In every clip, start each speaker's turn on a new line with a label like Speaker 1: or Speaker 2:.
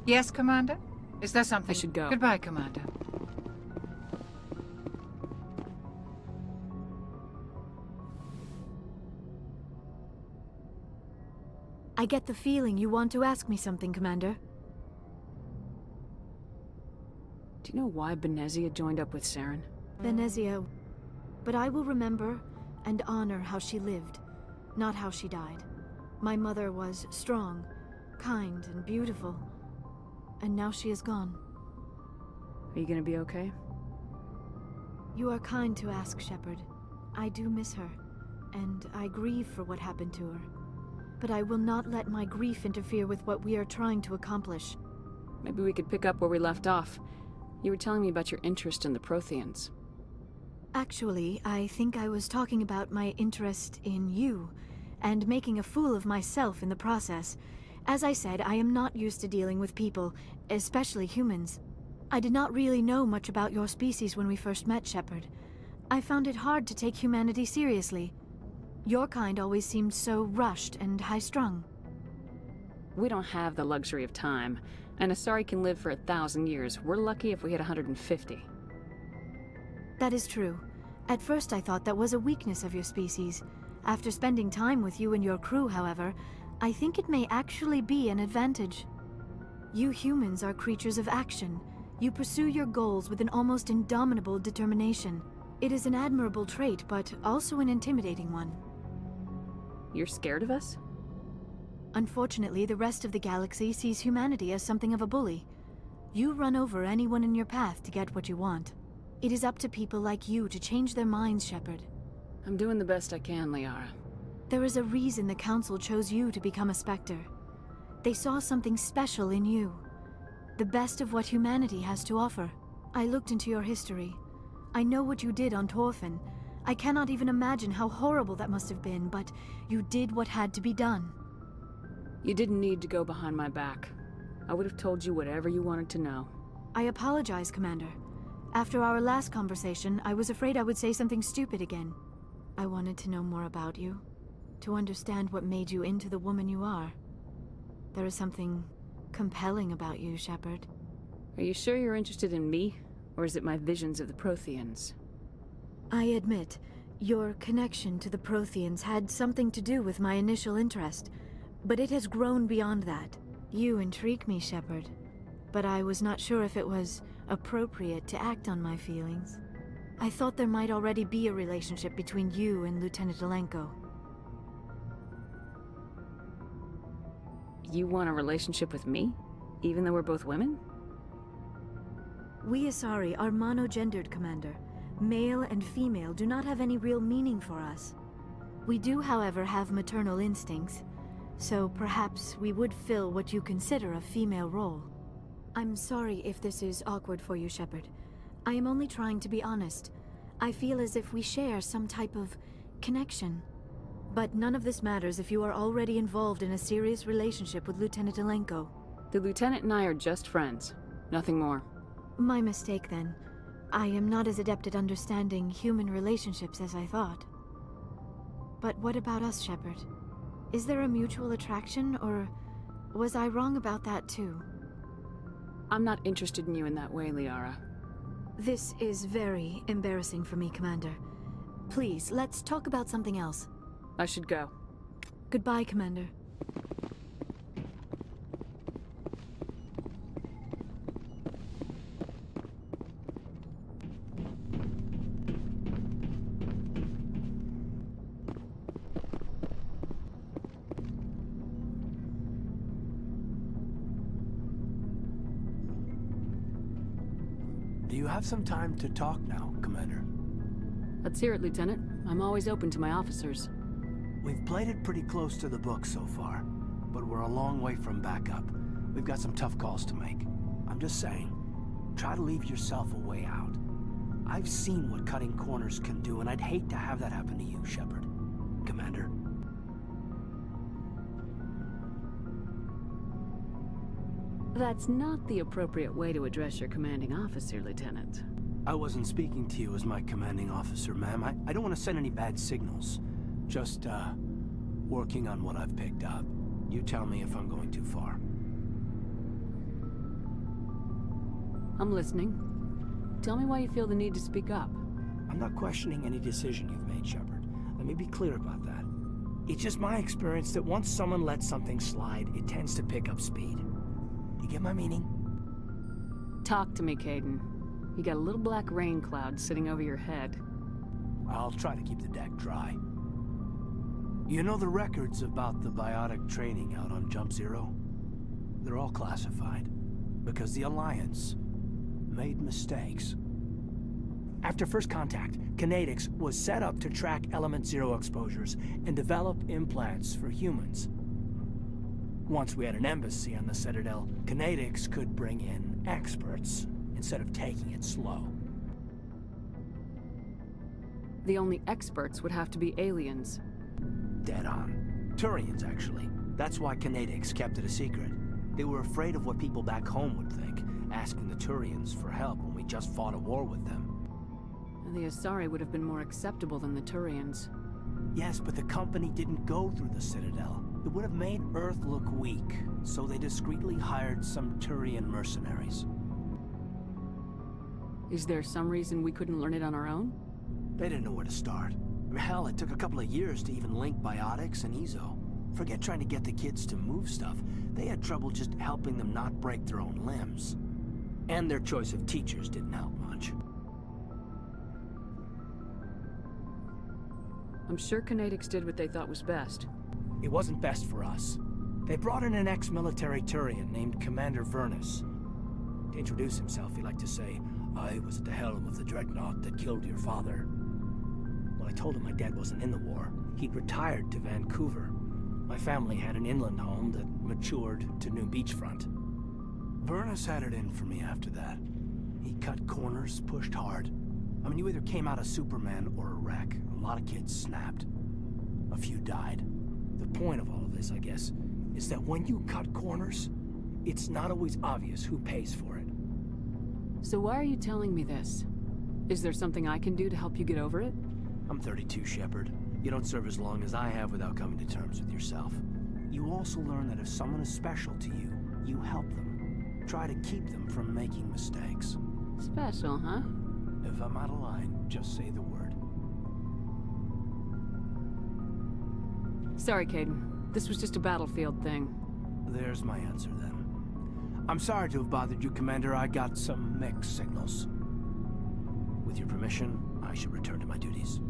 Speaker 1: Yes, Commander? Is there something?
Speaker 2: I should go.
Speaker 1: Goodbye, Commander.
Speaker 3: I get the feeling you want to ask me something, Commander.
Speaker 2: Do you know why Benezia joined up with Saren?
Speaker 3: Benezia. But I will remember and honor how she lived, not how she died. My mother was strong, kind, and beautiful. And now she is gone.
Speaker 2: Are you gonna be okay?
Speaker 3: You are kind to ask, Shepard. I do miss her, and I grieve for what happened to her. But I will not let my grief interfere with what we are trying to accomplish.
Speaker 2: Maybe we could pick up where we left off. You were telling me about your interest in the Protheans.
Speaker 3: Actually, I think I was talking about my interest in you, and making a fool of myself in the process. As I said, I am not used to dealing with people, especially humans. I did not really know much about your species when we first met, Shepard. I found it hard to take humanity seriously. Your kind always seemed so rushed and high-strung.
Speaker 2: We don't have the luxury of time, and Asari can live for 1,000 years. We're lucky if we hit 150.
Speaker 3: That is true. At first I thought that was a weakness of your species. After spending time with you and your crew, however, I think it may actually be an advantage. You humans are creatures of action. You pursue your goals with an almost indomitable determination. It is an admirable trait, but also an intimidating one.
Speaker 2: You're scared of us?
Speaker 3: Unfortunately, the rest of the galaxy sees humanity as something of a bully. You run over anyone in your path to get what you want. It is up to people like you to change their minds, Shepard.
Speaker 2: I'm doing the best I can, Liara.
Speaker 3: There is a reason the Council chose you to become a Spectre. They saw something special in you. The best of what humanity has to offer. I looked into your history. I know what you did on Torfin. I cannot even imagine how horrible that must have been, but you did what had to be done.
Speaker 2: You didn't need to go behind my back. I would have told you whatever you wanted to know.
Speaker 3: I apologize, Commander. After our last conversation, I was afraid I would say something stupid again. I wanted to know more about you, to understand what made you into the woman you are. There is something compelling about you, Shepard.
Speaker 2: Are you sure you're interested in me, or is it my visions of the Protheans?
Speaker 3: I admit, your connection to the Protheans had something to do with my initial interest, but it has grown beyond that. You intrigue me, Shepard, but I was not sure if it was appropriate to act on my feelings. I thought there might already be a relationship between you and Lieutenant Alenko.
Speaker 2: You want a relationship with me? Even though we're both women?
Speaker 3: We Asari are monogendered, Commander. Male and female do not have any real meaning for us. We do, however, have maternal instincts, so perhaps we would fill what you consider a female role. I'm sorry if this is awkward for you, Shepard. I am only trying to be honest. I feel as if we share some type of connection. But none of this matters if you are already involved in a serious relationship with Lieutenant Alenko.
Speaker 2: The Lieutenant and I are just friends. Nothing more.
Speaker 3: My mistake, then. I am not as adept at understanding human relationships as I thought. But what about us, Shepard? Is there a mutual attraction, or was I wrong about that too?
Speaker 2: I'm not interested in you in that way, Liara.
Speaker 3: This is very embarrassing for me, Commander. Please, let's talk about something else.
Speaker 2: I should go.
Speaker 3: Goodbye, Commander.
Speaker 4: Do you have some time to talk now, Commander?
Speaker 2: Let's hear it, Lieutenant. I'm always open to my officers.
Speaker 4: We've played it pretty close to the book so far, but we're a long way from backup. We've got some tough calls to make. I'm just saying, try to leave yourself a way out. I've seen what cutting corners can do, and I'd hate to have that happen to you, Shepard. Commander?
Speaker 2: That's not the appropriate way to address your commanding officer, Lieutenant.
Speaker 4: I wasn't speaking to you as my commanding officer, ma'am. I don't want to send any bad signals. Just, working on what I've picked up. You tell me if I'm going too far.
Speaker 2: I'm listening. Tell me why you feel the need to speak up.
Speaker 4: I'm not questioning any decision you've made, Shepard. Let me be clear about that. It's just my experience that once someone lets something slide, it tends to pick up speed. You get my meaning?
Speaker 2: Talk to me, Caden. You got a little black rain cloud sitting over your head.
Speaker 4: I'll try to keep the deck dry. You know the records about the biotic training out on Jump Zero? They're all classified, because the Alliance made mistakes. After first contact, Kinetics was set up to track Element Zero exposures and develop implants for humans. Once we had an embassy on the Citadel, Kinetics could bring in experts instead of taking it slow.
Speaker 2: The only experts would have to be aliens.
Speaker 4: Dead on. Turians, actually. That's why Kinetics kept it a secret. They were afraid of what people back home would think, asking the Turians for help when we just fought a war with them.
Speaker 2: The Asari would have been more acceptable than the Turians.
Speaker 4: Yes, but the company didn't go through the Citadel. It would have made Earth look weak, so they discreetly hired some Turian mercenaries.
Speaker 2: Is there some reason we couldn't learn it on our own?
Speaker 4: They didn't know where to start. Hell, it took a couple of years to even link biotics and Ezo. Forget trying to get the kids to move stuff. They had trouble just helping them not break their own limbs. And their choice of teachers didn't help much.
Speaker 2: I'm sure Kinetics did what they thought was best.
Speaker 4: It wasn't best for us. They brought in an ex-military Turian named Commander Vernus. To introduce himself, he liked to say, "I was at the helm of the dreadnought that killed your father." When I told him my dad wasn't in the war, he'd retired to Vancouver. My family had an inland home that matured to new beachfront. Vernus had it in for me after that. He cut corners, pushed hard. I mean, you either came out a Superman or a wreck. A lot of kids snapped. A few died. The point of all of this, I guess, is that when you cut corners, it's not always obvious who pays for it.
Speaker 2: So why are you telling me this? Is there something I can do to help you get over it?
Speaker 4: I'm 32, Shepard. You don't serve as long as I have without coming to terms with yourself. You also learn that if someone is special to you, you help them. Try to keep them from making mistakes.
Speaker 2: Special, huh?
Speaker 4: If I'm out of line, just say the word.
Speaker 2: Sorry, Caden. This was just a battlefield thing.
Speaker 4: There's my answer, then. I'm sorry to have bothered you, Commander. I got some mixed signals. With your permission, I should return to my duties.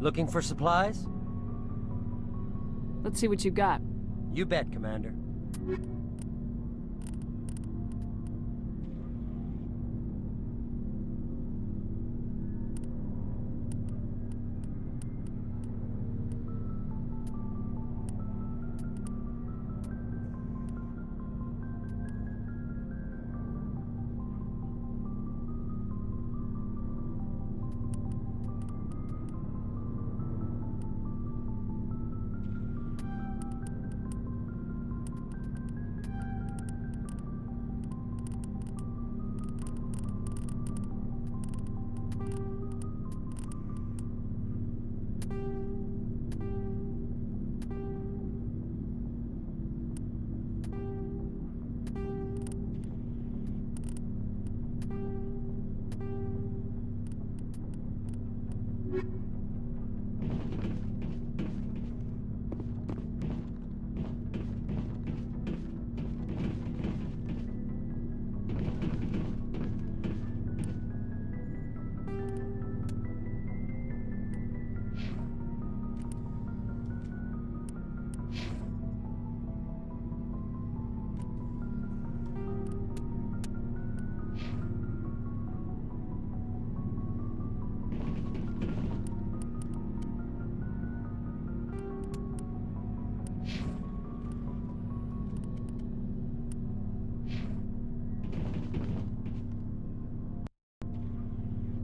Speaker 5: Looking for supplies?
Speaker 2: Let's see what you got.
Speaker 5: You bet, Commander.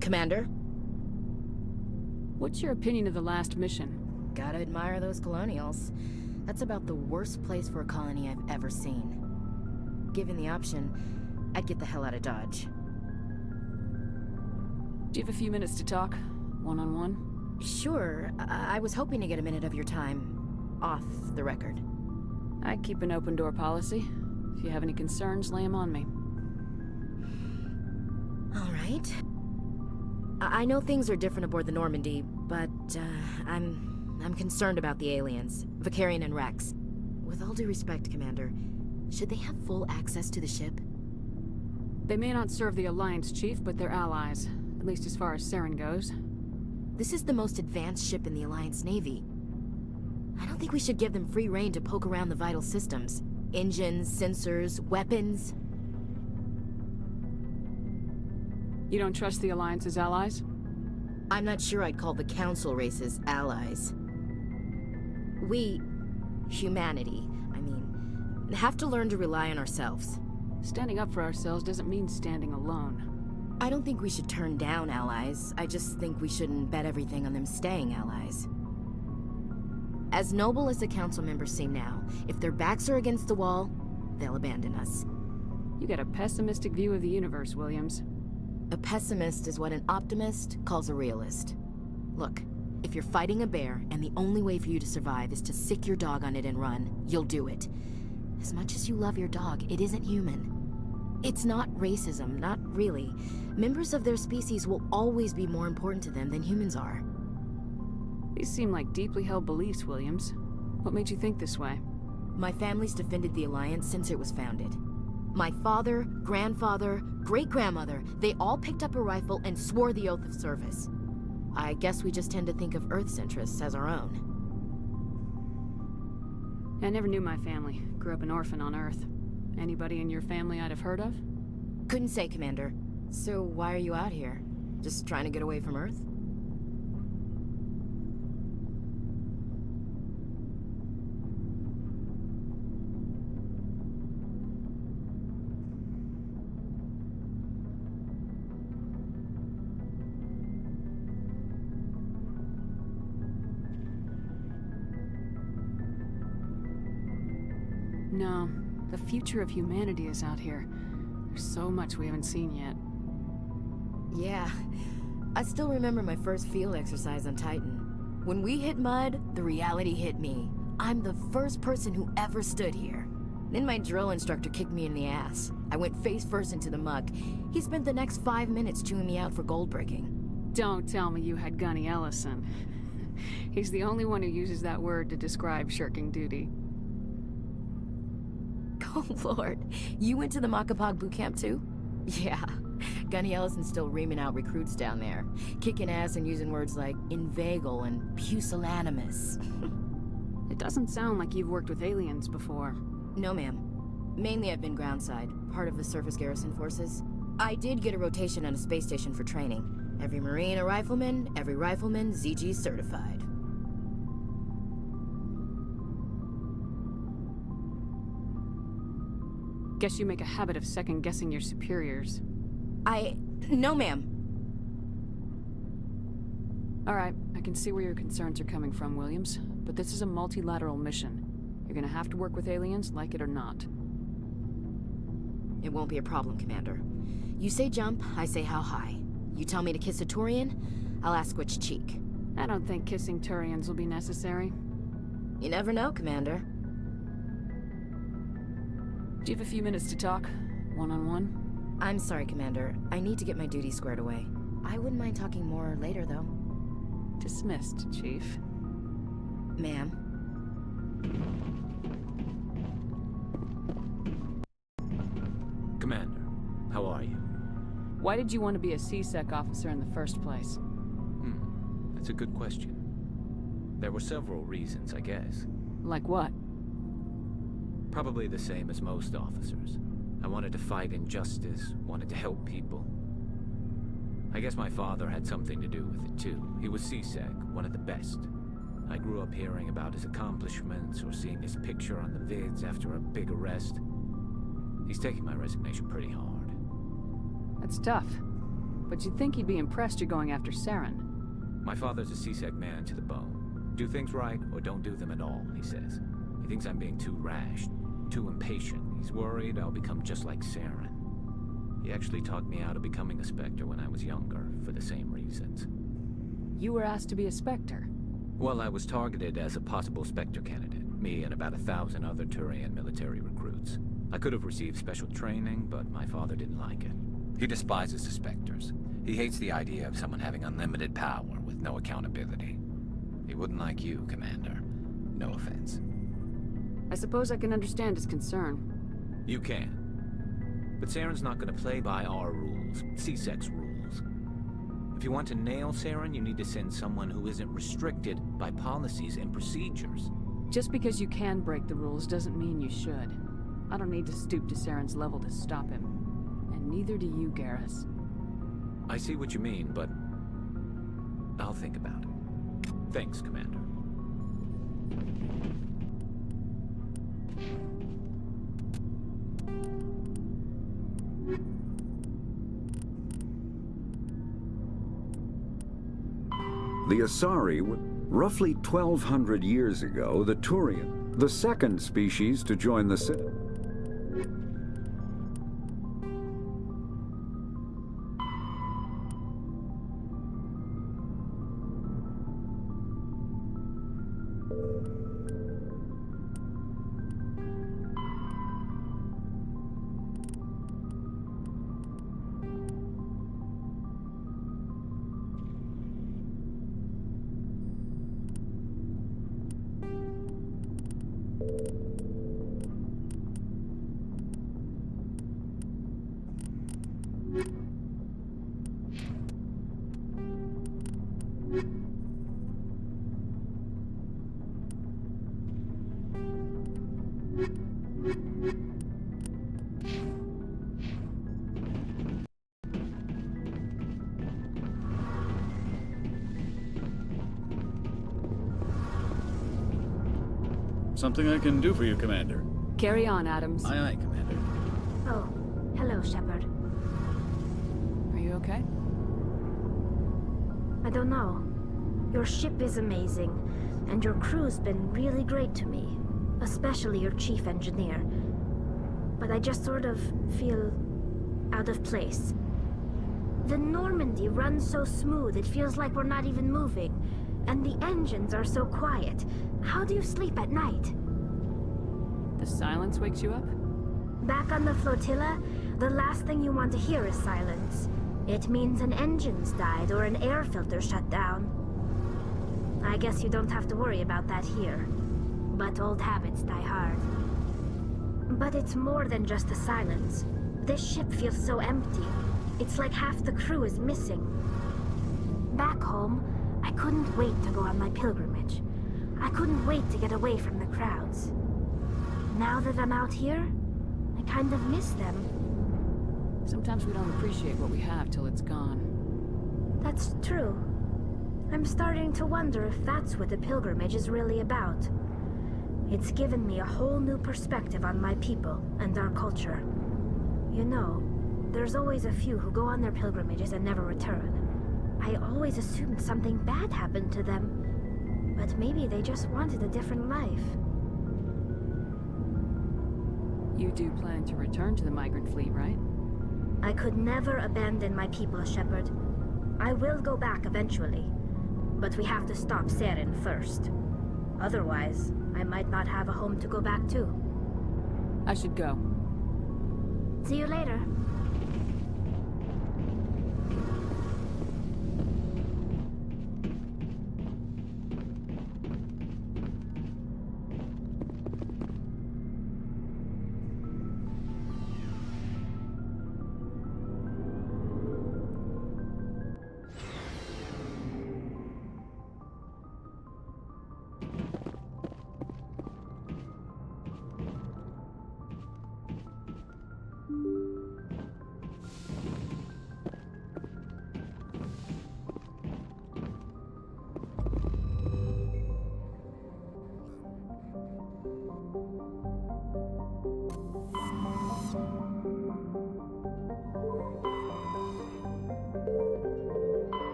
Speaker 6: Commander?
Speaker 2: What's your opinion of the last mission?
Speaker 6: Gotta admire those colonials. That's about the worst place for a colony I've ever seen. Given the option, I'd get the hell out of Dodge.
Speaker 2: Do you have a few minutes to talk? One-on-one?
Speaker 6: Sure. I was hoping to get a minute of your time off the record.
Speaker 2: I keep an open door policy. If you have any concerns, lay them on me.
Speaker 6: All right. I know things are different aboard the Normandy, but I'm concerned about the aliens, Vicarian and Rex. With all due respect, Commander, should they have full access to the ship?
Speaker 2: They may not serve the Alliance, Chief, but they're allies. At least as far as Saren goes.
Speaker 6: This is the most advanced ship in the Alliance Navy. I don't think we should give them free rein to poke around the vital systems. Engines, sensors, weapons.
Speaker 2: You don't trust the Alliance's allies?
Speaker 6: I'm not sure I'd call the Council races allies. We, humanity, have to learn to rely on ourselves.
Speaker 2: Standing up for ourselves doesn't mean standing alone.
Speaker 6: I don't think we should turn down allies. I just think we shouldn't bet everything on them staying allies. As noble as the Council members seem now, if their backs are against the wall, they'll abandon us.
Speaker 2: You got a pessimistic view of the universe, Williams.
Speaker 6: A pessimist is what an optimist calls a realist. Look, if you're fighting a bear and the only way for you to survive is to sick your dog on it and run, you'll do it. As much as you love your dog, it isn't human. It's not racism, not really. Members of their species will always be more important to them than humans are.
Speaker 2: These seem like deeply held beliefs, Williams. What made you think this way?
Speaker 6: My family's defended the Alliance since it was founded. My father, grandfather, great-grandmother, they all picked up a rifle and swore the oath of service. I guess we just tend to think of Earth's interests as our own.
Speaker 2: I never knew my family. Grew up an orphan on Earth. Anybody in your family I'd have heard of?
Speaker 6: Couldn't say, Commander. So why are you out here? Just trying to get away from Earth?
Speaker 2: No. The future of humanity is out here. There's so much we haven't seen yet.
Speaker 6: Yeah. I still remember my first field exercise on Titan. When we hit mud, the reality hit me. I'm the first person who ever stood here. Then my drill instructor kicked me in the ass. I went face first into the muck. He spent the next 5 minutes chewing me out for gold breaking.
Speaker 2: Don't tell me you had Gunny Ellison. He's the only one who uses that word to describe shirking duty.
Speaker 6: Oh, Lord. You went to the Makapog boot camp, too? Yeah, Gunny Ellison's still reaming out recruits down there, kicking ass and using words like inveigle and pusillanimous.
Speaker 2: It doesn't sound like you've worked with aliens before.
Speaker 6: No, ma'am. Mainly I've been groundside, part of the surface garrison forces. I did get a rotation on a space station for training. Every Marine a rifleman, every rifleman ZG certified.
Speaker 2: Guess you make a habit of second-guessing your superiors.
Speaker 6: No, ma'am.
Speaker 2: All right, I can see where your concerns are coming from, Williams. But this is a multilateral mission. You're gonna have to work with aliens, like it or not.
Speaker 6: It won't be a problem, Commander. You say jump, I say how high. You tell me to kiss a Turian, I'll ask which cheek.
Speaker 2: I don't think kissing Turians will be necessary.
Speaker 6: You never know, Commander.
Speaker 2: Do you have a few minutes to talk? One-on-one?
Speaker 6: I'm sorry, Commander. I need to get my duties squared away. I wouldn't mind talking more later, though.
Speaker 2: Dismissed, Chief.
Speaker 6: Ma'am.
Speaker 7: Commander, how are you?
Speaker 2: Why did you want to be a C-Sec officer in the first place?
Speaker 7: That's a good question. There were several reasons, I guess.
Speaker 2: Like what?
Speaker 7: Probably the same as most officers. I wanted to fight injustice, wanted to help people. I guess my father had something to do with it too. He was C-Sec, one of the best. I grew up hearing about his accomplishments or seeing his picture on the vids after a big arrest. He's taking my resignation pretty hard.
Speaker 2: That's tough. But you'd think he'd be impressed you're going after Saren.
Speaker 7: My father's a C-Sec man to the bone. Do things right or don't do them at all, he says. He thinks I'm being too rash, too impatient. He's worried I'll become just like Saren. He actually talked me out of becoming a Spectre when I was younger, for the same reasons.
Speaker 2: You were asked to be a Spectre.
Speaker 7: Well, I was targeted as a possible Spectre candidate, me and about 1,000 other Turian military recruits. I could have received special training, but my father didn't like it. He despises the Spectres. He hates the idea of someone having unlimited power with no accountability. He wouldn't like you, Commander. No offense.
Speaker 2: I suppose I can understand his concern.
Speaker 7: You can. But Saren's not going to play by our rules, C-Sec's rules. If you want to nail Saren, you need to send someone who isn't restricted by policies and procedures.
Speaker 2: Just because you can break the rules doesn't mean you should. I don't need to stoop to Saren's level to stop him. And neither do you, Garrus.
Speaker 7: I see what you mean, but I'll think about it. Thanks, Commander.
Speaker 8: The Asari, roughly 1,200 years ago, the Turian, the second species to join the Citadel.
Speaker 9: Something I can do for you, Commander.
Speaker 2: Carry on, Adams.
Speaker 9: Aye, aye, Commander.
Speaker 3: Oh, hello, Shepard.
Speaker 2: Are you okay?
Speaker 10: I don't know. Your ship is amazing, and your crew's been really great to me. Especially your chief engineer. But I just sort of feel out of place. The Normandy runs so smooth it feels like we're not even moving. And the engines are so quiet. How do you sleep at night?
Speaker 2: The silence wakes you up?
Speaker 10: Back on the flotilla, the last thing you want to hear is silence. It means an engine's died or an air filter shut down. I guess you don't have to worry about that here. But old habits die hard. But it's more than just the silence. This ship feels so empty. It's like half the crew is missing. Back home, I couldn't wait to go on my pilgrimage. I couldn't wait to get away from the crowds. Now that I'm out here, I kind of miss them.
Speaker 2: Sometimes we don't appreciate what we have till it's gone.
Speaker 10: That's true. I'm starting to wonder if that's what the pilgrimage is really about. It's given me a whole new perspective on my people and our culture. You know, there's always a few who go on their pilgrimages and never return. I always assumed something bad happened to them, but maybe they just wanted a different life.
Speaker 2: You do plan to return to the migrant fleet, right?
Speaker 10: I could never abandon my people, Shepard. I will go back eventually, but we have to stop Saren first. Otherwise, I might not have a home to go back to.
Speaker 2: I should go.
Speaker 10: See you later.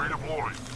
Speaker 11: Redeploy.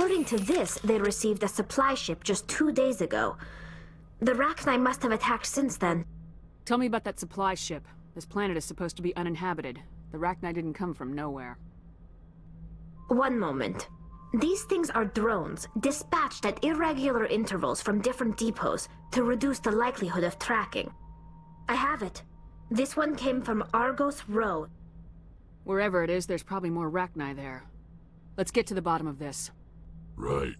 Speaker 10: According to this, they received a supply ship just 2 days ago. The Rachni must have attacked since then.
Speaker 2: Tell me about that supply ship. This planet is supposed to be uninhabited. The Rachni didn't come from nowhere.
Speaker 10: One moment. These things are drones, dispatched at irregular intervals from different depots to reduce the likelihood of tracking. I have it. This one came from Argos Row.
Speaker 2: Wherever it is, there's probably more Rachni there. Let's get to the bottom of this.
Speaker 11: Right.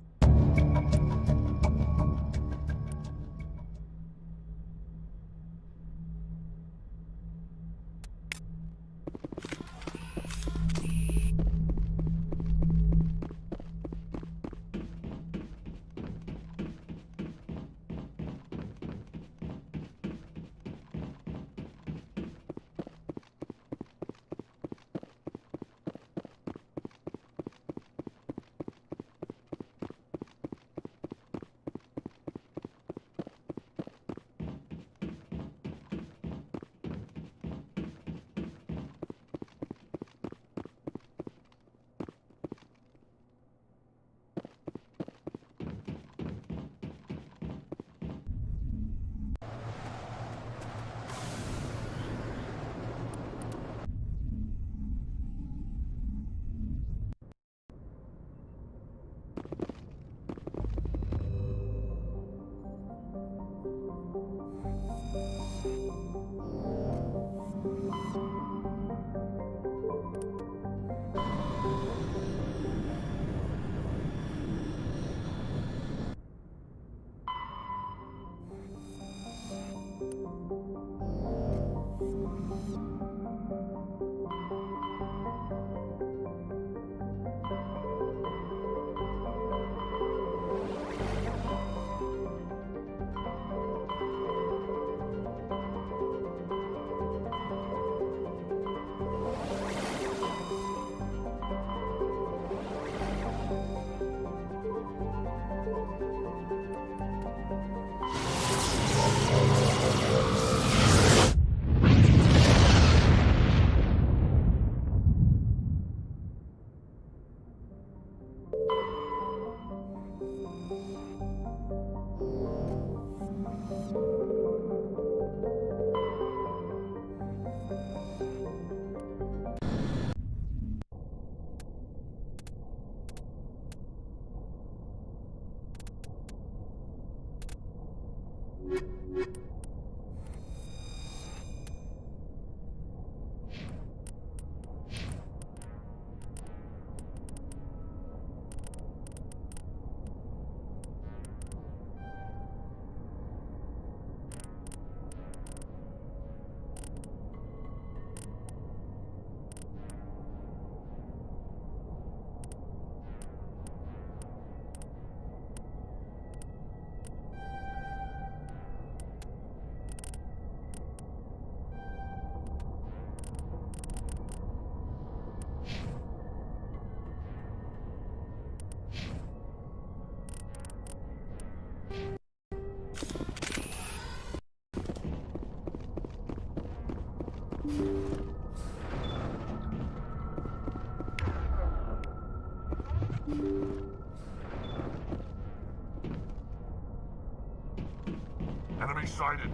Speaker 11: Enemy sighted.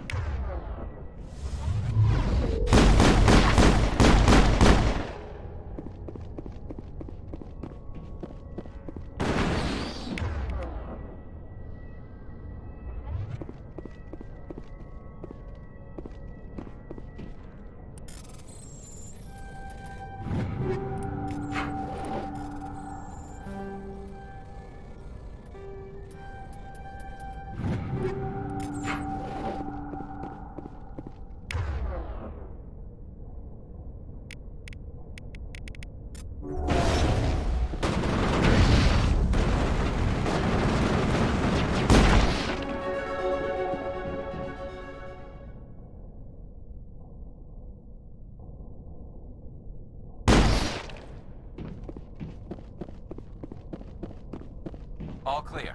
Speaker 7: All clear.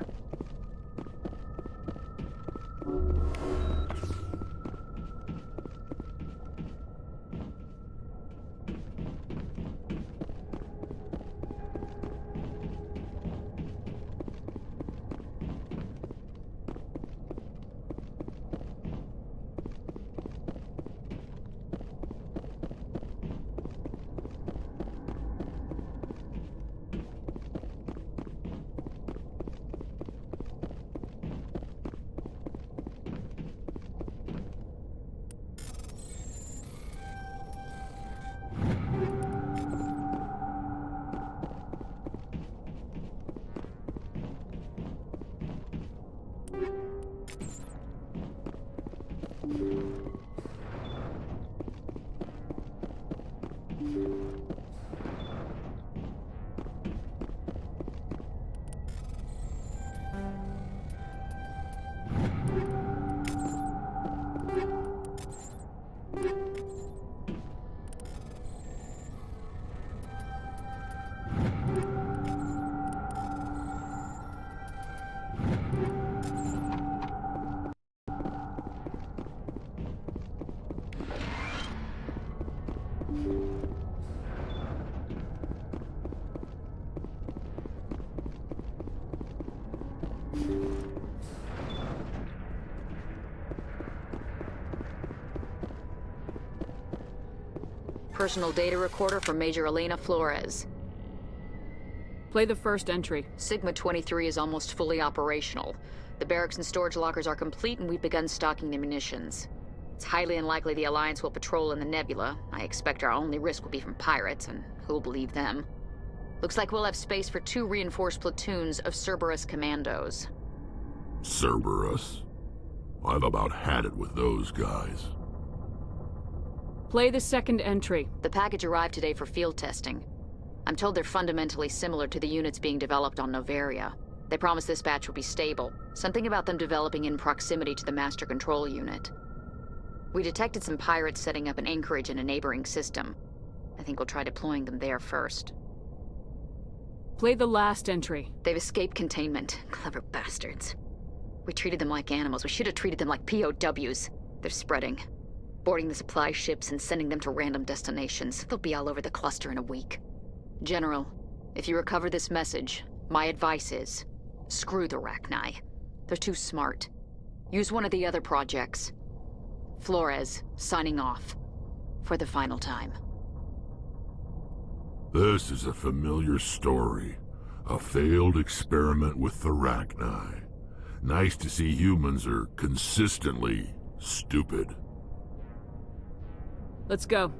Speaker 12: personal data recorder for Major Elena Flores.
Speaker 2: Play the first entry.
Speaker 12: Sigma 23 is almost fully operational. The barracks and storage lockers are complete, and we've begun stocking the munitions. It's highly unlikely the Alliance will patrol in the nebula. I expect our only risk will be from pirates, and who'll believe them? Looks like we'll have space for 2 reinforced platoons of Cerberus commandos.
Speaker 11: Cerberus? I've about had it with those guys.
Speaker 2: Play the second entry.
Speaker 12: The package arrived today for field testing. I'm told they're fundamentally similar to the units being developed on Noveria. They promise this batch will be stable. Something about them developing in proximity to the master control unit. We detected some pirates setting up an anchorage in a neighboring system. I think we'll try deploying them there first.
Speaker 2: Play the last entry.
Speaker 12: They've escaped containment. Clever bastards. We treated them like animals. We should have treated them like POWs. They're spreading. Boarding the supply ships and sending them to random destinations. They'll be all over the cluster in a week. General, if you recover this message, my advice is, screw the Rachni. They're too smart. Use one of the other projects. Flores, signing off. For the final time.
Speaker 11: This is a familiar story. A failed experiment with the Rachni. Nice to see humans are consistently stupid.
Speaker 2: Let's go.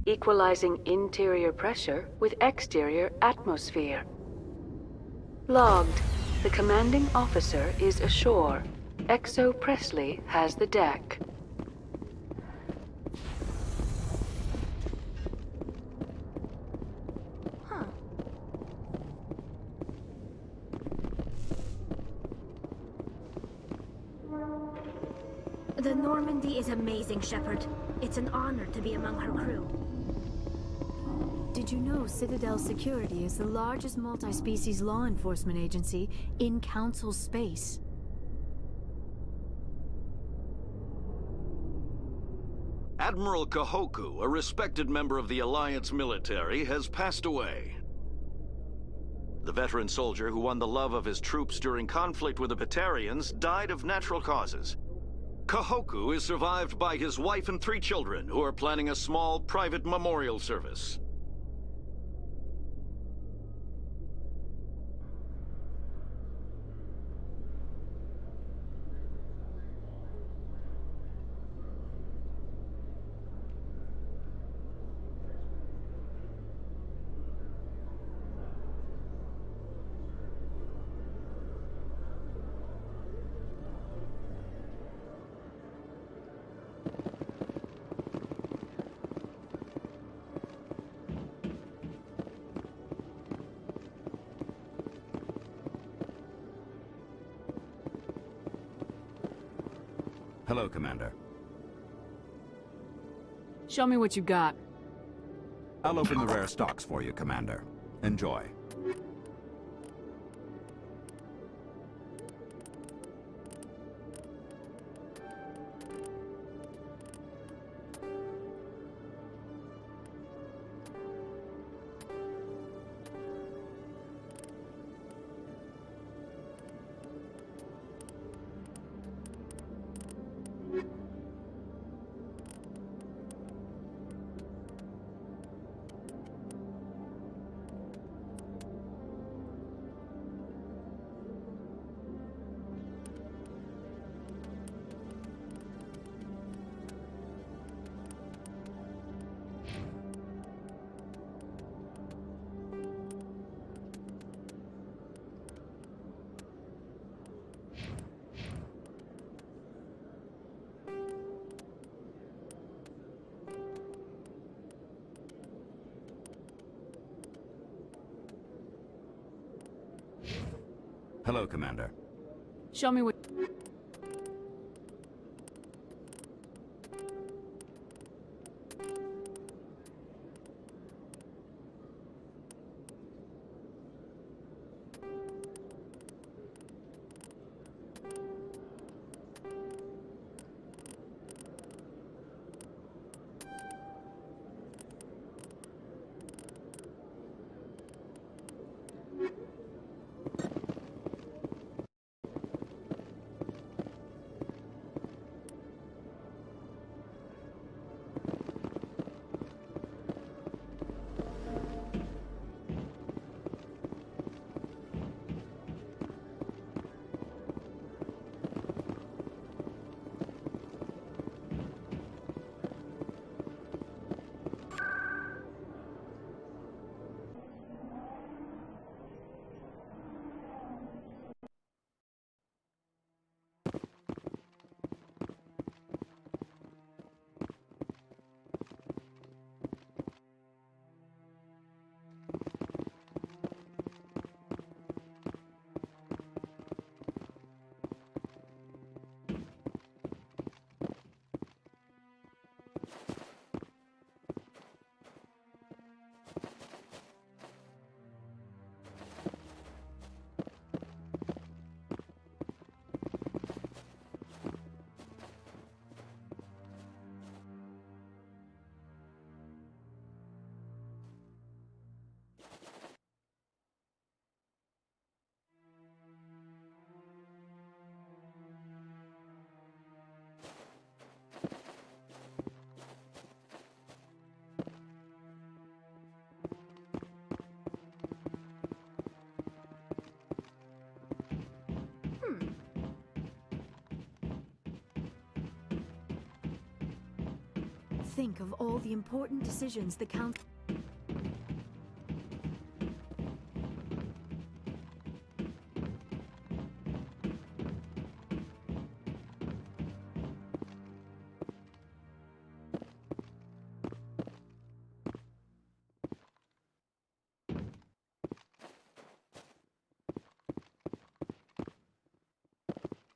Speaker 2: equalizing interior pressure with exterior atmosphere. Logged. The commanding officer is ashore. Exo Presley has the deck.
Speaker 10: The Normandy is amazing, Shepard. It's an honor to be among her crew.
Speaker 3: Did you know Citadel Security is the largest multi-species law enforcement agency in Council space?
Speaker 13: Admiral Kahoku, a respected member of the Alliance military, has passed away. The veteran soldier who won the love of his troops during conflict with the Batarians died of natural causes. Kahoku is survived by his wife and 3 children, who are planning a small private memorial service.
Speaker 14: Hello, Commander.
Speaker 2: Show me what you got.
Speaker 14: I'll open the rare stocks for you, Commander. Enjoy. Hello, Commander.
Speaker 2: Show me what...
Speaker 3: think of all the important decisions the Council...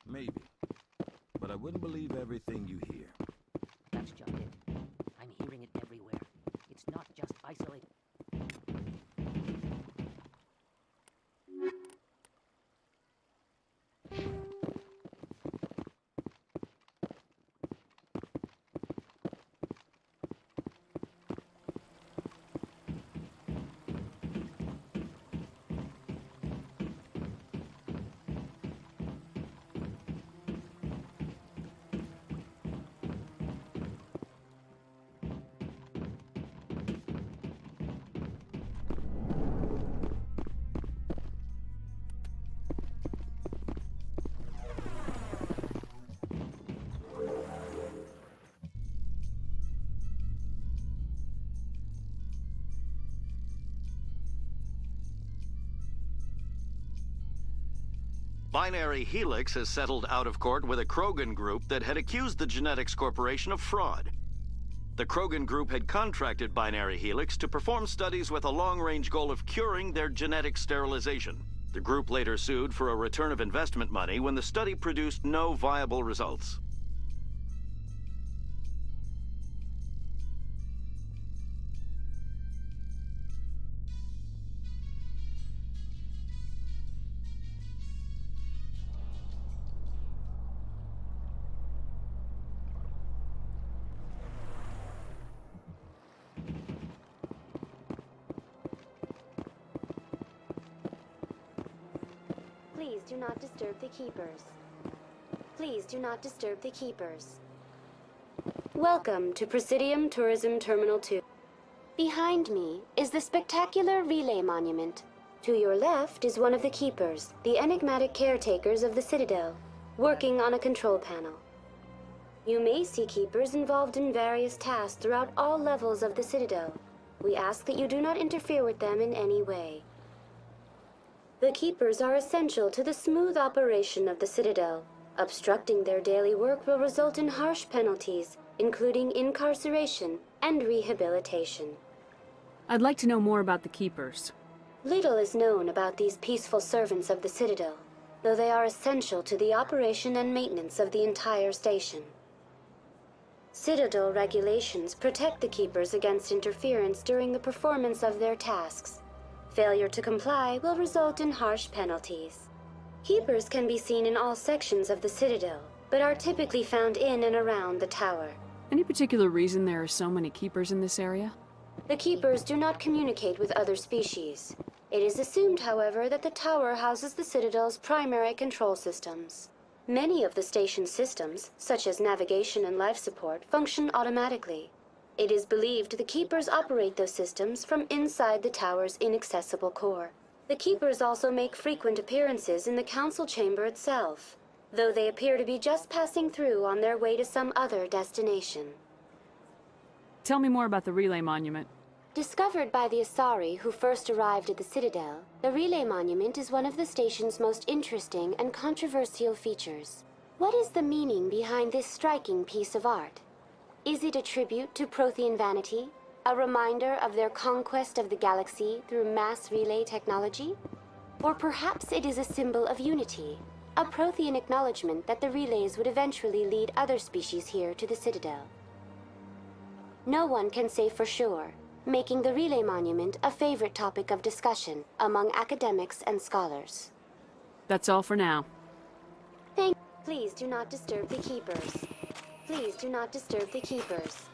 Speaker 14: Maybe. But I wouldn't believe everything you hear.
Speaker 15: That's just it. I'm hearing it everywhere. It's not just isolated.
Speaker 13: Binary Helix has settled out of court with a Krogan group that had accused the Genetics Corporation of fraud. The Krogan group had contracted Binary Helix to perform studies with a long-range goal of curing their genetic sterilization. The group later sued for a return of investment money when the study produced no viable results.
Speaker 16: Please do not disturb the Keepers. Please do not disturb the Keepers. Welcome to Presidium Tourism Terminal 2. Behind me is the spectacular Relay Monument. To your left is one of the Keepers, the enigmatic caretakers of the Citadel, working on a control panel. You may see Keepers involved in various tasks throughout all levels of the Citadel. We ask that you do not interfere with them in any way. The Keepers are essential to the smooth operation of the Citadel. Obstructing their daily work will result in harsh penalties, including incarceration and rehabilitation.
Speaker 17: I'd like to know more about the Keepers.
Speaker 16: Little is known about these peaceful servants of the Citadel, though they are essential to the operation and maintenance of the entire station. Citadel regulations protect the Keepers against interference during the performance of their tasks. Failure to comply will result in harsh penalties. Keepers can be seen in all sections of the Citadel, but are typically found in and around the tower.
Speaker 17: Any particular reason there are so many Keepers in this area?
Speaker 16: The Keepers do not communicate with other species. It is assumed, however, that the tower houses the Citadel's primary control systems. Many of the station's systems, such as navigation and life support, function automatically. It is believed the Keepers operate those systems from inside the tower's inaccessible core. The Keepers also make frequent appearances in the Council chamber itself, though they appear to be just passing through on their way to some other destination.
Speaker 17: Tell me more about the Relay Monument.
Speaker 16: Discovered by the Asari who first arrived at the Citadel, the Relay Monument is one of the station's most interesting and controversial features. What is the meaning behind this striking piece of art? Is it a tribute to Prothean vanity? A reminder of their conquest of the galaxy through mass relay technology? Or perhaps it is a symbol of unity, a Prothean acknowledgement that the relays would eventually lead other species here to the Citadel. No one can say for sure, making the Relay Monument a favorite topic of discussion among academics and scholars.
Speaker 17: That's all for now.
Speaker 16: Please do not disturb the Keepers. Please do not disturb the Keepers.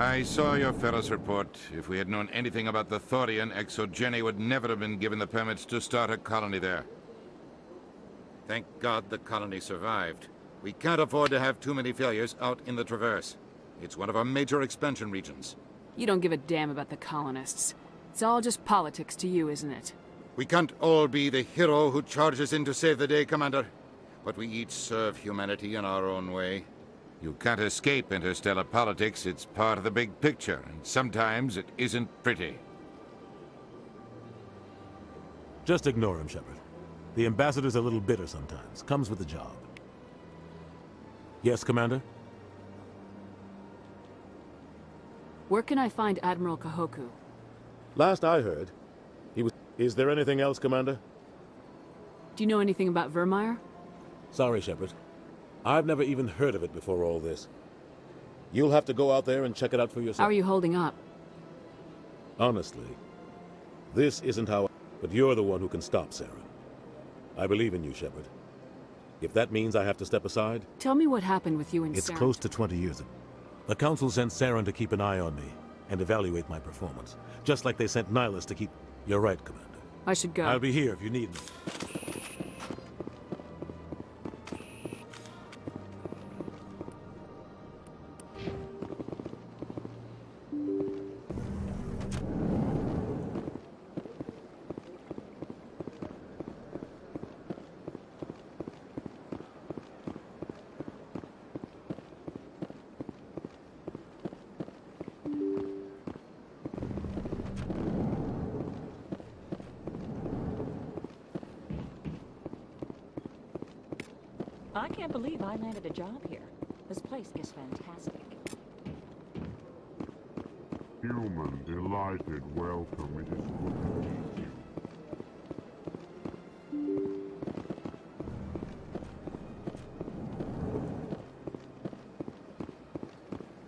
Speaker 18: I saw your Ferris report. If we had known anything about the Thorian, Exogeny would never have been given the permits to start a colony there. Thank God the colony survived. We can't afford to have too many failures out in the Traverse. It's one of our major expansion regions.
Speaker 17: You don't give a damn about the colonists. It's all just politics to you, isn't it?
Speaker 18: We can't all be the hero who charges in to save the day, Commander. But we each serve humanity in our own way. You can't escape interstellar politics. It's part of the big picture, and sometimes it isn't pretty.
Speaker 19: Just ignore him, Shepard. The ambassador's a little bitter sometimes. Comes with the job. Yes, Commander?
Speaker 17: Where can I find Admiral Kahoku?
Speaker 19: Last I heard, he was... Is there anything else, Commander?
Speaker 17: Do you know anything about Vermeer?
Speaker 19: Sorry, Shepard. I've never even heard of it before all this. You'll have to go out there and check it out for yourself.
Speaker 17: How are you holding up?
Speaker 19: Honestly, this isn't how... But you're the one who can stop Saren. I believe in you, Shepard. If that means I have to step aside...
Speaker 17: Tell me what happened with you and
Speaker 19: It's
Speaker 17: Saren.
Speaker 19: close to 20 years ago. The Council sent Saren to keep an eye on me and evaluate my performance. Just like they sent Nihilus to keep... You're right, Commander.
Speaker 17: I should go.
Speaker 19: I'll be here if you need me.
Speaker 20: I can't believe I landed a job here. This place is fantastic.
Speaker 11: Human, delighted, welcome. It is good to meet you.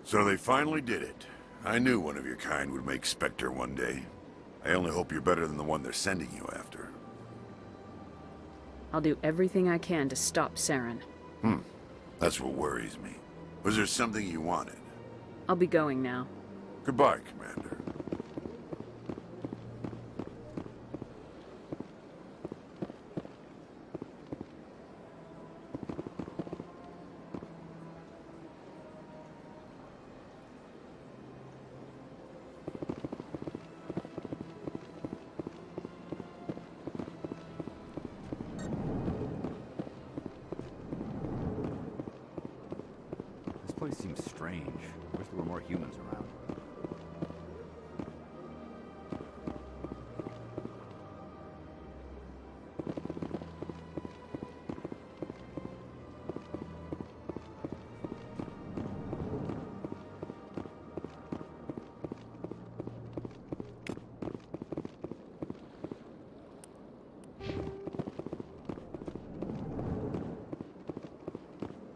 Speaker 21: So they finally did it. I knew one of your kind would make Spectre one day. I only hope you're better than the one they're sending you after.
Speaker 17: I'll do everything I can to stop Saren.
Speaker 21: That's what worries me. Was there something you wanted?
Speaker 17: I'll be going now.
Speaker 21: Goodbye, Commander.
Speaker 14: This place seems strange. I wish there were more humans around.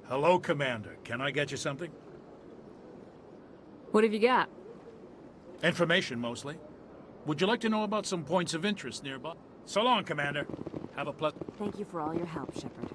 Speaker 22: Hello, Commander. Can I get you something?
Speaker 17: What have you got?
Speaker 22: Information, mostly. Would you like to know about some points of interest nearby? So long, Commander. Have a pleasant...
Speaker 3: Thank you for all your help, Shepard.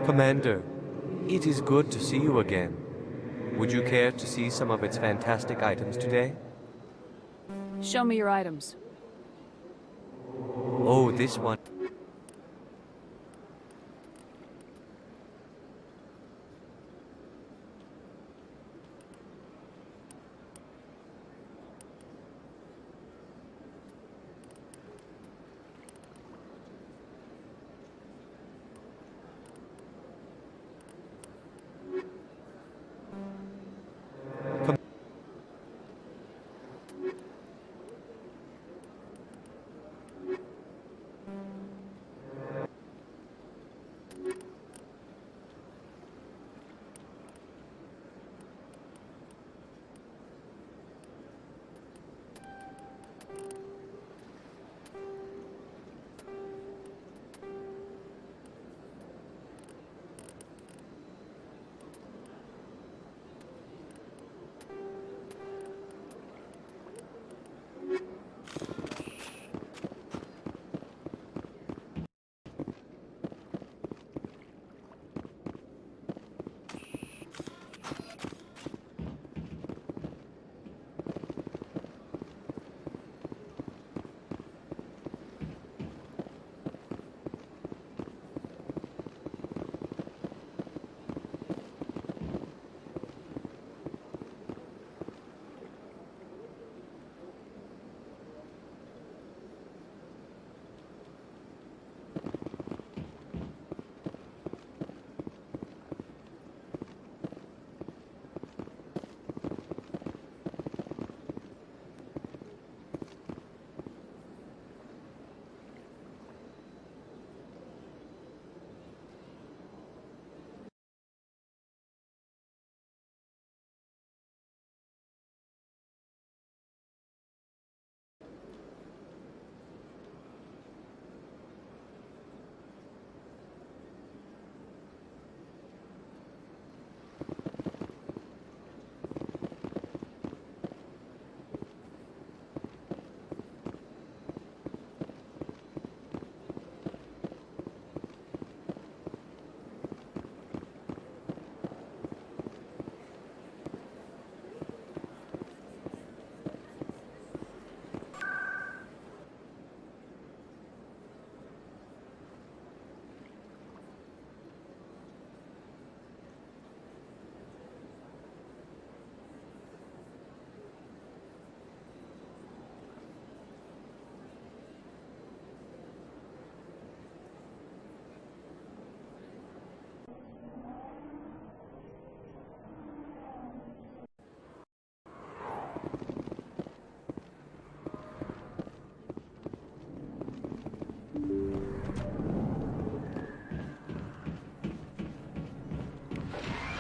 Speaker 5: Commander, it is good to see you again. Would you care to see some of its fantastic items today?
Speaker 17: Show me your items.
Speaker 5: Oh, this one.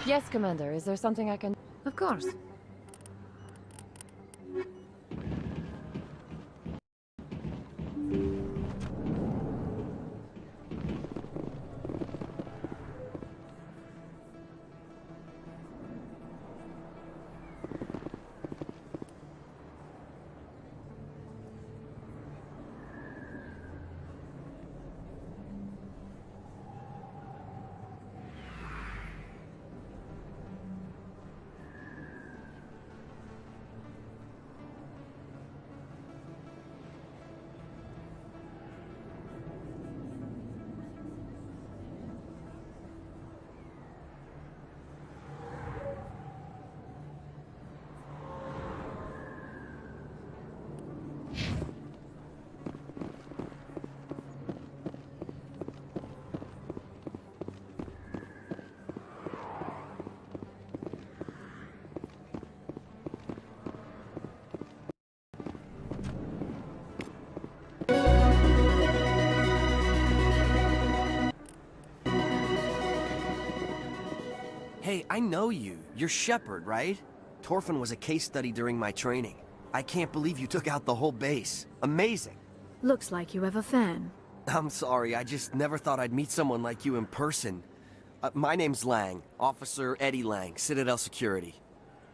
Speaker 1: Yes, Commander. Is there something I can...
Speaker 12: Of course.
Speaker 4: Hey, I know you. You're Shepard, right? Torfin was a case study during my training. I can't believe you took out the whole base. Amazing.
Speaker 3: Looks like you have a fan.
Speaker 4: I'm sorry, I just never thought I'd meet someone like you in person. My name's Lang, Officer Eddie Lang, Citadel Security.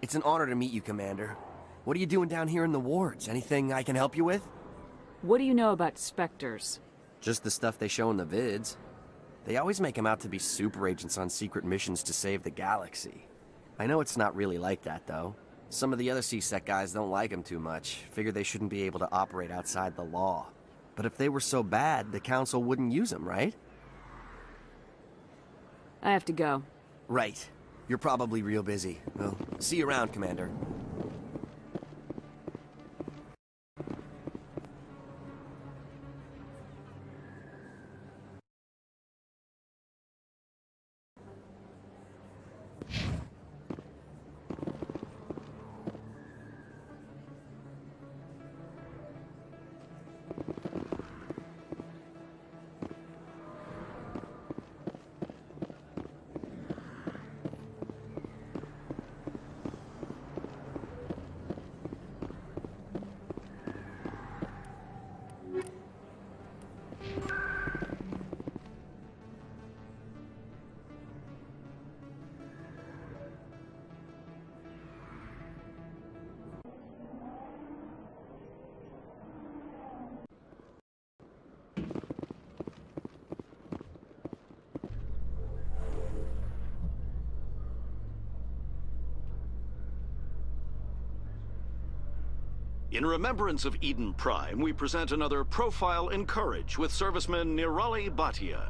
Speaker 4: It's an honor to meet you, Commander. What are you doing down here in the wards? Anything I can help you with?
Speaker 17: What do you know about specters?
Speaker 4: Just the stuff they show in the vids. They always make them out to be super agents on secret missions to save the galaxy. I know it's not really like that, though. Some of the other CSEC guys don't like them too much, figure they shouldn't be able to operate outside the law. But if they were so bad, the Council wouldn't use them, right?
Speaker 17: I have to go.
Speaker 4: Right. You're probably real busy. Well, see you around, Commander.
Speaker 13: In remembrance of Eden Prime, we present another Profile in Courage with serviceman Nirali Bhatia.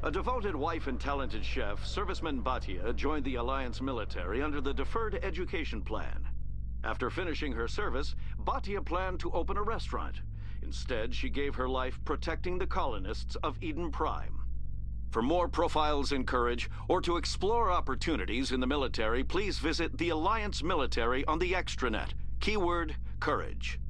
Speaker 13: A devoted wife and talented chef, Serviceman Bhatia joined the Alliance military under the Deferred Education Plan. After finishing her service, Bhatia planned to open a restaurant. Instead, she gave her life protecting the colonists of Eden Prime. For more Profiles in Courage, or to explore opportunities in the military, please visit the Alliance military on the extranet. Keyword, Courage.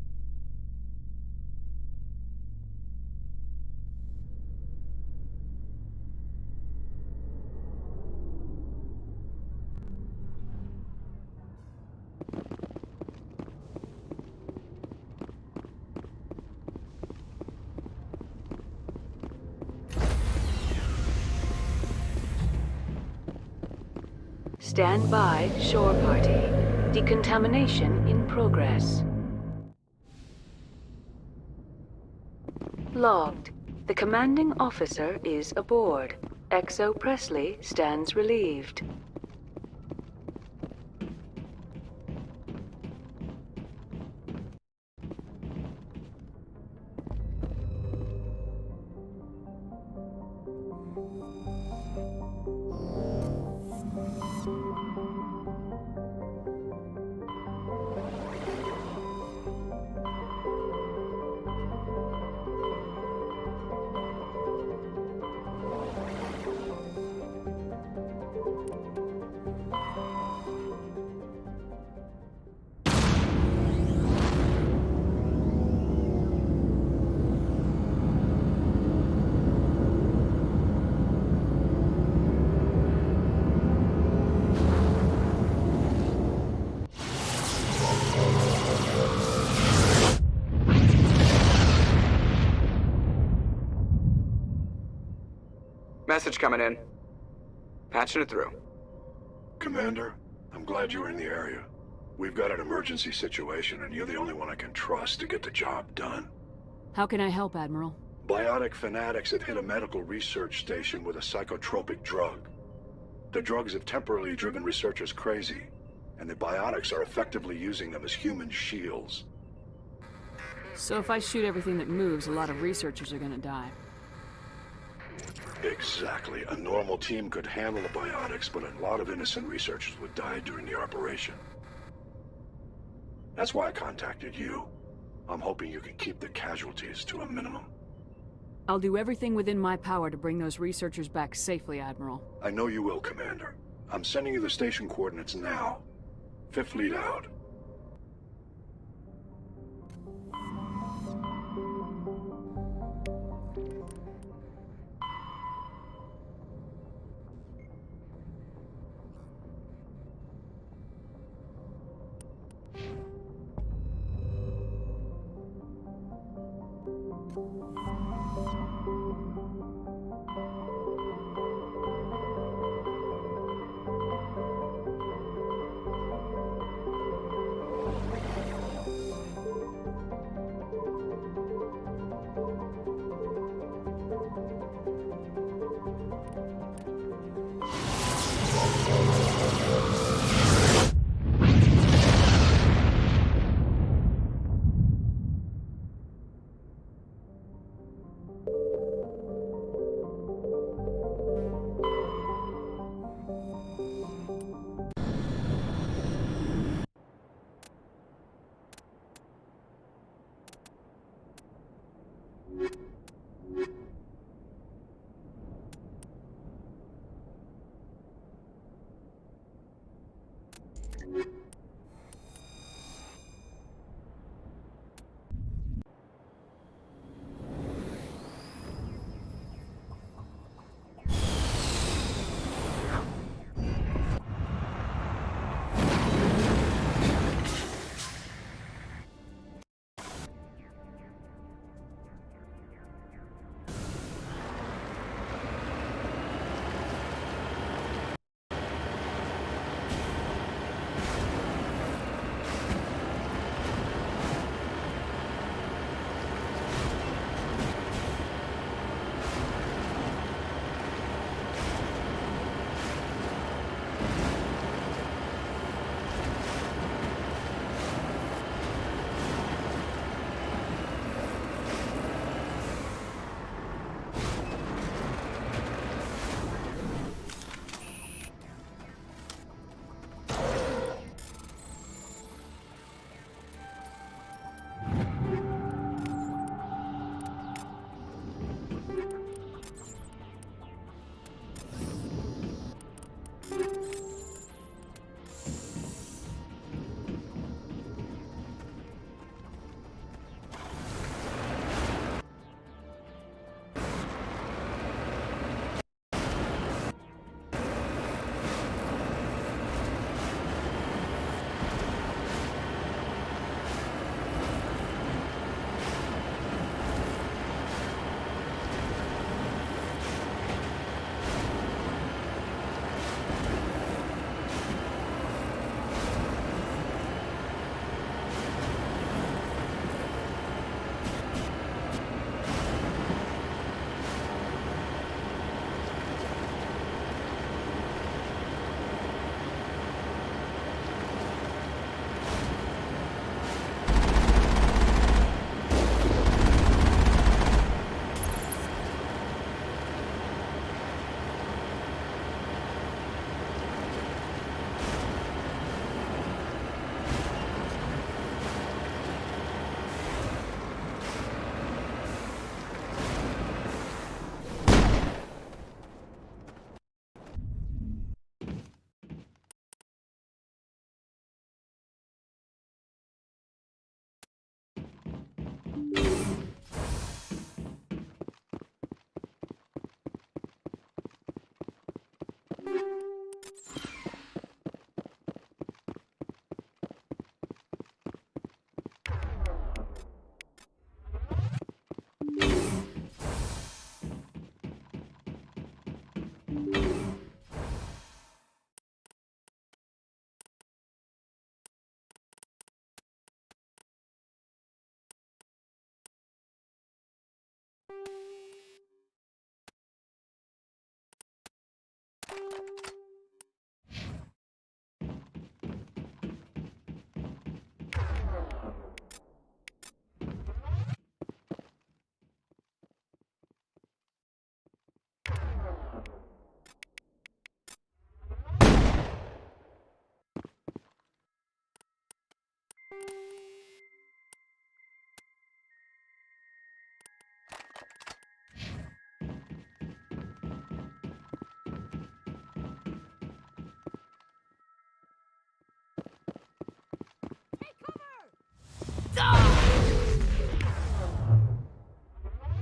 Speaker 2: Stand by, shore party. Decontamination in progress. Logged. The commanding officer is aboard. XO Presley stands relieved.
Speaker 6: Message coming in. Patching it through.
Speaker 21: Commander, I'm glad you were in the area. We've got an emergency situation, and you're the only one I can trust to get the job done.
Speaker 17: How can I help, Admiral?
Speaker 21: Biotic fanatics have hit a medical research station with a psychotropic drug. The drugs have temporarily driven researchers crazy, and the biotics are effectively using them as human shields.
Speaker 17: So if I shoot everything that moves, a lot of researchers are gonna die.
Speaker 21: Exactly. A normal team could handle the biotics, but a lot of innocent researchers would die during the operation. That's why I contacted you. I'm hoping you can keep the casualties to a minimum.
Speaker 17: I'll do everything within my power to bring those researchers back safely, Admiral.
Speaker 21: I know you will, Commander. I'm sending you the station coordinates now. Fifth lead out.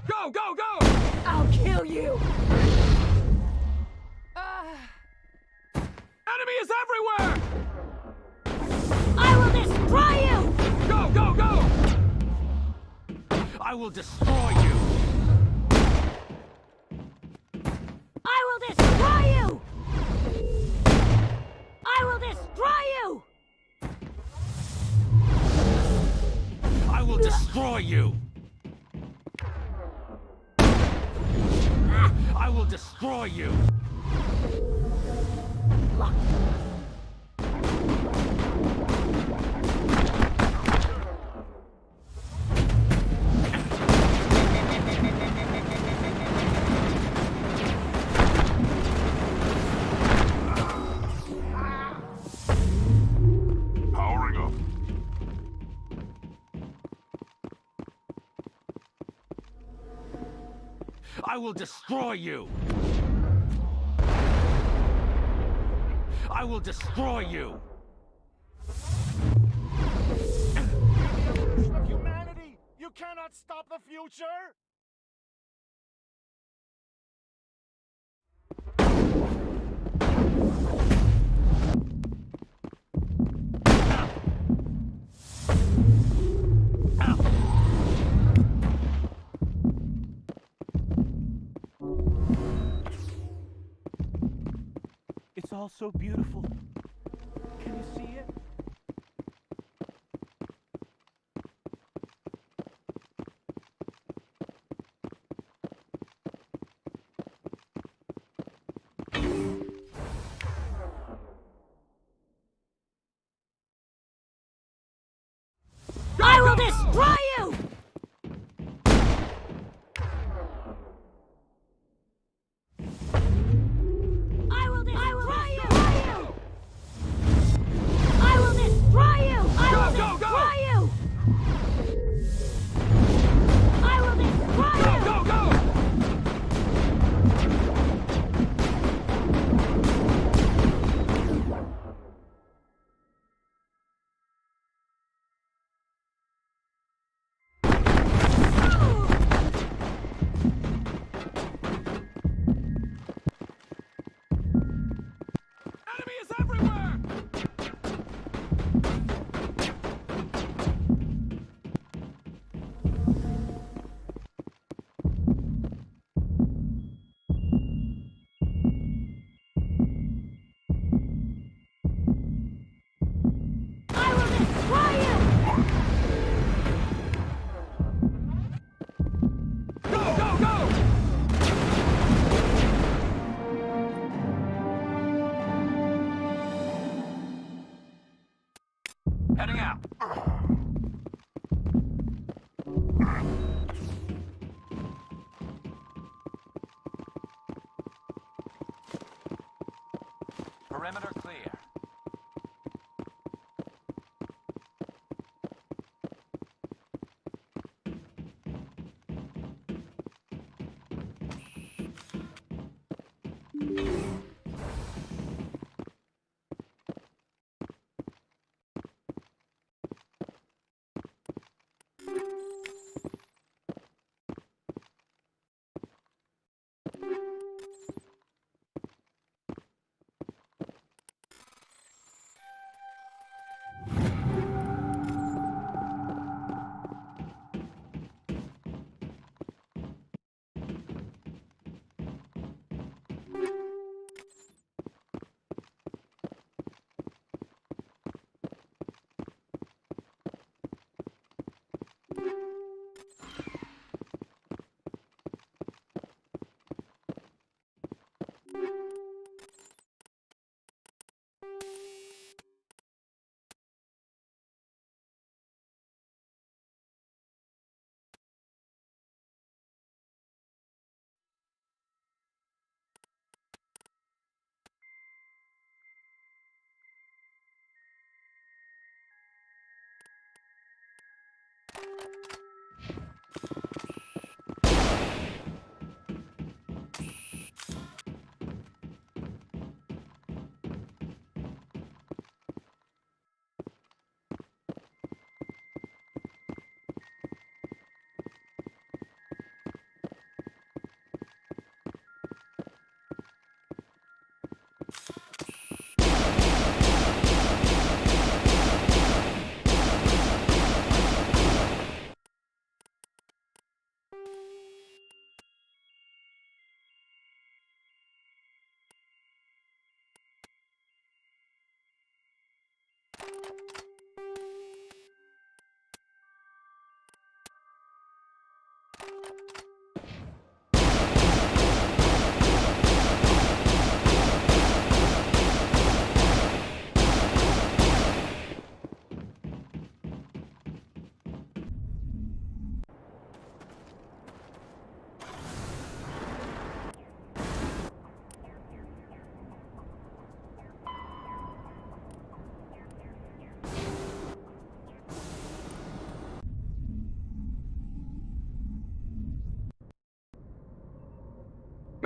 Speaker 6: Go, go, go!
Speaker 1: I'll kill you!
Speaker 6: Enemy is everywhere!
Speaker 1: I will destroy you!
Speaker 6: Go, go, go! I will destroy you!
Speaker 1: I will destroy you! I will destroy you!
Speaker 6: I will destroy you! I will destroy you!
Speaker 11: Powering up.
Speaker 6: I will destroy you! I will destroy you!
Speaker 8: Of humanity! You cannot stop the future!
Speaker 9: It's all so beautiful. Can you see it?
Speaker 1: I will destroy you! I will destroy you! I will destroy you! I will destroy you! I will destroy you!
Speaker 6: Go, go! Enemy is everywhere!
Speaker 1: I will destroy you!
Speaker 6: Go, go, go! Heading out. Perimeter clear.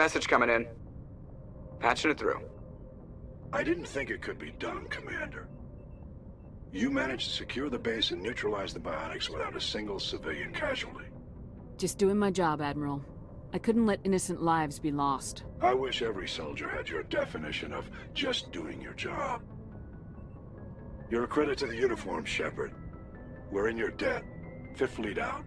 Speaker 6: Message coming in. Patching it through.
Speaker 21: I didn't think it could be done, Commander. You managed to secure the base and neutralize the biotics without a single civilian casualty.
Speaker 17: Just doing my job, Admiral. I couldn't let innocent lives be lost.
Speaker 21: I wish every soldier had your definition of just doing your job. You're a credit to the uniform, Shepard. We're in your debt. Fifth Fleet out.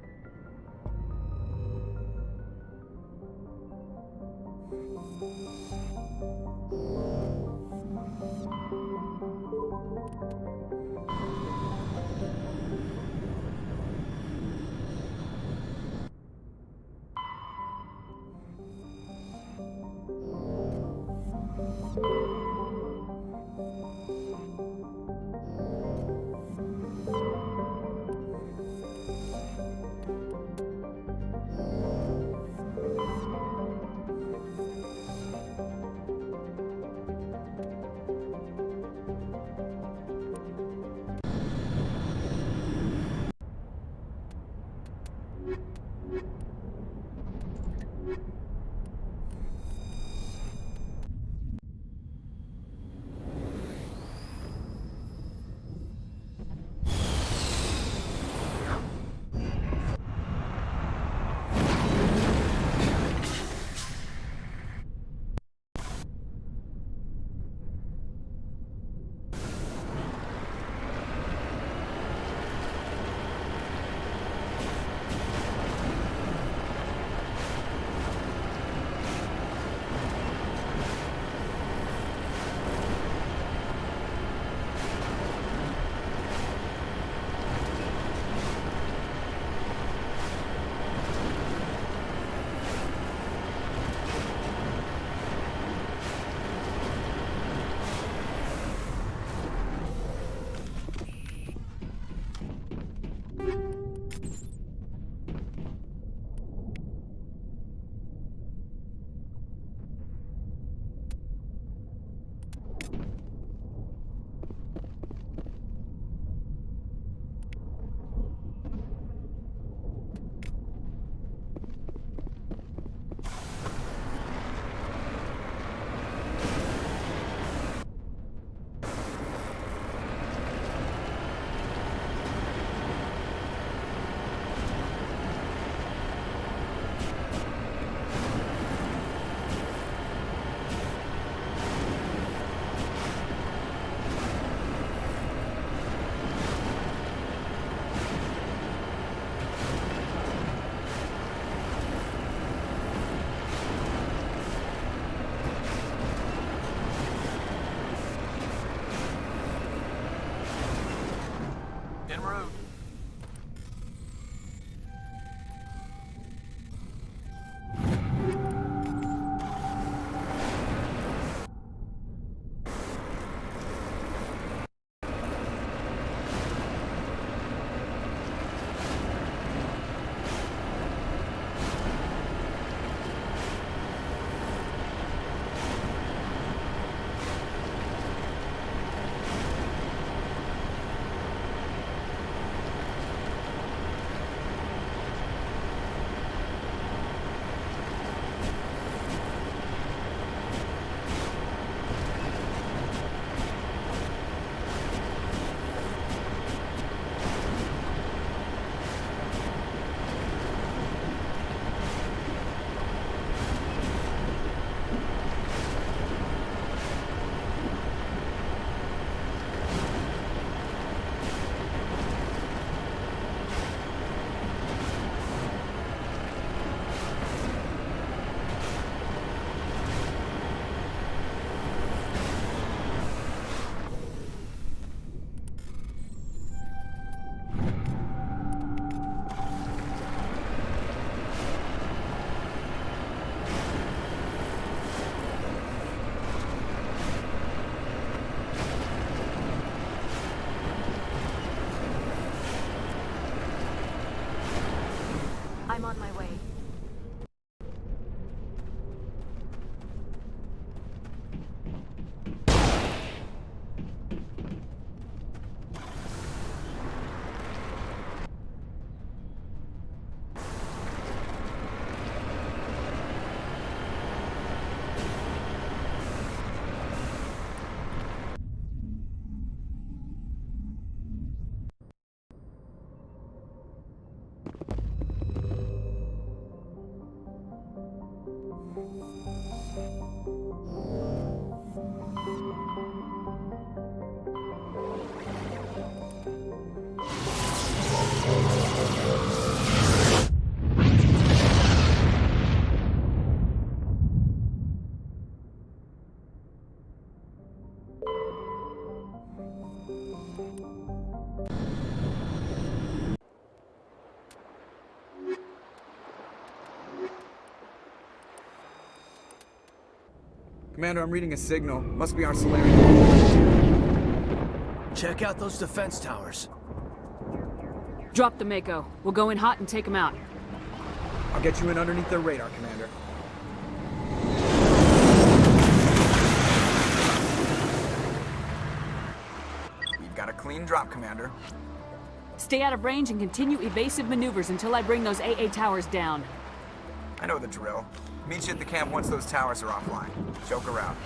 Speaker 6: Commander, I'm reading a signal. Must be our Solarian.
Speaker 4: Check out those defense towers.
Speaker 17: Drop the Mako. We'll go in hot and take them out.
Speaker 6: I'll get you in underneath their radar, Commander. We've got a clean drop, Commander.
Speaker 17: Stay out of range and continue evasive maneuvers until I bring those AA towers down.
Speaker 6: I know the drill. Meet you at the camp once those towers are offline. Joke around.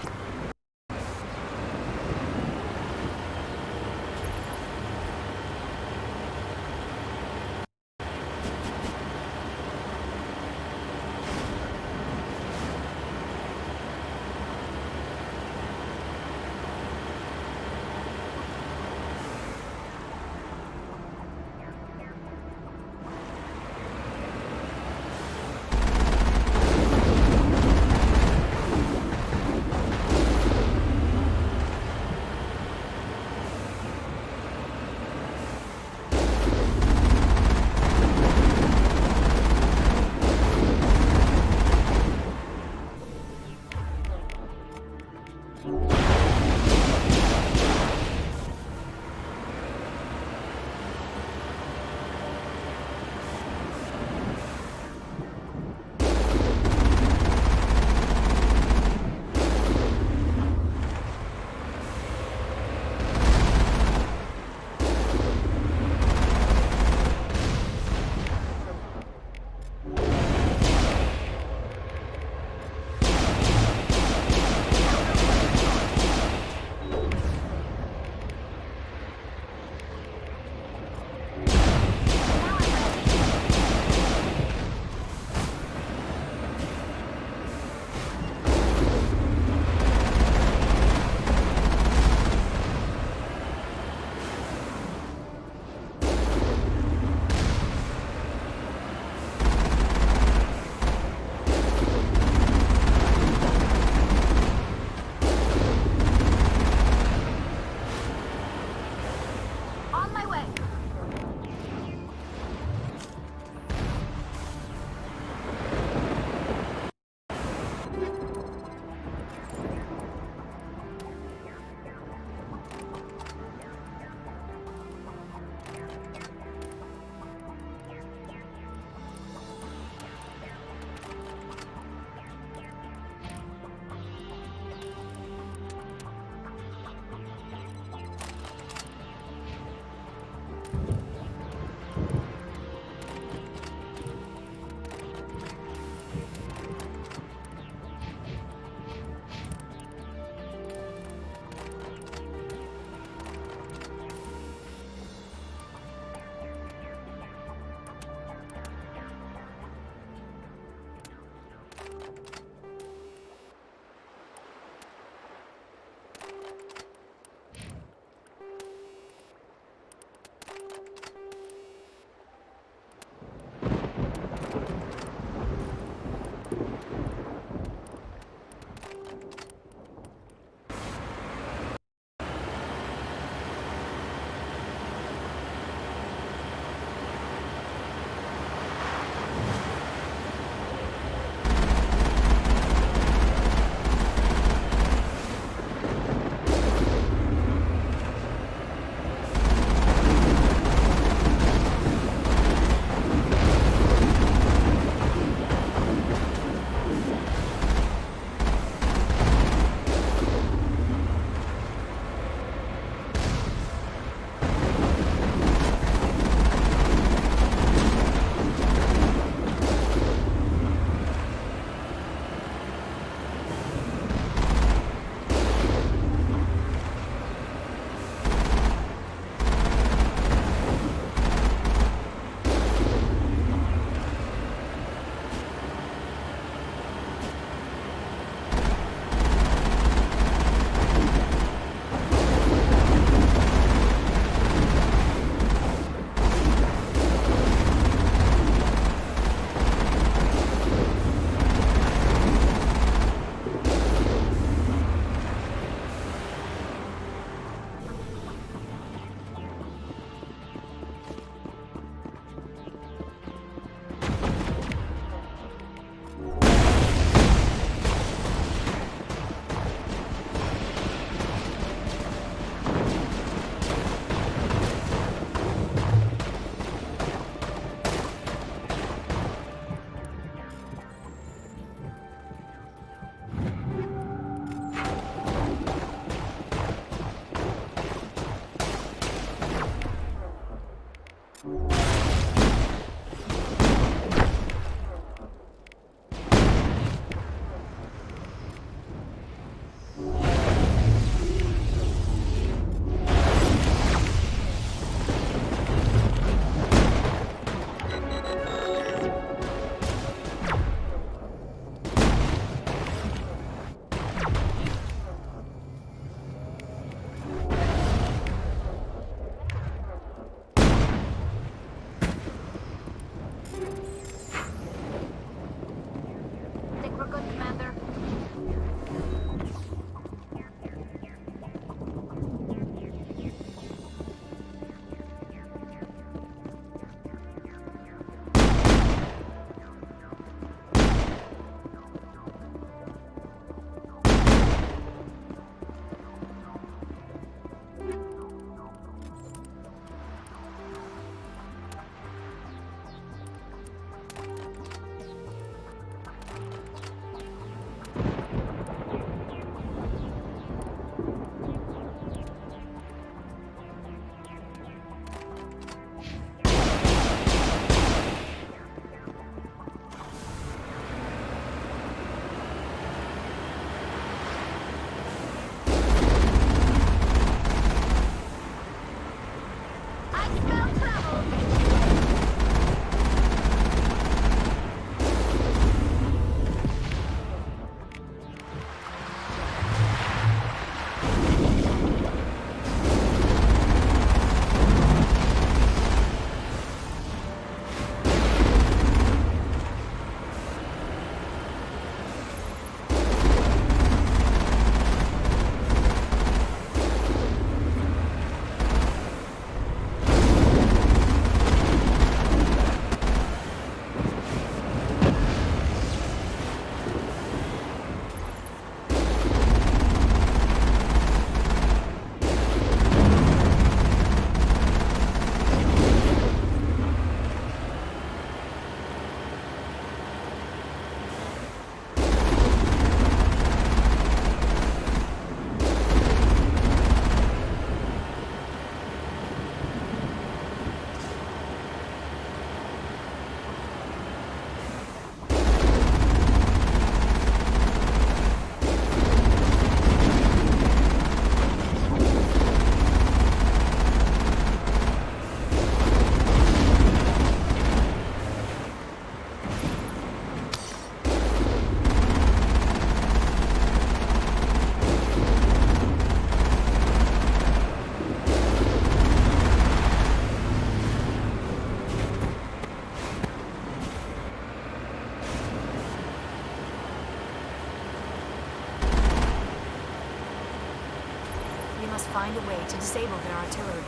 Speaker 3: We must find a way to disable their artillery.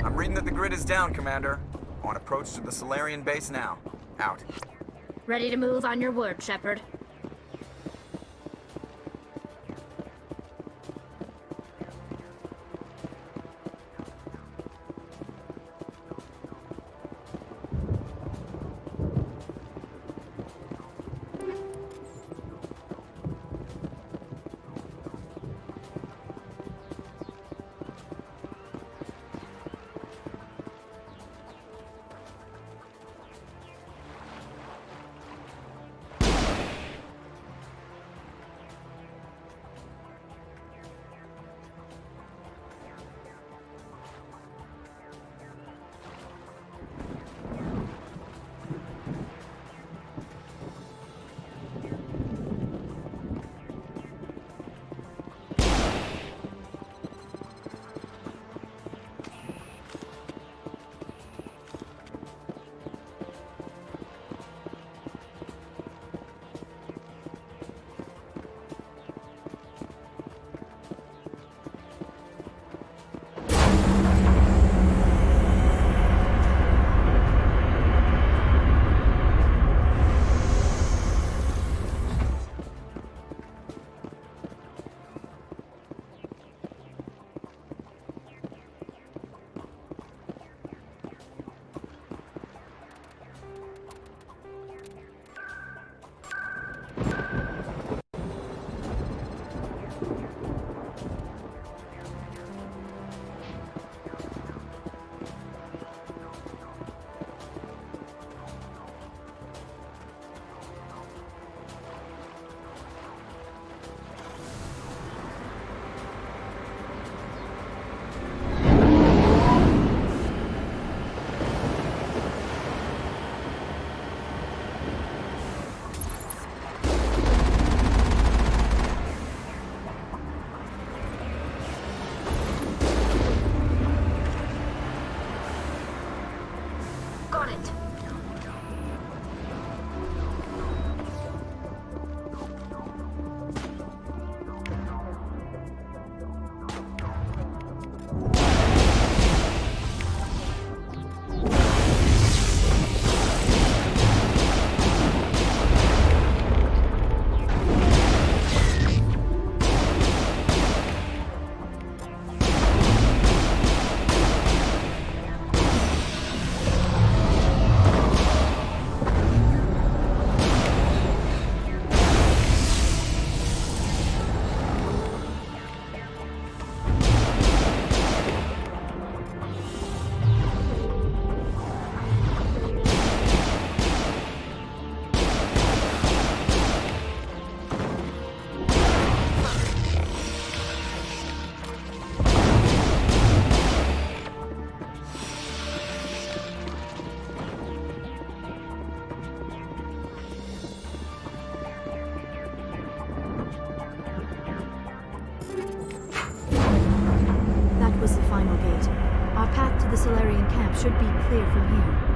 Speaker 6: I'm reading that the grid is down, Commander. On approach to the Solarian base now. Out.
Speaker 1: Ready to move on your word, Shepard.
Speaker 3: the Solarian camp should be clear from here.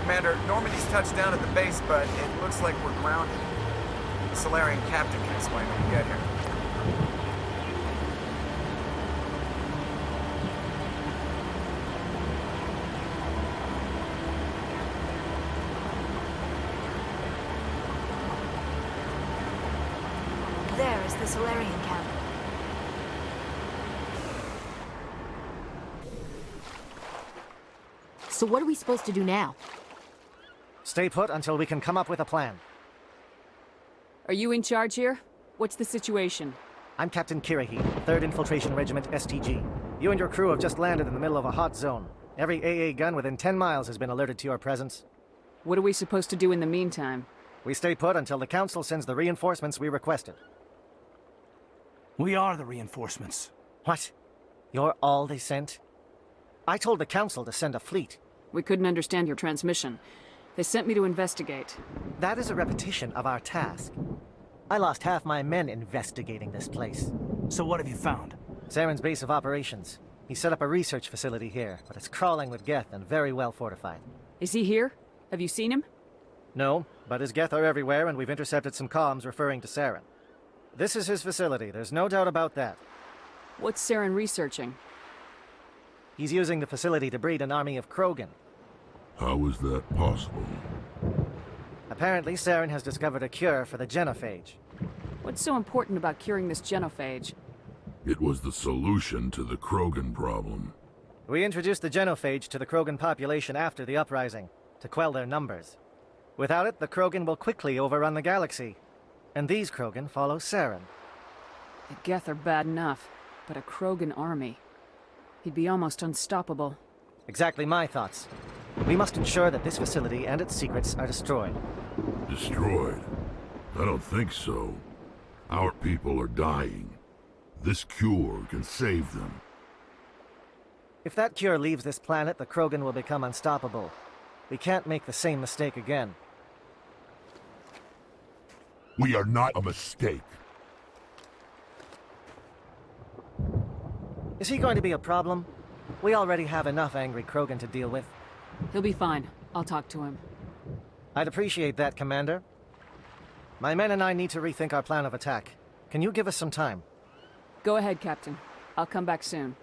Speaker 6: Commander, Normandy's touched down at the base, but it looks like we're grounded. The Solarian captain can explain when we get here.
Speaker 3: There is the Solarian camp.
Speaker 15: So what are we supposed to do now?
Speaker 7: Stay put until we can come up with a plan.
Speaker 17: Are you in charge here? What's the situation?
Speaker 7: I'm Captain Kirrahe, 3rd Infiltration Regiment STG. You and your crew have just landed in the middle of a hot zone. Every AA gun within 10 miles has been alerted to your presence.
Speaker 17: What are we supposed to do in the meantime?
Speaker 7: We stay put until the Council sends the reinforcements we requested.
Speaker 9: We are the reinforcements.
Speaker 7: What? You're all they sent? I told the Council to send a fleet.
Speaker 17: We couldn't understand your transmission. They sent me to investigate.
Speaker 7: That is a repetition of our task. I lost half my men investigating this place.
Speaker 9: So what have you found?
Speaker 7: Saren's base of operations. He set up a research facility here, but it's crawling with Geth and very well fortified.
Speaker 17: Is he here? Have you seen him?
Speaker 7: No, but his Geth are everywhere, and we've intercepted some comms referring to Saren. This is his facility, there's no doubt about that.
Speaker 17: What's Saren researching?
Speaker 7: He's using the facility to breed an army of Krogan.
Speaker 11: How is that possible?
Speaker 7: Apparently, Saren has discovered a cure for the genophage.
Speaker 17: What's so important about curing this genophage?
Speaker 11: It was the solution to the Krogan problem.
Speaker 7: We introduced the genophage to the Krogan population after the uprising, to quell their numbers. Without it, the Krogan will quickly overrun the galaxy. And these Krogan follow Saren.
Speaker 17: The Geth are bad enough, but a Krogan army. He'd be almost unstoppable.
Speaker 7: Exactly my thoughts. We must ensure that this facility and its secrets are destroyed.
Speaker 11: Destroyed? I don't think so. Our people are dying. This cure can save them.
Speaker 7: If that cure leaves this planet, the Krogan will become unstoppable. We can't make the same mistake again.
Speaker 11: We are not a mistake.
Speaker 7: Is he going to be a problem? We already have enough angry Krogan to deal with.
Speaker 17: He'll be fine. I'll talk to him.
Speaker 7: I'd appreciate that, Commander. My men and I need to rethink our plan of attack. Can you give us some time?
Speaker 17: Go ahead, Captain. I'll come back soon.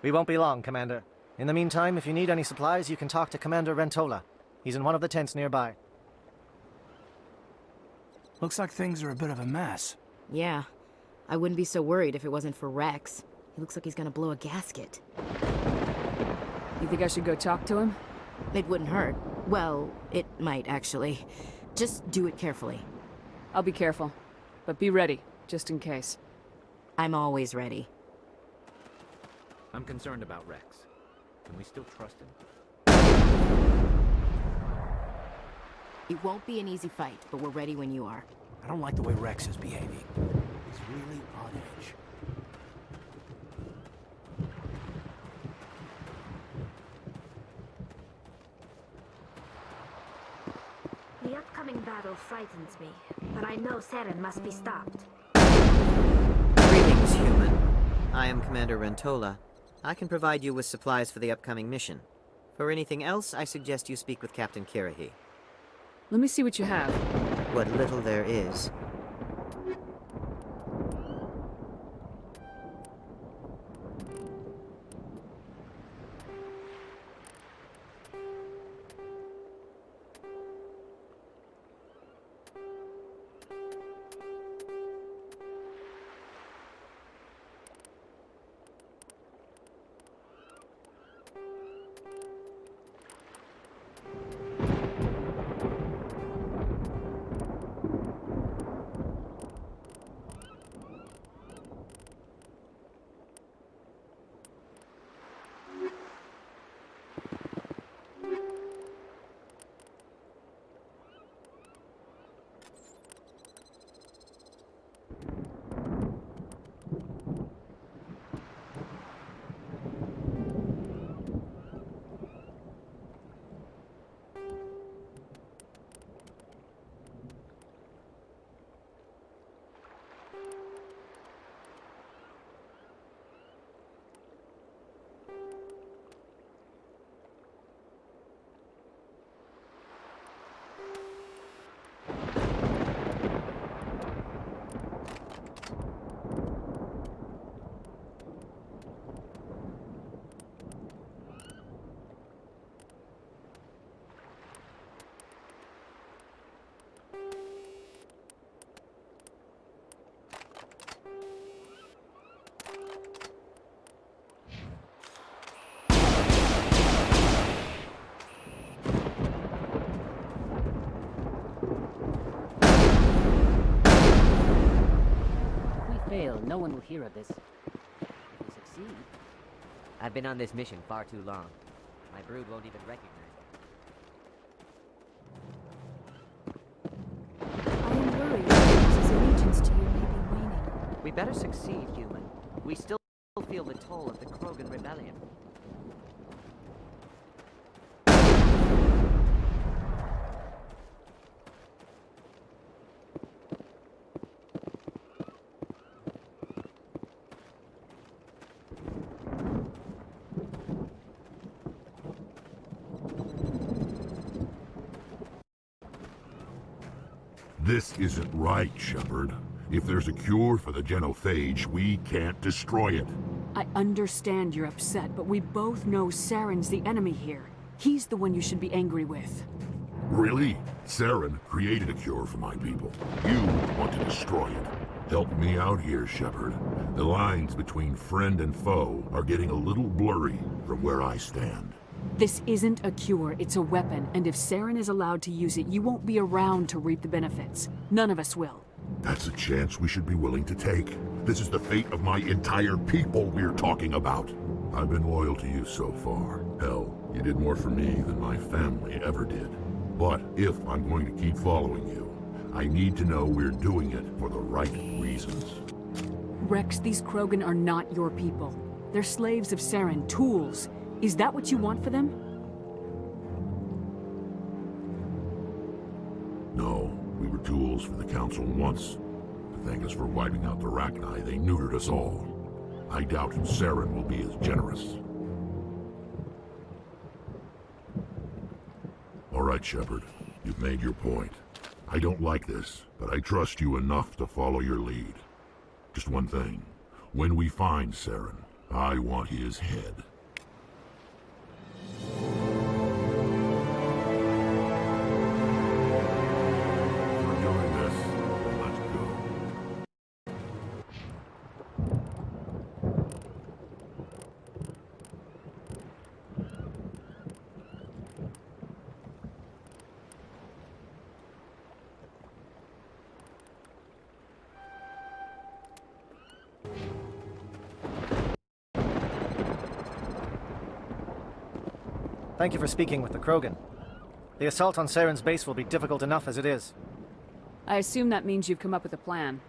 Speaker 7: We won't be long, Commander. In the meantime, if you need any supplies, you can talk to Commander Rentola. He's in one of the tents nearby.
Speaker 9: Looks like things are a bit of a mess.
Speaker 15: Yeah. I wouldn't be so worried if it wasn't for Rex. He looks like he's gonna blow a gasket.
Speaker 17: You think I should go talk to him?
Speaker 15: It wouldn't hurt. Well, it might, actually. Just do it carefully.
Speaker 17: I'll be careful. But be ready, just in case.
Speaker 15: I'm always ready.
Speaker 14: I'm concerned about Rex. Can we still trust him?
Speaker 15: It won't be an easy fight, but we're ready when you are.
Speaker 9: I don't like the way Rex is behaving. He's really on edge.
Speaker 1: The upcoming battle frightens me, but I know Saren must be stopped.
Speaker 10: Greetings, human. I am Commander Rentola. I can provide you with supplies for the upcoming mission. For anything else, I suggest you speak with Captain Kirrahe.
Speaker 17: Let me see what you have.
Speaker 10: What little there is.
Speaker 16: fail, no one will hear of this. If we succeed...
Speaker 18: I've been on this mission far too long. My brood won't even recognize it.
Speaker 3: I am worried that his allegiance to you may be waning.
Speaker 18: We better succeed, human. We still feel the toll of the Krogan rebellion.
Speaker 11: This isn't right, Shepard. If there's a cure for the genophage, we can't destroy it.
Speaker 17: I understand you're upset, but we both know Saren's the enemy here. He's the one you should be angry with.
Speaker 11: Really? Saren created a cure for my people. You want to destroy it. Help me out here, Shepard. The lines between friend and foe are getting a little blurry from where I stand.
Speaker 17: This isn't a cure, it's a weapon, and if Saren is allowed to use it, you won't be around to reap the benefits. None of us will.
Speaker 11: That's a chance we should be willing to take. This is the fate of my entire people we're talking about. I've been loyal to you so far. Hell, you did more for me than my family ever did. But if I'm going to keep following you, I need to know we're doing it for the right reasons.
Speaker 17: Rex, these Krogan are not your people. They're slaves of Saren, tools. Is that what you want for them?
Speaker 11: No, we were tools for the Council once. To thank us for wiping out the Rachni, they neutered us all. I doubt Saren will be as generous. All right, Shepard. You've made your point. I don't like this, but I trust you enough to follow your lead. Just one thing. When we find Saren, I want his head. We're doing this. Let's go.
Speaker 7: Thank you for speaking with the Krogan. The assault on Saren's base will be difficult enough as it is.
Speaker 17: I assume that means you've come up with a plan.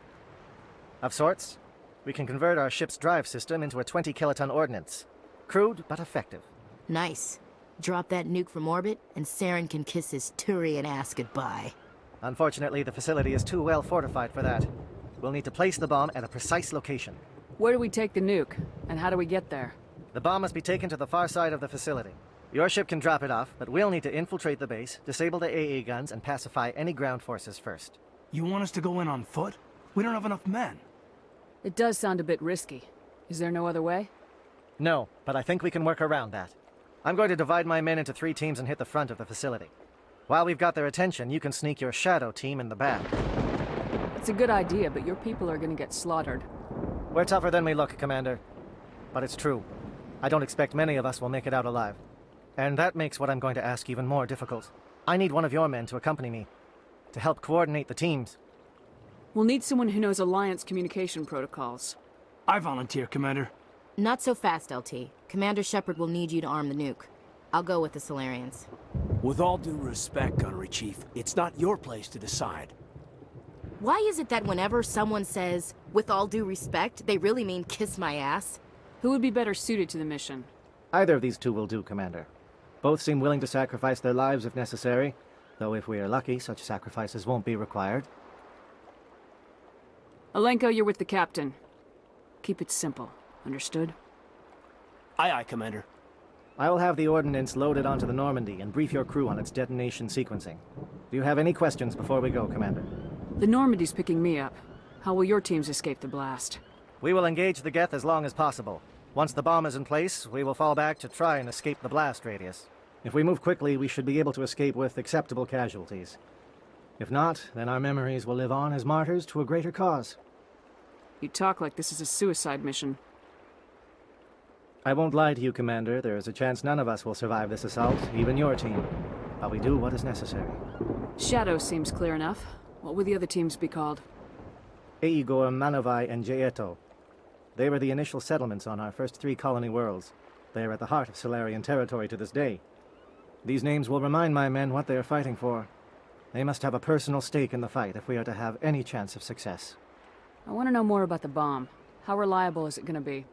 Speaker 7: Of sorts. We can convert our ship's drive system into a 20-kiloton ordnance. Crude, but effective.
Speaker 15: Nice. Drop that nuke from orbit, and Saren can kiss his Turian ass goodbye.
Speaker 7: Unfortunately, the facility is too well fortified for that. We'll need to place the bomb at a precise location.
Speaker 17: Where do we take the nuke? And how do we get there?
Speaker 7: The bomb must be taken to the far side of the facility. Your ship can drop it off, but we'll need to infiltrate the base, disable the AA guns, and pacify any ground forces first.
Speaker 9: You want us to go in on foot? We don't have enough men.
Speaker 17: It does sound a bit risky. Is there no other way?
Speaker 7: No, but I think we can work around that. I'm going to divide my men into 3 teams and hit the front of the facility. While we've got their attention, you can sneak your shadow team in the back.
Speaker 17: It's a good idea, but your people are going to get slaughtered.
Speaker 7: We're tougher than we look, Commander. But it's true. I don't expect many of us will make it out alive. And that makes what I'm going to ask even more difficult. I need one of your men to accompany me, to help coordinate the teams.
Speaker 17: We'll need someone who knows Alliance communication protocols.
Speaker 9: I volunteer, Commander.
Speaker 15: Not so fast, LT. Commander Shepard will need you to arm the nuke. I'll go with the Solarians.
Speaker 9: With all due respect, Gunnery Chief, it's not your place to decide.
Speaker 15: Why is it that whenever someone says, with all due respect, they really mean kiss my ass?
Speaker 17: Who would be better suited to the mission?
Speaker 7: Either of these two will do, Commander. Both seem willing to sacrifice their lives if necessary, though if we are lucky, such sacrifices won't be required.
Speaker 17: Alenko, you're with the captain. Keep it simple. Understood?
Speaker 9: Aye, aye, Commander.
Speaker 7: I will have the ordnance loaded onto the Normandy and brief your crew on its detonation sequencing. Do you have any questions before we go, Commander?
Speaker 17: The Normandy's picking me up. How will your teams escape the blast?
Speaker 7: We will engage the Geth as long as possible. Once the bomb is in place, we will fall back to try and escape the blast radius. If we move quickly, we should be able to escape with acceptable casualties. If not, then our memories will live on as martyrs to a greater cause.
Speaker 17: You talk like this is a suicide mission.
Speaker 7: I won't lie to you, Commander. There is a chance none of us will survive this assault, even your team. But we do what is necessary.
Speaker 17: Shadow seems clear enough. What would the other teams be called?
Speaker 7: Eigor, Manovai, and Jaeto. They were the initial settlements on our first 3 colony worlds. They are at the heart of Solarian territory to this day. These names will remind my men what they are fighting for. They must have a personal stake in the fight if we are to have any chance of success.
Speaker 17: I want to know more about the bomb. How reliable is it going to be?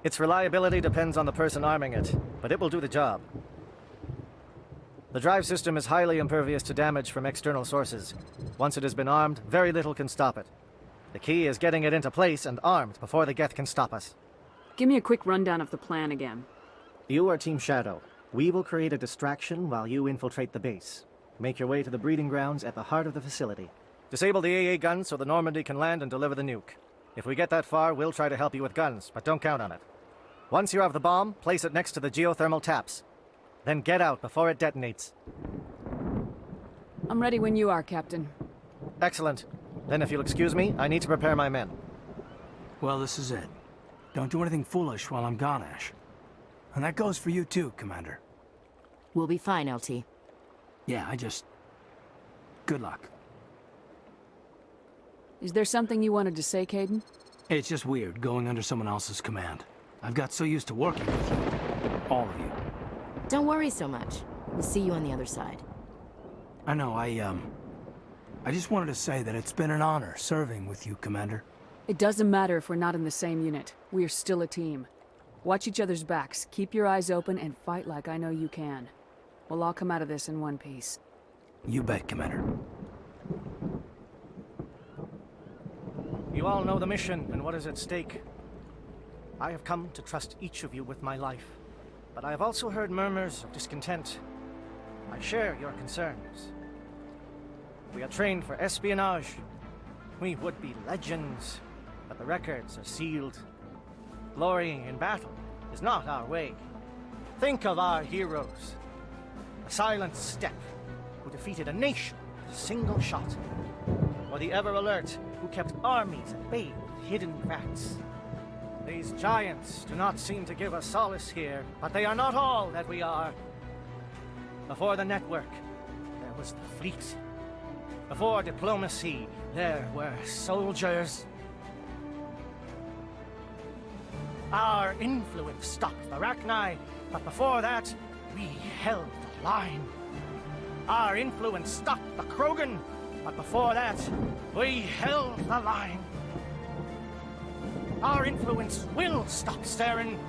Speaker 7: Its reliability depends on the person arming it, but it will do the job. The drive system is highly impervious to damage from external sources. Once it has been armed, very little can stop it. The key is getting it into place and armed before the Geth can stop us.
Speaker 17: Give me a quick rundown of the plan again.
Speaker 7: You are Team Shadow. We will create a distraction while you infiltrate the base. Make your way to the breeding grounds at the heart of the facility. Disable the AA guns so the Normandy can land and deliver the nuke. If we get that far, we'll try to help you with guns, but don't count on it. Once you have the bomb, place it next to the geothermal taps. Then get out before it detonates.
Speaker 17: I'm ready when you are, Captain.
Speaker 7: Excellent. Then if you'll excuse me, I need to prepare my men.
Speaker 9: Well, this is it. Don't do anything foolish while I'm gone, Ash. And that goes for you too, Commander.
Speaker 15: We'll be fine, LT.
Speaker 9: Yeah, good luck.
Speaker 17: Is there something you wanted to say, Caden?
Speaker 9: It's just weird going under someone else's command. I've got so used to working with you. All of you.
Speaker 15: Don't worry so much. We'll see you on the other side.
Speaker 9: I know, I just wanted to say that it's been an honor serving with you, Commander.
Speaker 17: It doesn't matter if we're not in the same unit. We are still a team. Watch each other's backs, keep your eyes open, and fight like I know you can. We'll all come out of this in one piece.
Speaker 9: You bet, Commander.
Speaker 7: You all know the mission and what is at stake. I have come to trust each of you with my life, but I have also heard murmurs of discontent. I share your concerns. We are trained for espionage. We would be legends, but the records are sealed. Glorying in battle is not our way. Think of our heroes. The silent steppe who defeated a nation with a single shot. Or the ever-alert who kept armies at bay with hidden facts. These giants do not seem to give us solace here, but they are not all that we are. Before the network, there was the fleet. Before diplomacy, there were soldiers. Our influence stopped the Rachni, but before that, we held the line. Our influence stopped the Krogan, but before that, we held the line. Our influence will stop Saren.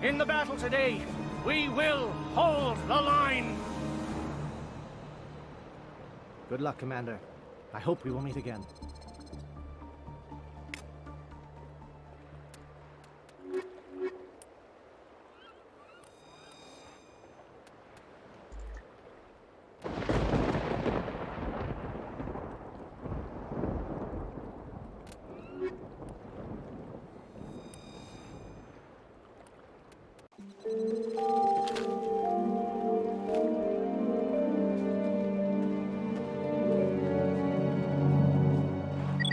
Speaker 7: In the battle today, we will hold the line. Good luck, Commander. I hope we will meet again.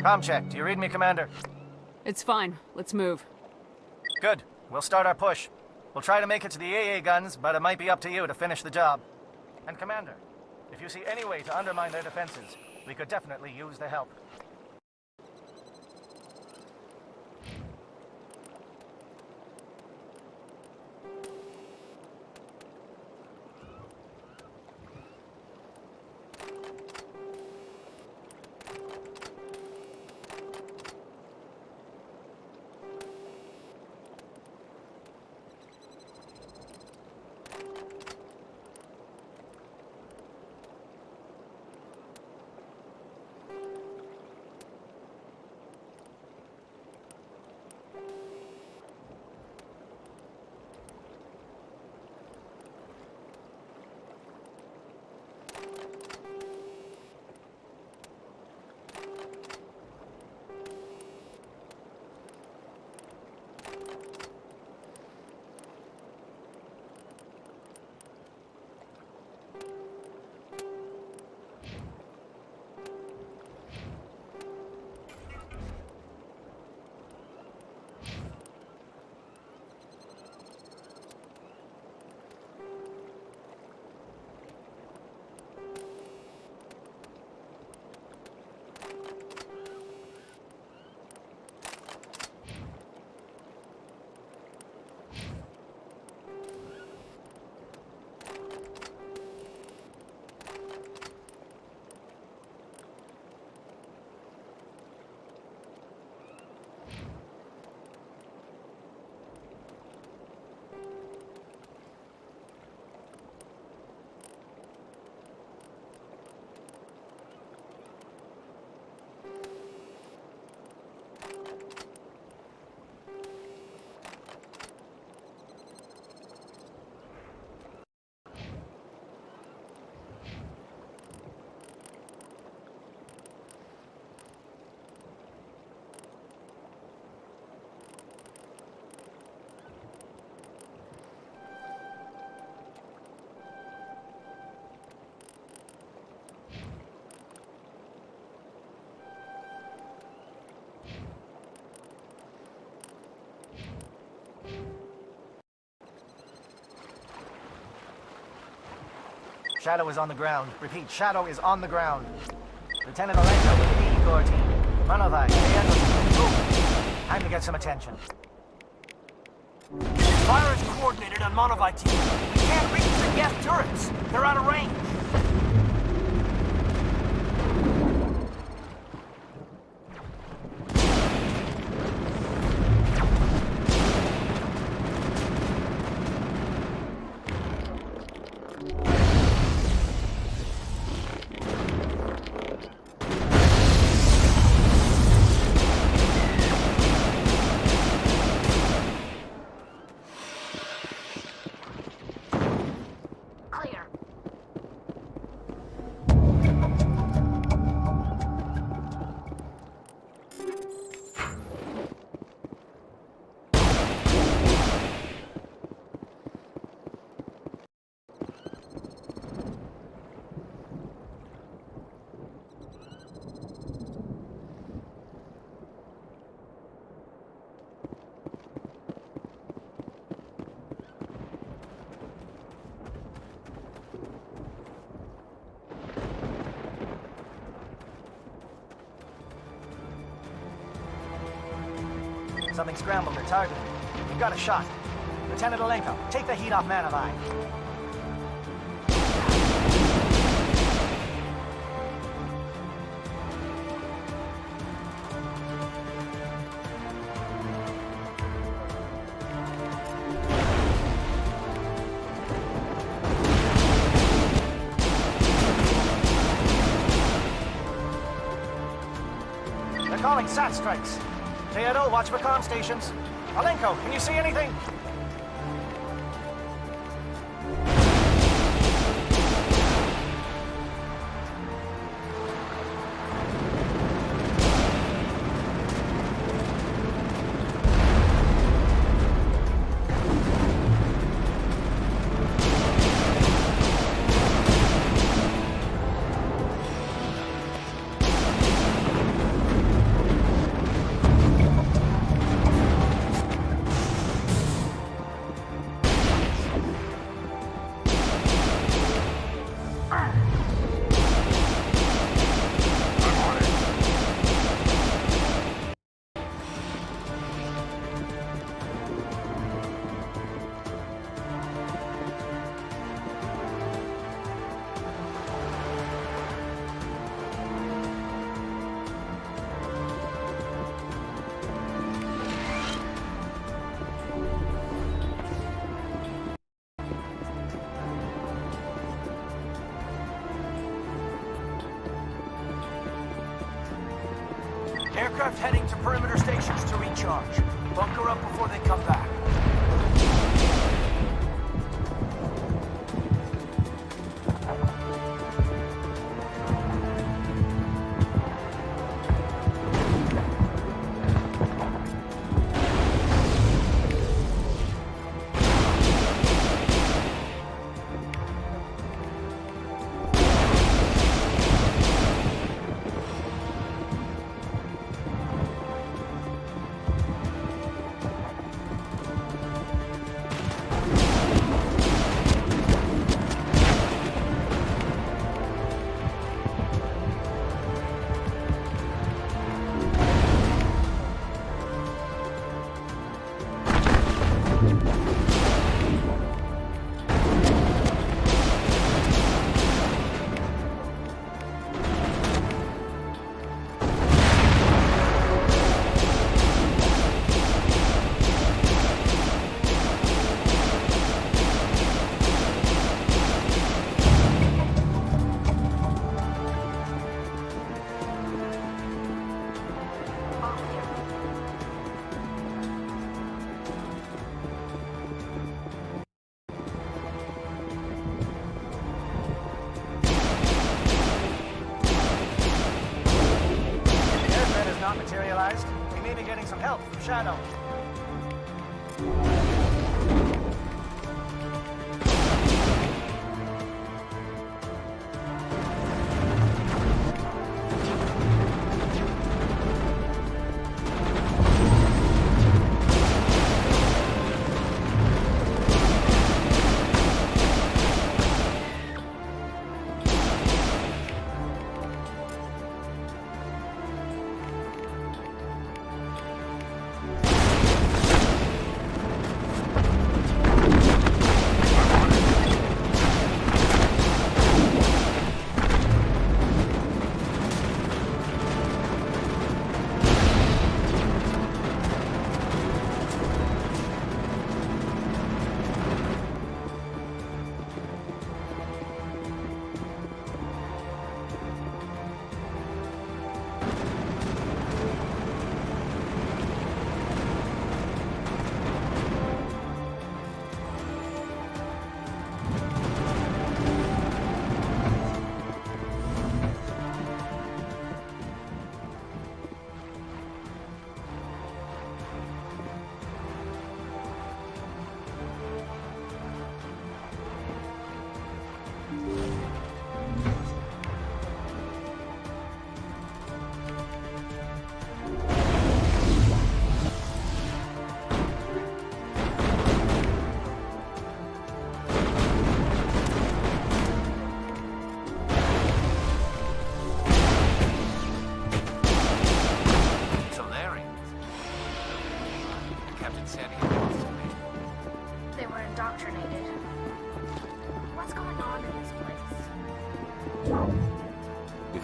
Speaker 7: Comm check. Do you read me, Commander?
Speaker 17: It's fine. Let's move.
Speaker 7: Good. We'll start our push. We'll try to make it to the AA guns, but it might be up to you to finish the job. And Commander, if you see any way to undermine their defenses, we could definitely use the help. Shadow is on the ground. Repeat, Shadow is on the ground. Lieutenant Olenko with the Corps team. Manovai, move! Time to get some attention.
Speaker 8: Fire is coordinated on Monovite team. We can't reach the gas turrets. They're out of range.
Speaker 7: Something scrambled their target. You've got a shot. Lieutenant Olenko, take the heat off Manovai. They're calling SAT strikes. Theodore, watch for comm stations. Olenko, can you see anything? Aircraft heading to perimeter stations to recharge. Bunker up before they come back. Materialized. We may be getting some help from Shadow.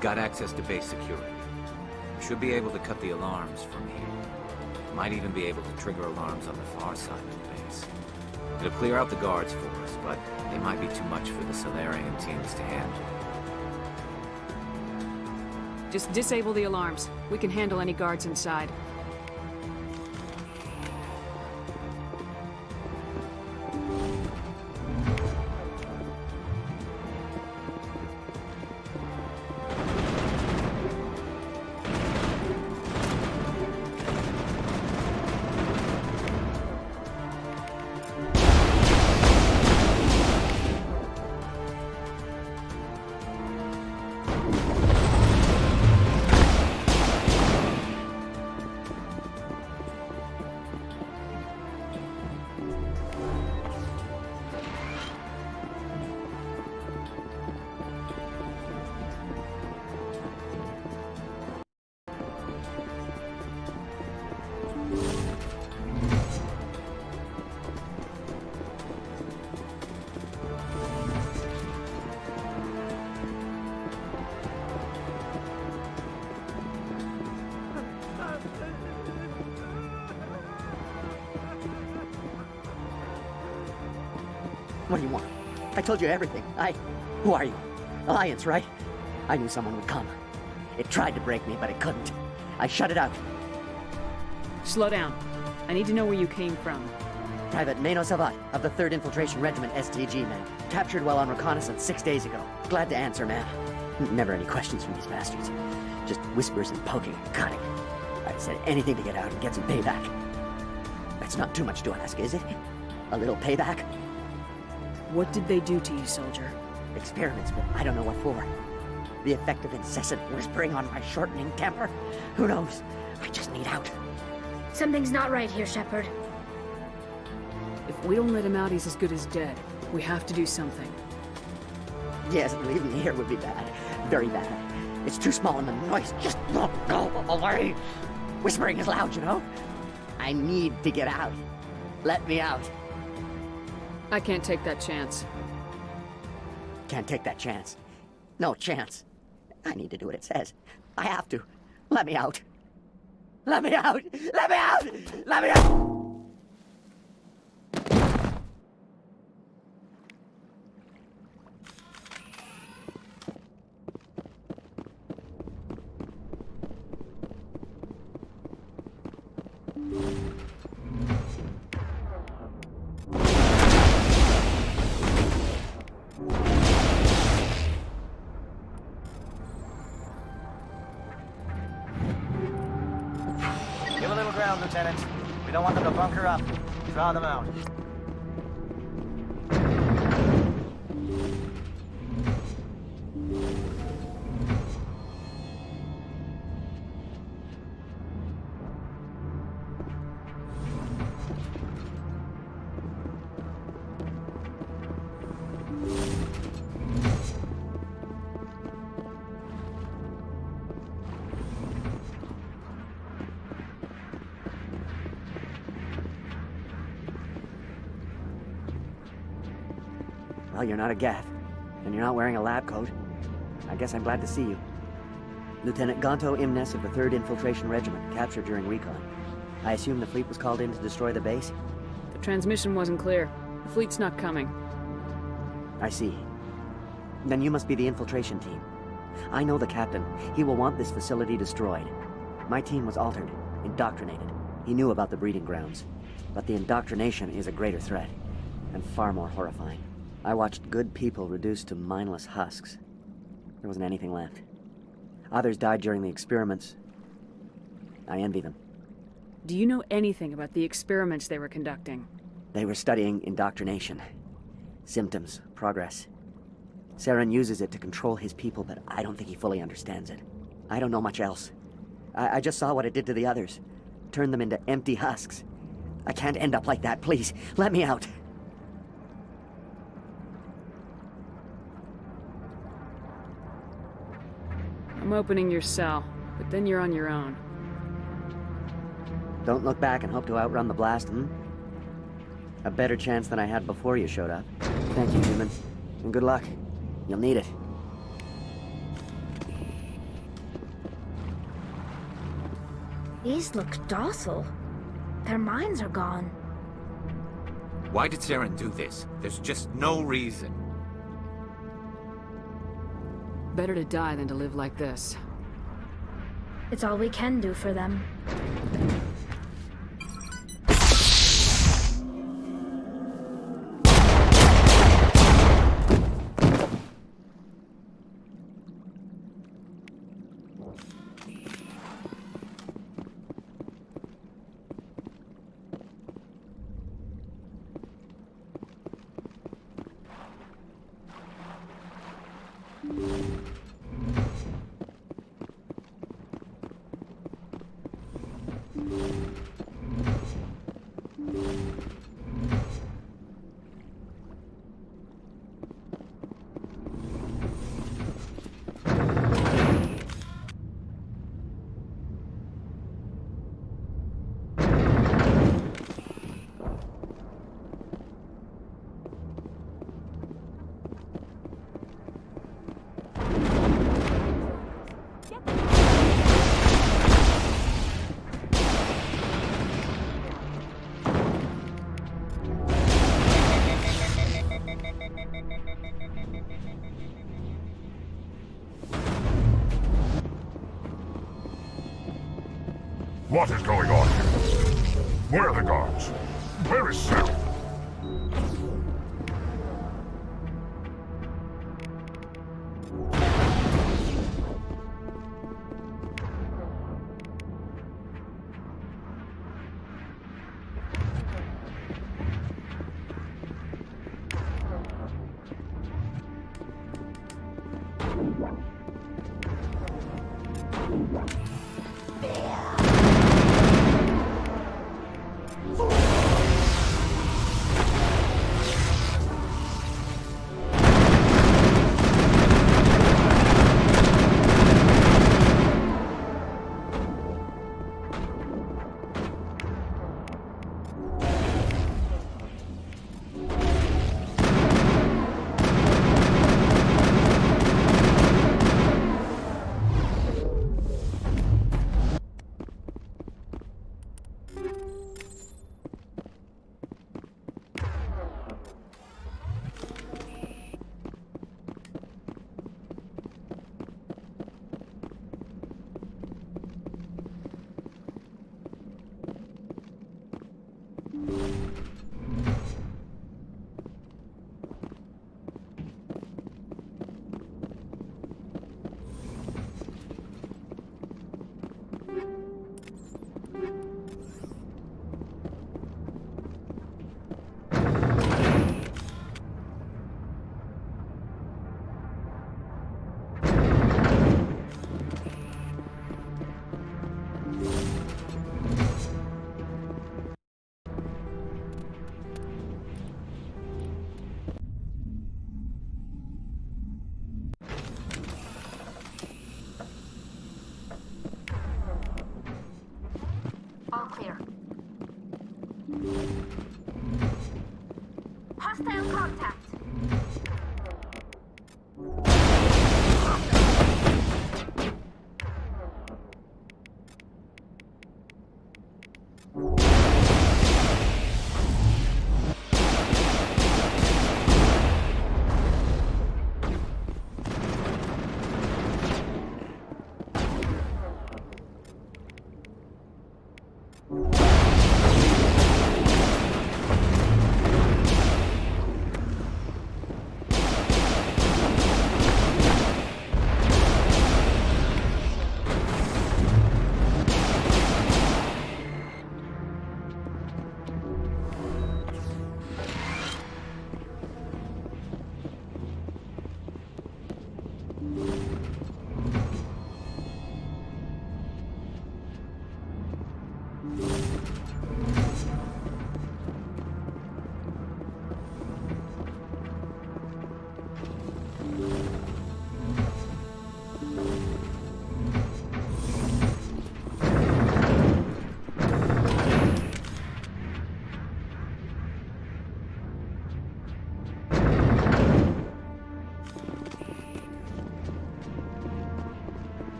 Speaker 19: We've got access to base security. We should be able to cut the alarms from here. Might even be able to trigger alarms on the far side of the base. It'll clear out the guards for us, but they might be too much for the Solarian teams to handle.
Speaker 17: Just disable the alarms. We can handle any guards inside.
Speaker 20: What do you want? I told you everything. Who are you? Alliance, right? I knew someone would come. It tried to break me, but it couldn't. I shut it out.
Speaker 17: Slow down. I need to know where you came from.
Speaker 20: Private Mano Savat of the 3rd Infiltration Regiment STG, man. Captured while on reconnaissance 6 days ago. Glad to answer, man. Never any questions from these bastards. Just whispers and poking and cutting. I said anything to get out and get some payback. That's not too much to ask, is it? A little payback?
Speaker 17: What did they do to you, soldier?
Speaker 20: Experiments, but I don't know what for. The effect of incessant whispering on my shortening temper? Who knows? I just need out.
Speaker 1: Something's not right here, Shepard.
Speaker 17: If we don't let him out, he's as good as dead. We have to do something.
Speaker 20: Yes, leaving me here would be bad. Very bad. It's too small and the noise just won't go away. Whispering is loud, you know? I need to get out. Let me out.
Speaker 17: I can't take that chance.
Speaker 20: Can't take that chance. No chance. I need to do what it says. I have to. Let me out. Let me out! Let me out! Let me out!
Speaker 7: Give a little ground, Lieutenant. We don't want them to bunker up. Draw them out.
Speaker 20: Well, you're not a Geth, and you're not wearing a lab coat. I guess I'm glad to see you. Lieutenant Gonto Imnes of the 3rd Infiltration Regiment, captured during recon. I assume the fleet was called in to destroy the base?
Speaker 17: The transmission wasn't clear. The fleet's not coming.
Speaker 20: I see. Then you must be the infiltration team. I know the captain. He will want this facility destroyed. My team was altered, indoctrinated. He knew about the breeding grounds. But the indoctrination is a greater threat, and far more horrifying. I watched good people reduced to mindless husks. There wasn't anything left. Others died during the experiments. I envy them.
Speaker 17: Do you know anything about the experiments they were conducting?
Speaker 20: They were studying indoctrination. Symptoms, progress. Saren uses it to control his people, but I don't think he fully understands it. I don't know much else. I just saw what it did to the others. Turned them into empty husks. I can't end up like that, please. Let me out.
Speaker 17: I'm opening your cell, but then you're on your own.
Speaker 20: Don't look back and hope to outrun the blast, A better chance than I had before you showed up. Thank you, human. And good luck. You'll need it.
Speaker 1: These look docile. Their minds are gone.
Speaker 19: Why did Saren do this? There's just no reason.
Speaker 17: Better to die than to live like this.
Speaker 1: It's all we can do for them.
Speaker 11: What is going on here? Where are the guards? Where is Saren?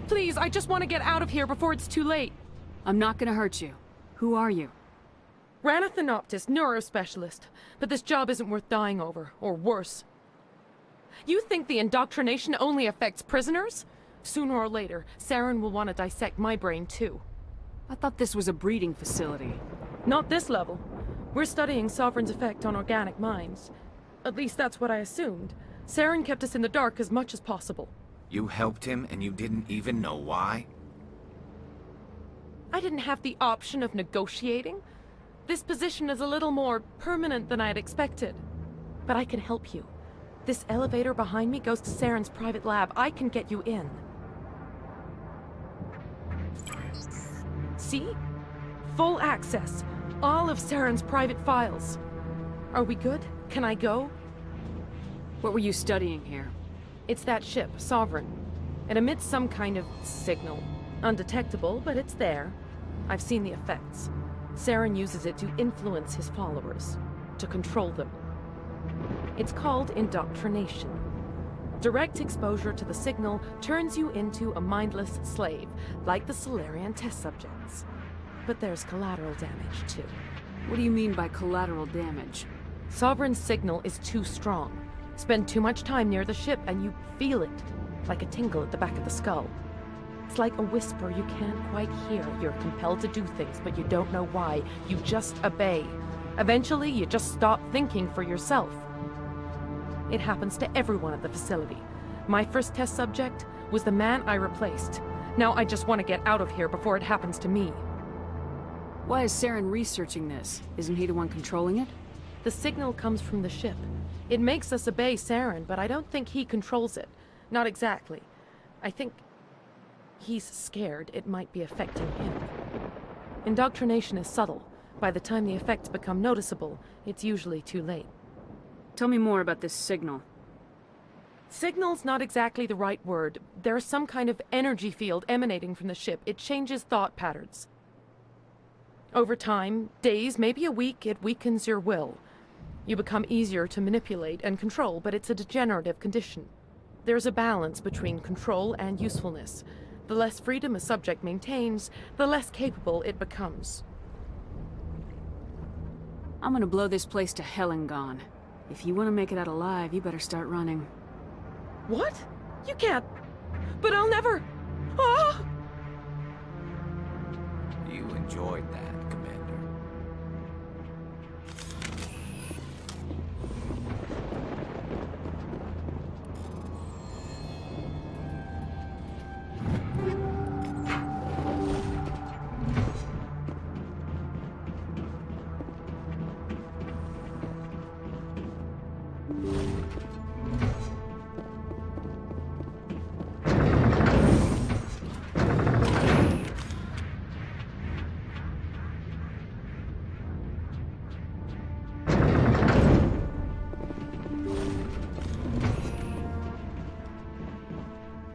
Speaker 17: Please, I just want to get out of here before it's too late. I'm not gonna hurt you. Who are you? Ranathanoptis, neurospecialist. But this job isn't worth dying over, or worse. You think the indoctrination only affects prisoners? Sooner or later, Saren will want to dissect my brain too. I thought this was a breeding facility. Not this level. We're studying Sovereign's effect on organic minds. At least that's what I assumed. Saren kept us in the dark as much as possible.
Speaker 19: You helped him and you didn't even know why?
Speaker 17: I didn't have the option of negotiating. This position is a little more permanent than I had expected. But I can help you. This elevator behind me goes to Saren's private lab. I can get you in. See? Full access. All of Saren's private files. Are we good? Can I go? What were you studying here? It's that ship, Sovereign. It emits some kind of signal. Undetectable, but it's there. I've seen the effects. Saren uses it to influence his followers, to control them. It's called indoctrination. Direct exposure to the signal turns you into a mindless slave, like the Solarian test subjects. But there's collateral damage, too. What do you mean by collateral damage? Sovereign's signal is too strong. Spend too much time near the ship and you feel it, like a tingle at the back of the skull. It's like a whisper you can't quite hear. You're compelled to do things, but you don't know why. You just obey. Eventually, you just stop thinking for yourself. It happens to everyone at the facility. My first test subject was the man I replaced. Now I just want to get out of here before it happens to me. Why is Saren researching this? Isn't he the one controlling it? The signal comes from the ship. It makes us obey Saren, but I don't think he controls it. Not exactly. I think he's scared it might be affecting him. Indoctrination is subtle. By the time the effects become noticeable, it's usually too late. Tell me more about this signal. Signal's not exactly the right word. There's some kind of energy field emanating from the ship. It changes thought patterns. Over time, days, maybe a week, it weakens your will. You become easier to manipulate and control, but it's a degenerative condition. There's a balance between control and usefulness. The less freedom a subject maintains, the less capable it becomes. I'm gonna blow this place to hell and gone. If you want to make it out alive, you better start running. What? You can't. But I'll never. Ah!
Speaker 19: You enjoyed that, Commander.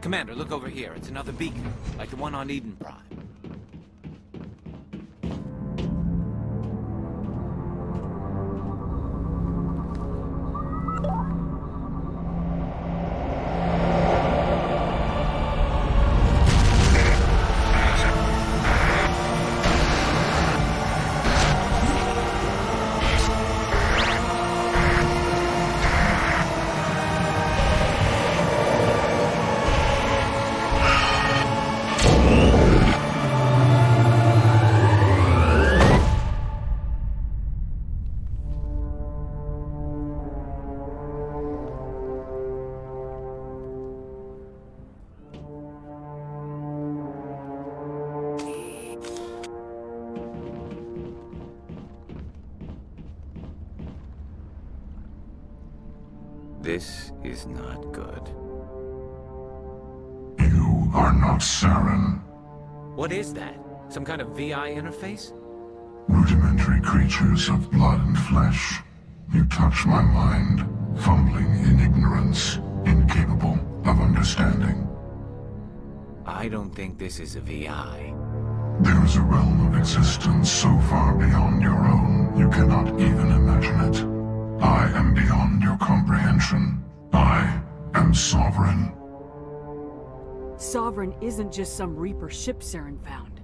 Speaker 19: Commander, look over here. It's another beacon, like the one on Eden Prime. This is not good.
Speaker 11: You are not Saren.
Speaker 19: What is that? Some kind of VI interface?
Speaker 11: Rudimentary creatures of blood and flesh. You touch my mind, fumbling in ignorance, incapable of understanding.
Speaker 19: I don't think this is a VI.
Speaker 11: There is a realm of existence so far beyond your own, you cannot even imagine it. I am beyond your comprehension. I am sovereign.
Speaker 5: Sovereign isn't just some Reaper ship Saren found.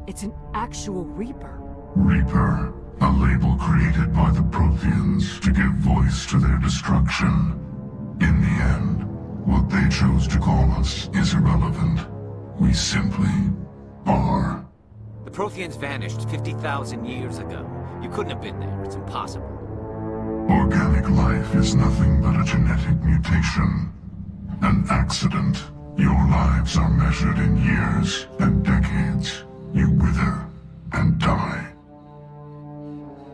Speaker 5: It's an actual Reaper.
Speaker 11: Reaper, a label created by the Protheans to give voice to their destruction. In the end, what they chose to call us is irrelevant. We simply are.
Speaker 19: The Protheans vanished 50,000 years ago. You couldn't have been there. It's impossible.
Speaker 11: Organic life is nothing but a genetic mutation. An accident. Your lives are measured in years and decades. You wither and die.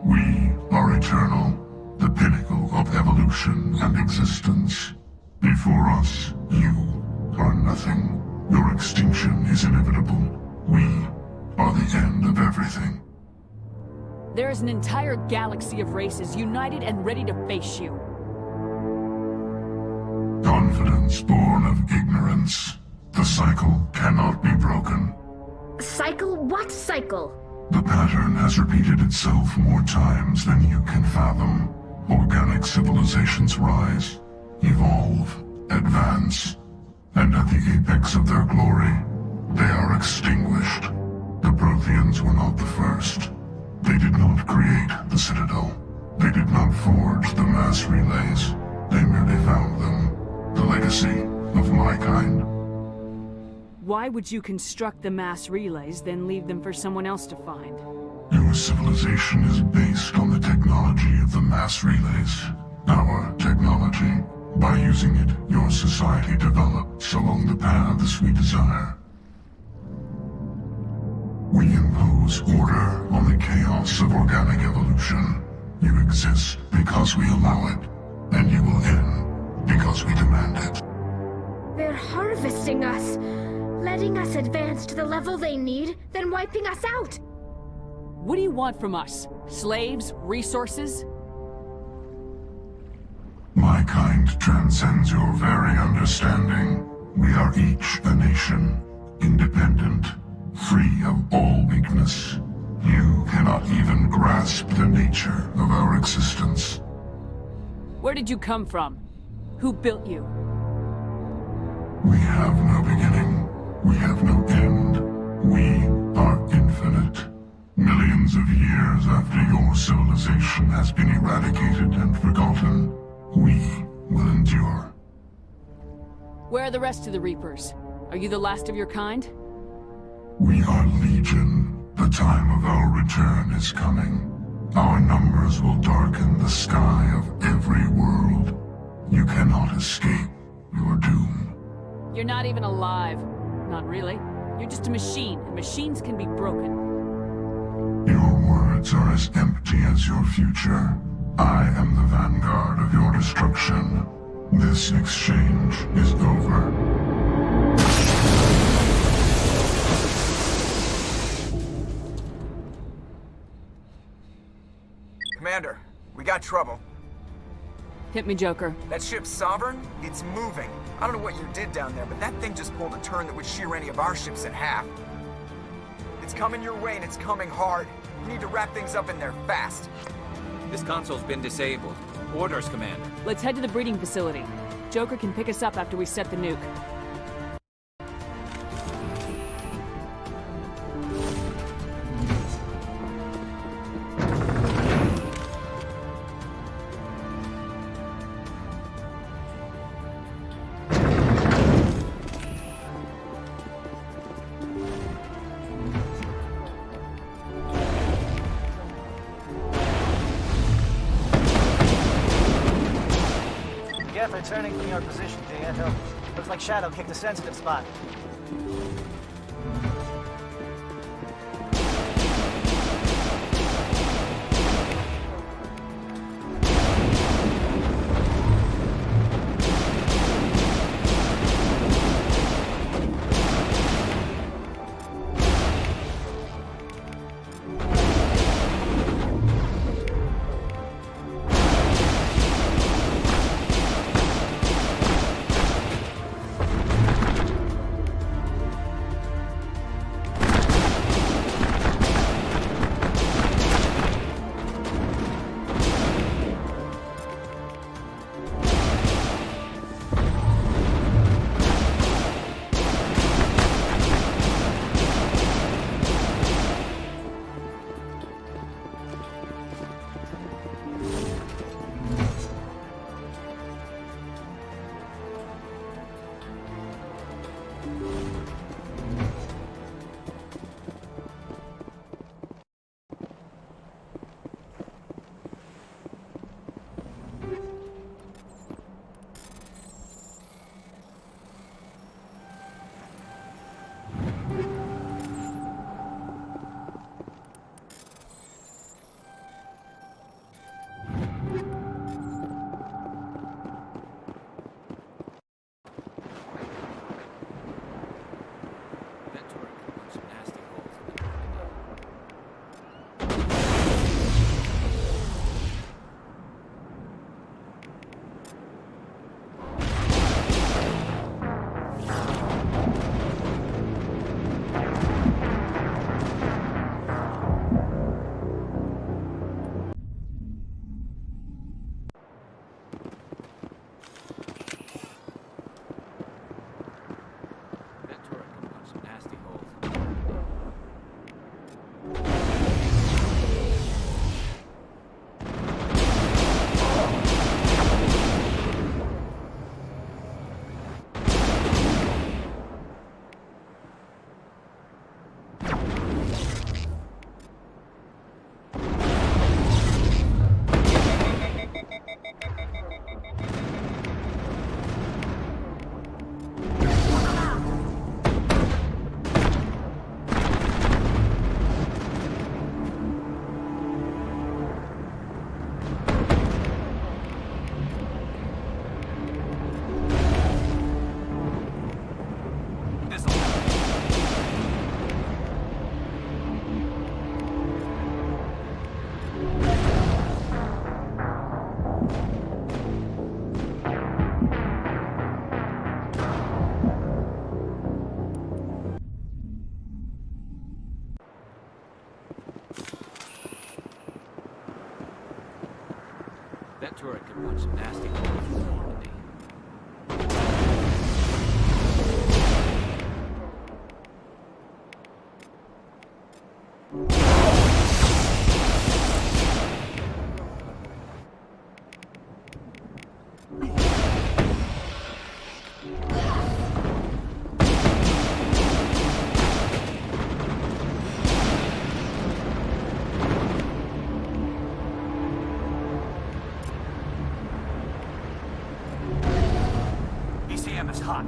Speaker 11: We are eternal, the pinnacle of evolution and existence. Before us, you are nothing. Your extinction is inevitable. We are the end of everything.
Speaker 5: There is an entire galaxy of races united and ready to face you.
Speaker 11: Confidence born of ignorance. The cycle cannot be broken.
Speaker 1: Cycle? What cycle?
Speaker 11: The pattern has repeated itself more times than you can fathom. Organic civilizations rise, evolve, advance, and at the apex of their glory, they are extinguished. The Protheans were not the first. They did not create the Citadel. They did not forge the mass relays. They merely found them. The legacy of my kind.
Speaker 5: Why would you construct the mass relays, then leave them for someone else to find?
Speaker 11: Your civilization is based on the technology of the mass relays. Our technology. By using it, your society develops along the paths we desire. We impose order on the chaos of organic evolution. You exist because we allow it, and you will end because we demand it.
Speaker 1: They're harvesting us, letting us advance to the level they need, then wiping us out.
Speaker 5: What do you want from us? Slaves? Resources?
Speaker 11: My kind transcends your very understanding. We are each a nation, independent, free of all weakness. You cannot even grasp the nature of our existence.
Speaker 5: Where did you come from? Who built you?
Speaker 11: We have no beginning. We have no end. We are infinite. Millions of years after your civilization has been eradicated and forgotten, we will endure.
Speaker 5: Where are the rest of the Reapers? Are you the last of your kind?
Speaker 11: We are Legion. The time of our return is coming. Our numbers will darken the sky of every world. You cannot escape your doom.
Speaker 5: You're not even alive. Not really. You're just a machine, and machines can be broken.
Speaker 11: Your words are as empty as your future. I am the vanguard of your destruction. This exchange is over.
Speaker 6: Commander, we got trouble.
Speaker 5: Hit me, Joker.
Speaker 6: That ship's Sovereign? It's moving. I don't know what you did down there, but that thing just pulled a turn that would shear any of our ships in half. It's coming your way, and it's coming hard. You need to wrap things up in there fast.
Speaker 19: This console's been disabled. Orders, Commander.
Speaker 5: Let's head to the breeding facility. Joker can pick us up after we set the nuke.
Speaker 7: They're turning from your position, D'Anto. Looks like Shadow kicked a sensitive spot.
Speaker 19: That turret could punch some nasty holes if you wanted to be.
Speaker 8: ECM is hot.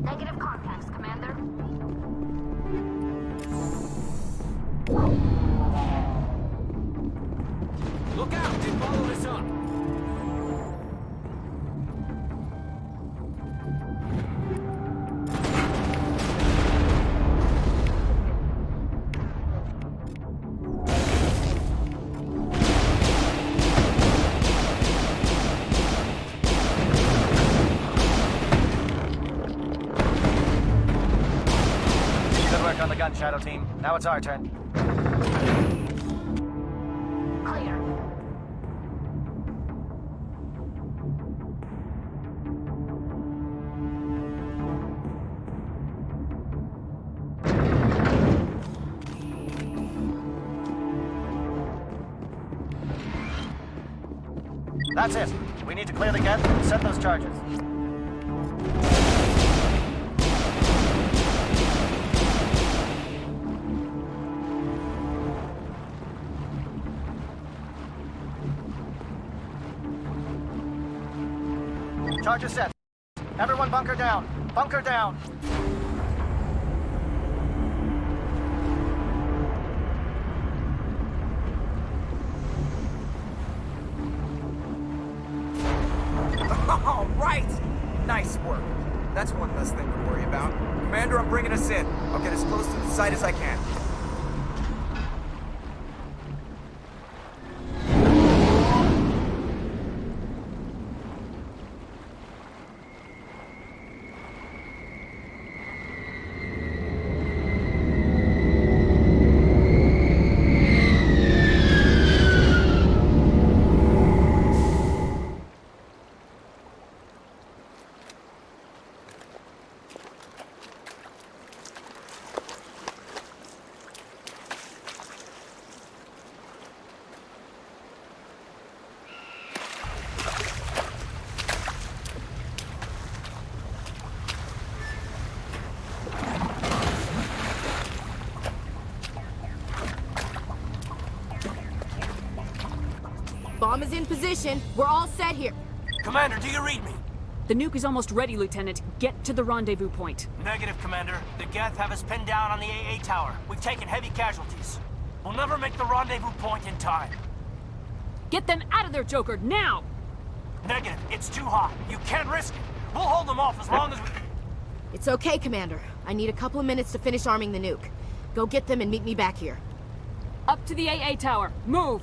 Speaker 1: Negative contacts, Commander.
Speaker 19: Look out! They follow us up!
Speaker 7: Good work on the gun, Shadow Team. Now it's our turn.
Speaker 1: Clear.
Speaker 7: That's it. We need to clear the gate and set those charges. Charges set. Everyone bunker down. Bunker down.
Speaker 6: All right! Nice work. That's one less thing to worry about. Commander, I'm bringing us in. I'll get as close to the site as I can.
Speaker 15: Bomb is in position. We're all set here.
Speaker 8: Commander, do you read me?
Speaker 5: The nuke is almost ready, Lieutenant. Get to the rendezvous point.
Speaker 8: Negative, Commander. The Geth have us pinned down on the AA tower. We've taken heavy casualties. We'll never make the rendezvous point in time.
Speaker 5: Get them out of there, Joker, now!
Speaker 8: Negative. It's too hot. You can't risk it. We'll hold them off as long as we...
Speaker 15: It's okay, Commander. I need a couple of minutes to finish arming the nuke. Go get them and meet me back here.
Speaker 5: Up to the AA tower. Move!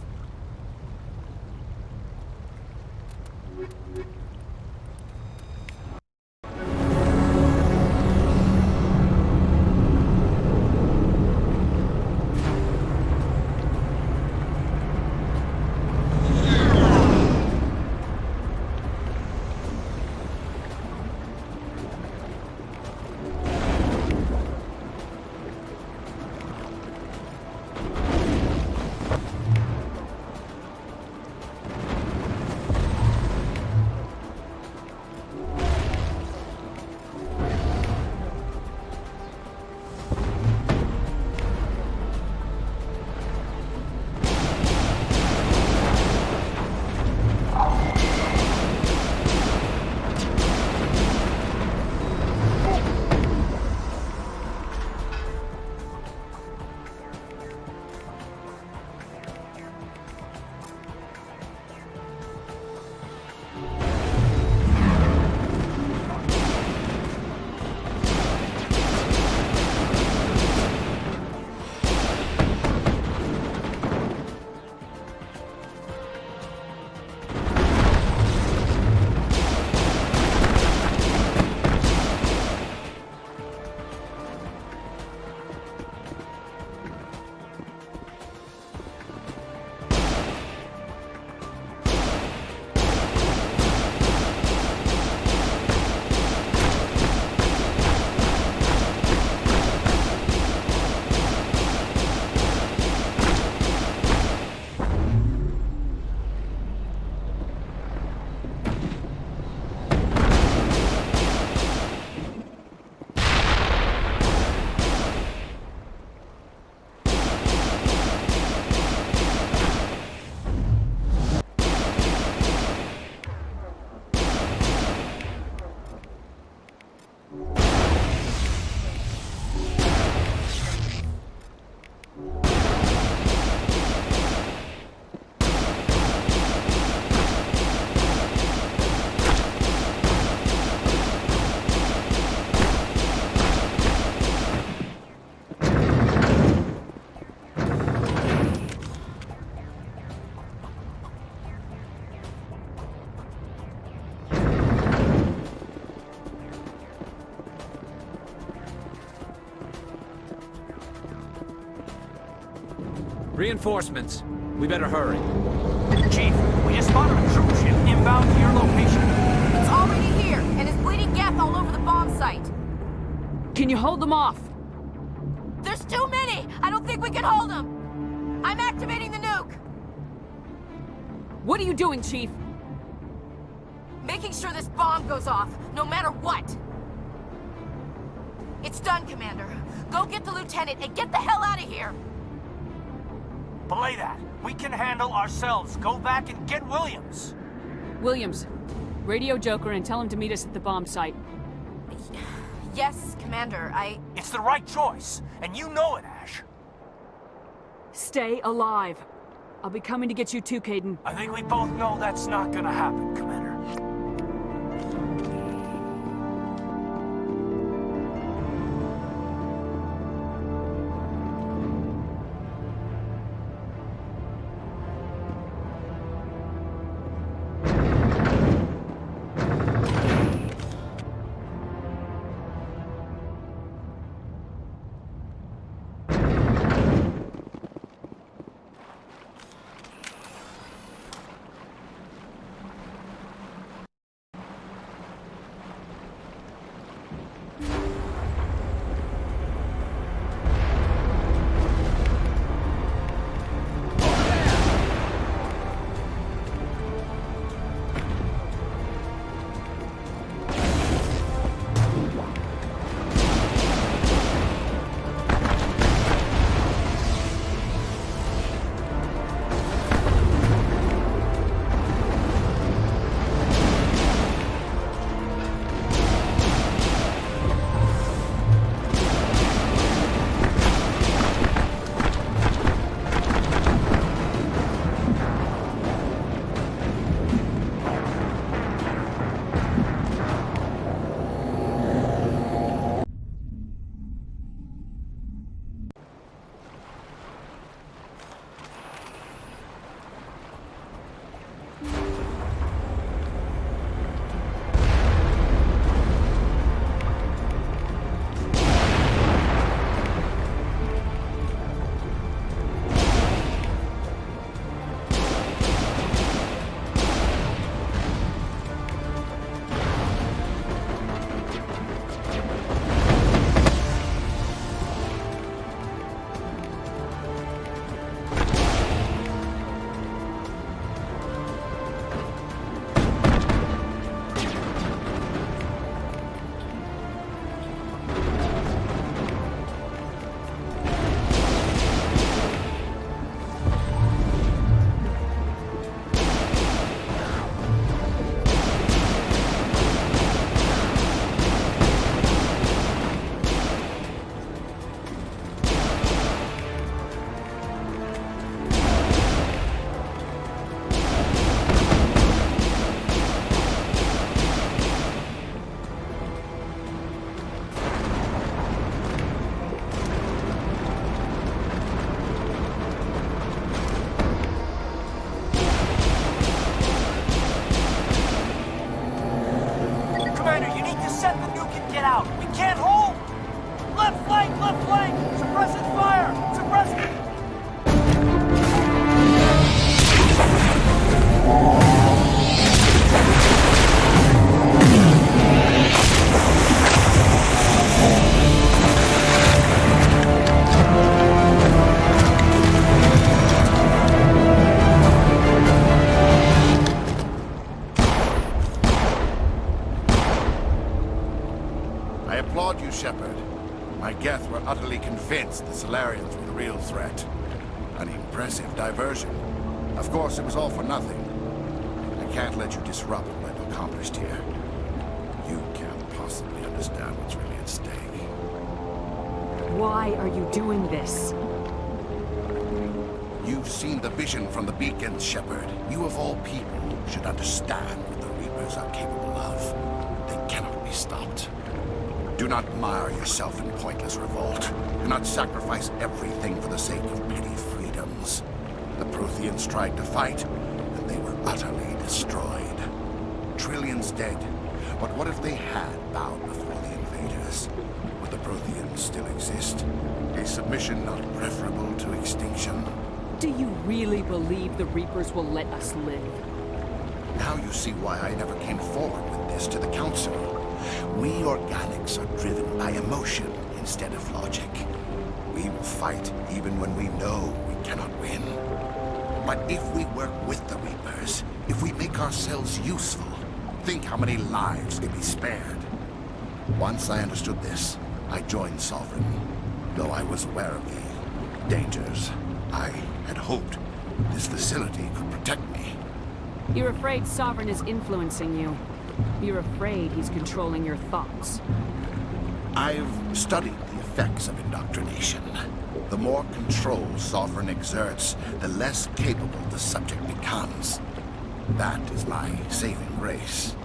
Speaker 12: Reinforcements. We better hurry.
Speaker 8: Chief, we just spotted a troop ship inbound to your location.
Speaker 15: It's already here, and is bleeding gas all over the bomb site.
Speaker 5: Can you hold them off?
Speaker 15: There's too many! I don't think we can hold them! I'm activating the nuke!
Speaker 5: What are you doing, Chief?
Speaker 15: Making sure this bomb goes off, no matter what! It's done, Commander. Go get the lieutenant and get the hell out of here!
Speaker 8: Belay that. We can handle ourselves. Go back and get Williams.
Speaker 5: Williams, radio Joker and tell him to meet us at the bomb site.
Speaker 15: Yes, Commander,
Speaker 8: It's the right choice, and you know it, Ash.
Speaker 5: Stay alive. I'll be coming to get you too, Caden.
Speaker 8: I think we both know that's not gonna happen, Commander.
Speaker 11: utterly convinced the Solarians were the real threat. An impressive diversion. Of course, it was all for nothing. I can't let you disrupt what I've accomplished here. You can't possibly understand what's really at stake.
Speaker 5: Why are you doing this?
Speaker 11: You've seen the vision from the beacons, Shepard. You of all people should understand what the Reapers are capable of. They cannot be stopped. Do not mire yourself in pointless revolt. Do not sacrifice everything for the sake of petty freedoms. The Protheans tried to fight, and they were utterly destroyed. Trillions dead. But what if they had bowed before the invaders? Would the Protheans still exist? A submission not preferable to extinction?
Speaker 5: Do you really believe the Reapers will let us live?
Speaker 13: Now you see why I never came forward with this to the Council. We organics are driven by emotion instead of logic. We will fight even when we know we cannot win. But if we work with the Reapers, if we make ourselves useful, think how many lives could be spared. Once I understood this, I joined Sovereign. Though I was aware of the dangers, I had hoped this facility could protect me.
Speaker 5: You're afraid Sovereign is influencing you. You're afraid he's controlling your thoughts.
Speaker 13: I've studied the effects of indoctrination. The more control Sovereign exerts, the less capable the subject becomes. That is my saving grace.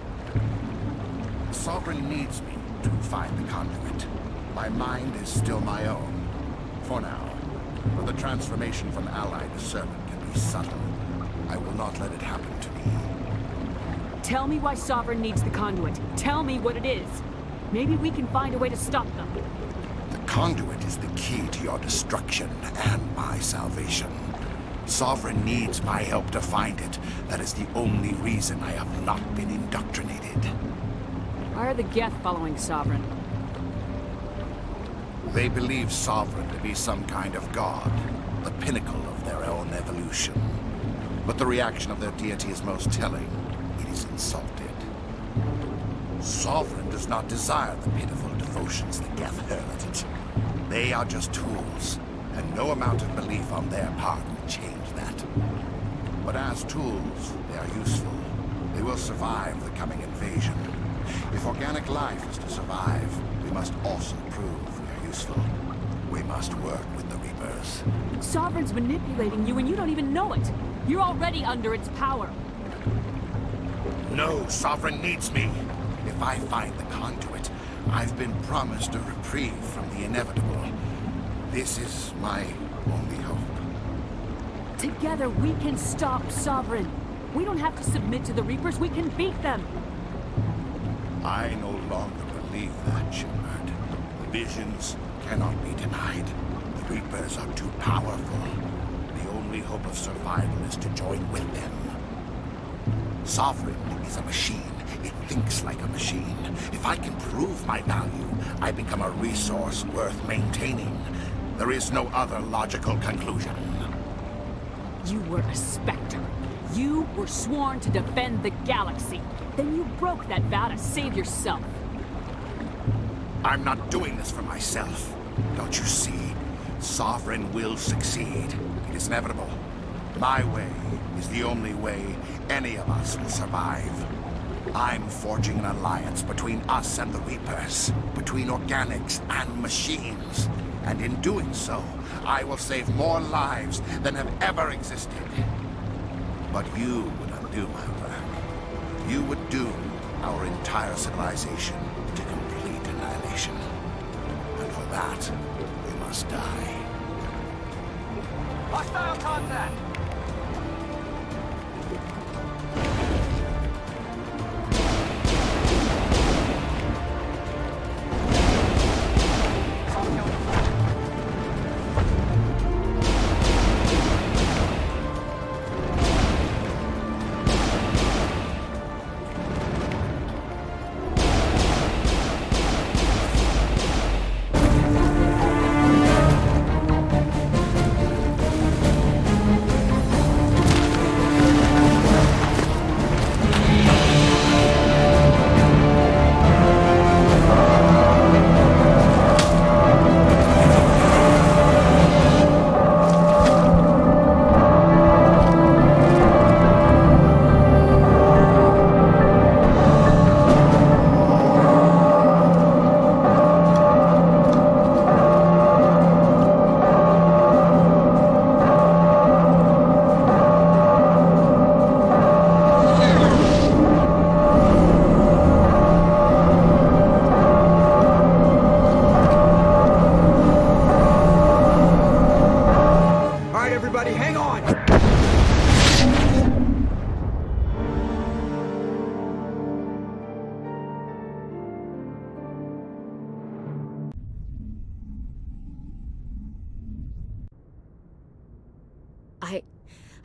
Speaker 13: Sovereign needs me to find the conduit. My mind is still my own. For now. But the transformation from ally to servant can be subtle. I will not let it happen to me.
Speaker 5: Tell me why Sovereign needs the conduit. Tell me what it is. Maybe we can find a way to stop them.
Speaker 13: The conduit is the key to your destruction and my salvation. Sovereign needs my help to find it. That is the only reason I have not been indoctrinated.
Speaker 5: Why are the Geth following Sovereign?
Speaker 13: They believe Sovereign to be some kind of god, the pinnacle of their own evolution. But the reaction of their deity is most telling. It is insulted. Sovereign does not desire the pitiful devotions the Geth hurl at it. They are just tools, and no amount of belief on their part will change that. But as tools, they are useful. They will survive the coming invasion. If organic life is to survive, we must also prove we are useful. We must work with the Reapers.
Speaker 5: Sovereign's manipulating you and you don't even know it. You're already under its power.
Speaker 13: No, Sovereign needs me. If I find the conduit, I've been promised a reprieve from the inevitable. This is my only hope.
Speaker 5: Together we can stop Sovereign. We don't have to submit to the Reapers, we can beat them.
Speaker 13: I no longer believe that, Shepard. The visions cannot be denied. The Reapers are too powerful. The only hope of survival is to join with them. Sovereign is a machine. It thinks like a machine. If I can prove my value, I become a resource worth maintaining. There is no other logical conclusion.
Speaker 5: You were a Spectre. You were sworn to defend the galaxy. Then you broke that vow to save yourself.
Speaker 13: I'm not doing this for myself. Don't you see? Sovereign will succeed. It is inevitable. My way is the only way any of us will survive. I'm forging an alliance between us and the Reapers, between organics and machines. And in doing so, I will save more lives than have ever existed. But you would undo my work. You would doom our entire civilization to complete annihilation. And for that, we must die.
Speaker 8: Hostile contact!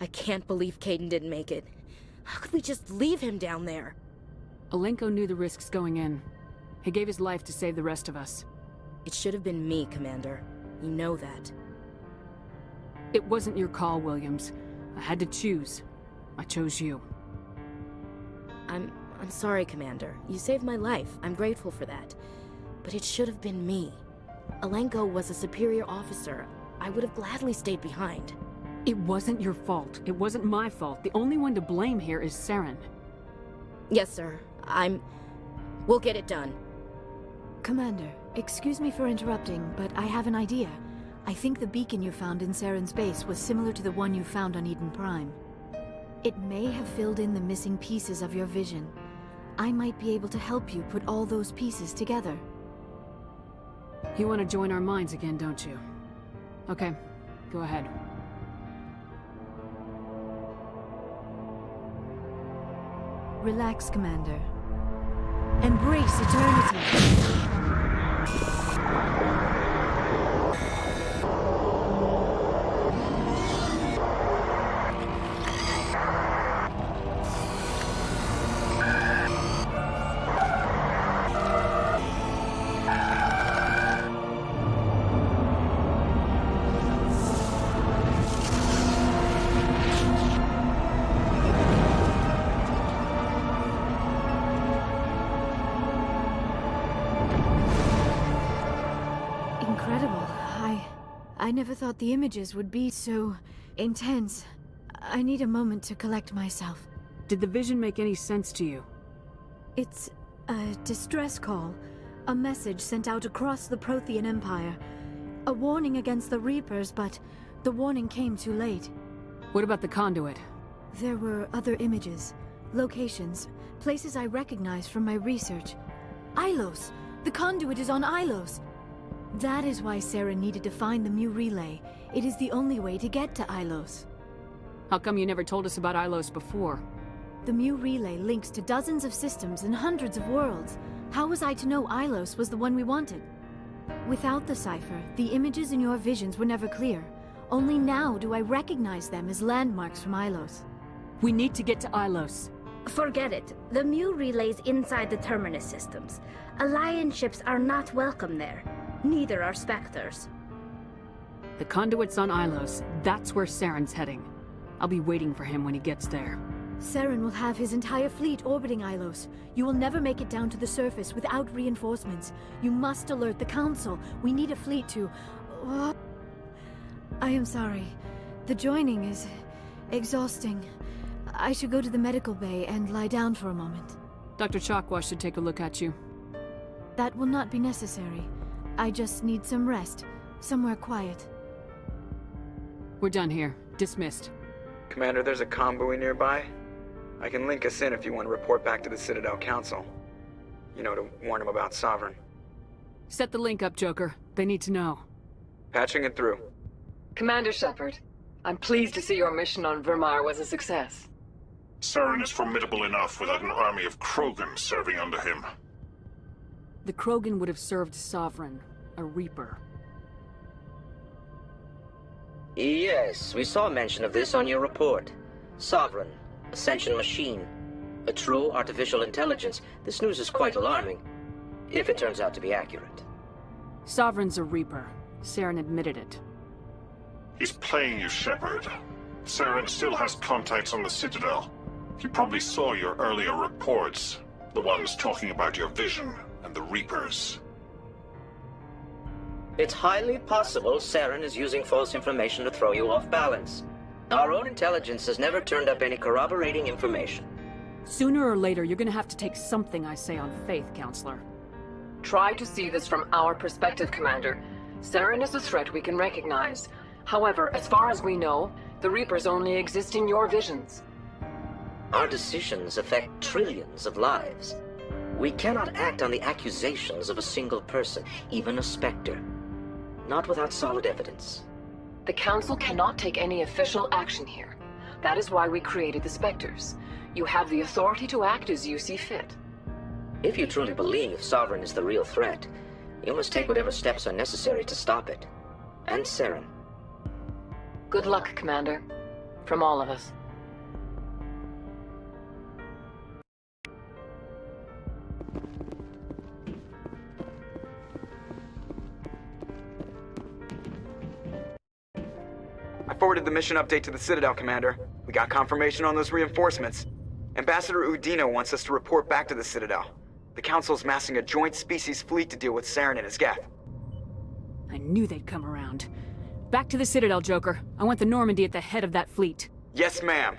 Speaker 15: I can't believe Caden didn't make it. How could we just leave him down there?
Speaker 5: Alenko knew the risks going in. He gave his life to save the rest of us.
Speaker 15: It should have been me, Commander. You know that.
Speaker 5: It wasn't your call, Williams. I had to choose. I chose you.
Speaker 15: I'm sorry, Commander. You saved my life. I'm grateful for that. But it should have been me. Alenko was a superior officer. I would have gladly stayed behind.
Speaker 5: It wasn't your fault. It wasn't my fault. The only one to blame here is Saren.
Speaker 15: Yes, sir. We'll get it done.
Speaker 3: Commander, excuse me for interrupting, but I have an idea. I think the beacon you found in Saren's base was similar to the one you found on Eden Prime. It may have filled in the missing pieces of your vision. I might be able to help you put all those pieces together.
Speaker 5: You want to join our minds again, don't you? Okay, go ahead.
Speaker 3: Relax, Commander. Embrace eternity. I never thought the images would be so intense. I need a moment to collect myself.
Speaker 5: Did the vision make any sense to you?
Speaker 3: It's a distress call. A message sent out across the Prothean Empire. A warning against the Reapers, but the warning came too late.
Speaker 5: What about the conduit?
Speaker 3: There were other images, locations, places I recognized from my research. Ilos! The conduit is on Ilos! That is why Saren needed to find the Mu relay. It is the only way to get to Ilos.
Speaker 5: How come you never told us about Ilos before?
Speaker 3: The Mu relay links to dozens of systems and hundreds of worlds. How was I to know Ilos was the one we wanted? Without the cipher, the images in your visions were never clear. Only now do I recognize them as landmarks from Ilos.
Speaker 5: We need to get to Ilos.
Speaker 1: Forget it. The Mu relay's inside the Terminus systems. Alliance ships are not welcome there. Neither are Spectres.
Speaker 5: The conduit's on Ilos. That's where Saren's heading. I'll be waiting for him when he gets there.
Speaker 3: Saren will have his entire fleet orbiting Ilos. You will never make it down to the surface without reinforcements. You must alert the Council. We need a fleet to... I am sorry. The joining is exhausting. I should go to the medical bay and lie down for a moment.
Speaker 5: Dr. Chakwa should take a look at you.
Speaker 3: That will not be necessary. I just need some rest. Somewhere quiet.
Speaker 5: We're done here. Dismissed.
Speaker 6: Commander, there's a convoy nearby. I can link us in if you want to report back to the Citadel Council. You know, to warn them about Sovereign.
Speaker 5: Set the link up, Joker. They need to know.
Speaker 6: Patching it through.
Speaker 17: Commander Shepard, I'm pleased to see your mission on Vermeer was a success.
Speaker 11: Saren is formidable enough without an army of Krogan serving under him.
Speaker 5: The Krogan would have served Sovereign, a Reaper.
Speaker 2: Yes, we saw mention of this on your report. Sovereign, Ascension machine, a true artificial intelligence. This news is quite alarming, if it turns out to be accurate.
Speaker 5: Sovereign's a Reaper. Saren admitted it.
Speaker 11: He's playing you, Shepard. Saren still has contacts on the Citadel. He probably saw your earlier reports, the ones talking about your vision and the Reapers.
Speaker 2: It's highly possible Saren is using false information to throw you off balance. Our own intelligence has never turned up any corroborating information.
Speaker 5: Sooner or later, you're gonna have to take something I say on faith, Counselor.
Speaker 17: Try to see this from our perspective, Commander. Saren is a threat we can recognize. However, as far as we know, the Reapers only exist in your visions.
Speaker 2: Our decisions affect trillions of lives. We cannot act on the accusations of a single person, even a Spectre. Not without solid evidence.
Speaker 17: The Council cannot take any official action here. That is why we created the Spectres. You have the authority to act as you see fit.
Speaker 2: If you truly believe Sovereign is the real threat, you must take whatever steps are necessary to stop it. And Saren.
Speaker 17: Good luck, Commander. From all of us.
Speaker 6: I forwarded the mission update to the Citadel, Commander. We got confirmation on those reinforcements. Ambassador Udina wants us to report back to the Citadel. The Council's massing a joint species fleet to deal with Saren and his Geth.
Speaker 5: I knew they'd come around. Back to the Citadel, Joker. I want the Normandy at the head of that fleet.
Speaker 6: Yes, ma'am.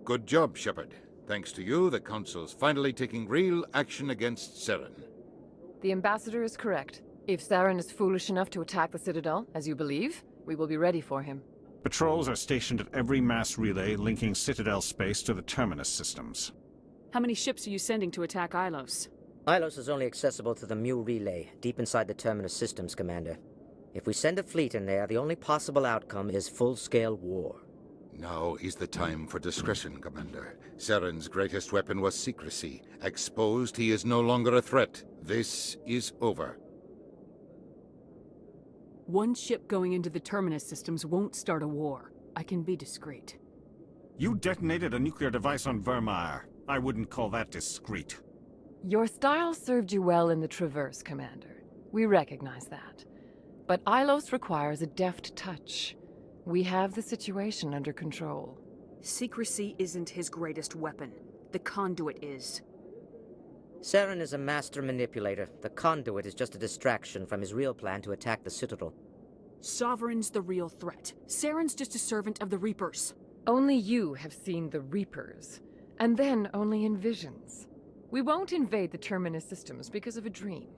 Speaker 11: Good job, Shepard. Thanks to you, the Council's finally taking real action against Saren.
Speaker 17: The Ambassador is correct. If Saren is foolish enough to attack the Citadel, as you believe, we will be ready for him.
Speaker 21: Patrols are stationed at every mass relay linking Citadel space to the Terminus systems.
Speaker 5: How many ships are you sending to attack Ilos?
Speaker 2: Ilos is only accessible to the Mu relay, deep inside the Terminus systems, Commander. If we send a fleet in there, the only possible outcome is full-scale war.
Speaker 11: Now is the time for discretion, Commander. Saren's greatest weapon was secrecy. Exposed, he is no longer a threat. This is over.
Speaker 5: One ship going into the Terminus systems won't start a war. I can be discreet.
Speaker 21: You detonated a nuclear device on Vermeer. I wouldn't call that discreet.
Speaker 17: Your style served you well in the Traverse, Commander. We recognize that. But Ilos requires a deft touch. We have the situation under control.
Speaker 5: Secrecy isn't his greatest weapon. The conduit is.
Speaker 2: Saren is a master manipulator. The conduit is just a distraction from his real plan to attack the Citadel.
Speaker 5: Sovereign's the real threat. Saren's just a servant of the Reapers.
Speaker 17: Only you have seen the Reapers, and then only in visions. We won't invade the Terminus systems because of a dream.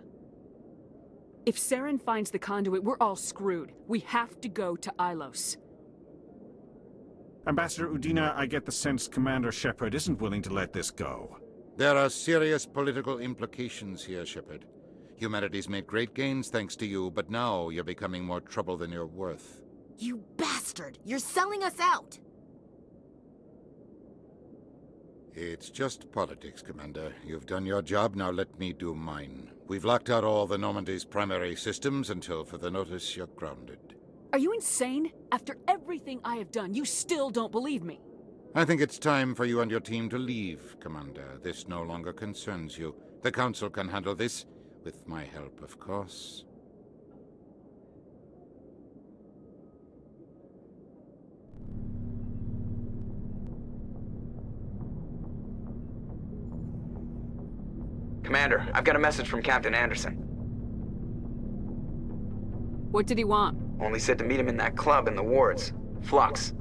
Speaker 5: If Saren finds the conduit, we're all screwed. We have to go to Ilos.
Speaker 21: Ambassador Udina, I get the sense Commander Shepard isn't willing to let this go.
Speaker 11: There are serious political implications here, Shepard. Humanity's made great gains thanks to you, but now you're becoming more trouble than you're worth.
Speaker 22: You bastard! You're selling us out!
Speaker 11: It's just politics, Commander. You've done your job, now let me do mine. We've locked out all the Normandy's primary systems until further notice you're grounded.
Speaker 5: Are you insane? After everything I have done, you still don't believe me.
Speaker 11: I think it's time for you and your team to leave, Commander. This no longer concerns you. The Council can handle this, with my help, of course.
Speaker 6: Commander, I've got a message from Captain Anderson.
Speaker 5: What did he want?
Speaker 6: Only said to meet him in that club in the wards. Flux.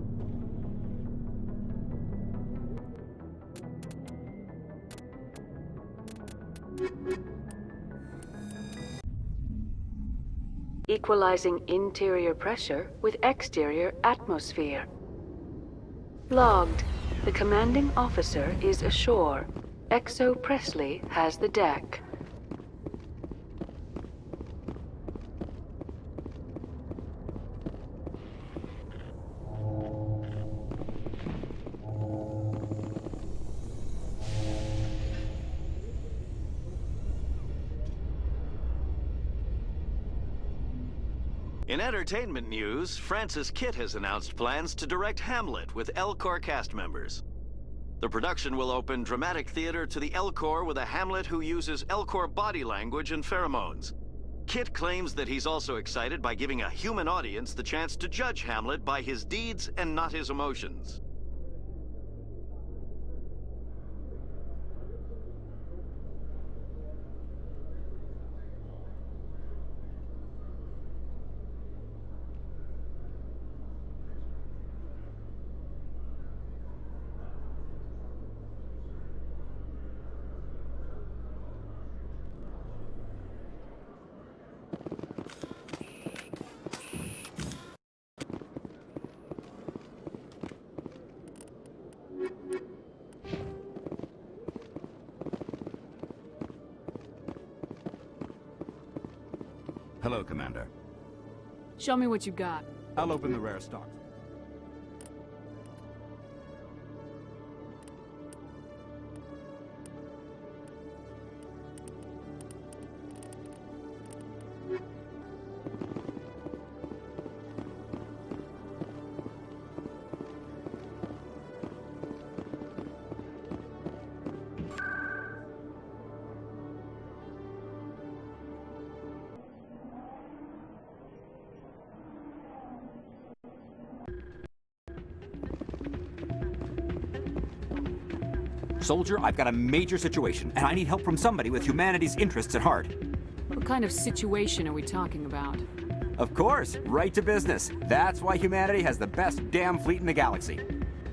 Speaker 23: Equalizing interior pressure with exterior atmosphere. Logged. The commanding officer is ashore. Exo Presley has the deck.
Speaker 24: In entertainment news, Francis Kitt has announced plans to direct Hamlet with Elcor cast members. The production will open dramatic theater to the Elcor with a Hamlet who uses Elcor body language and pheromones. Kitt claims that he's also excited by giving a human audience the chance to judge Hamlet by his deeds and not his emotions.
Speaker 4: Hello, Commander.
Speaker 5: Show me what you got.
Speaker 4: I'll open the rare stocks.
Speaker 10: Soldier, I've got a major situation, and I need help from somebody with humanity's interests at heart.
Speaker 5: What kind of situation are we talking about?
Speaker 10: Of course, right to business. That's why humanity has the best damn fleet in the galaxy.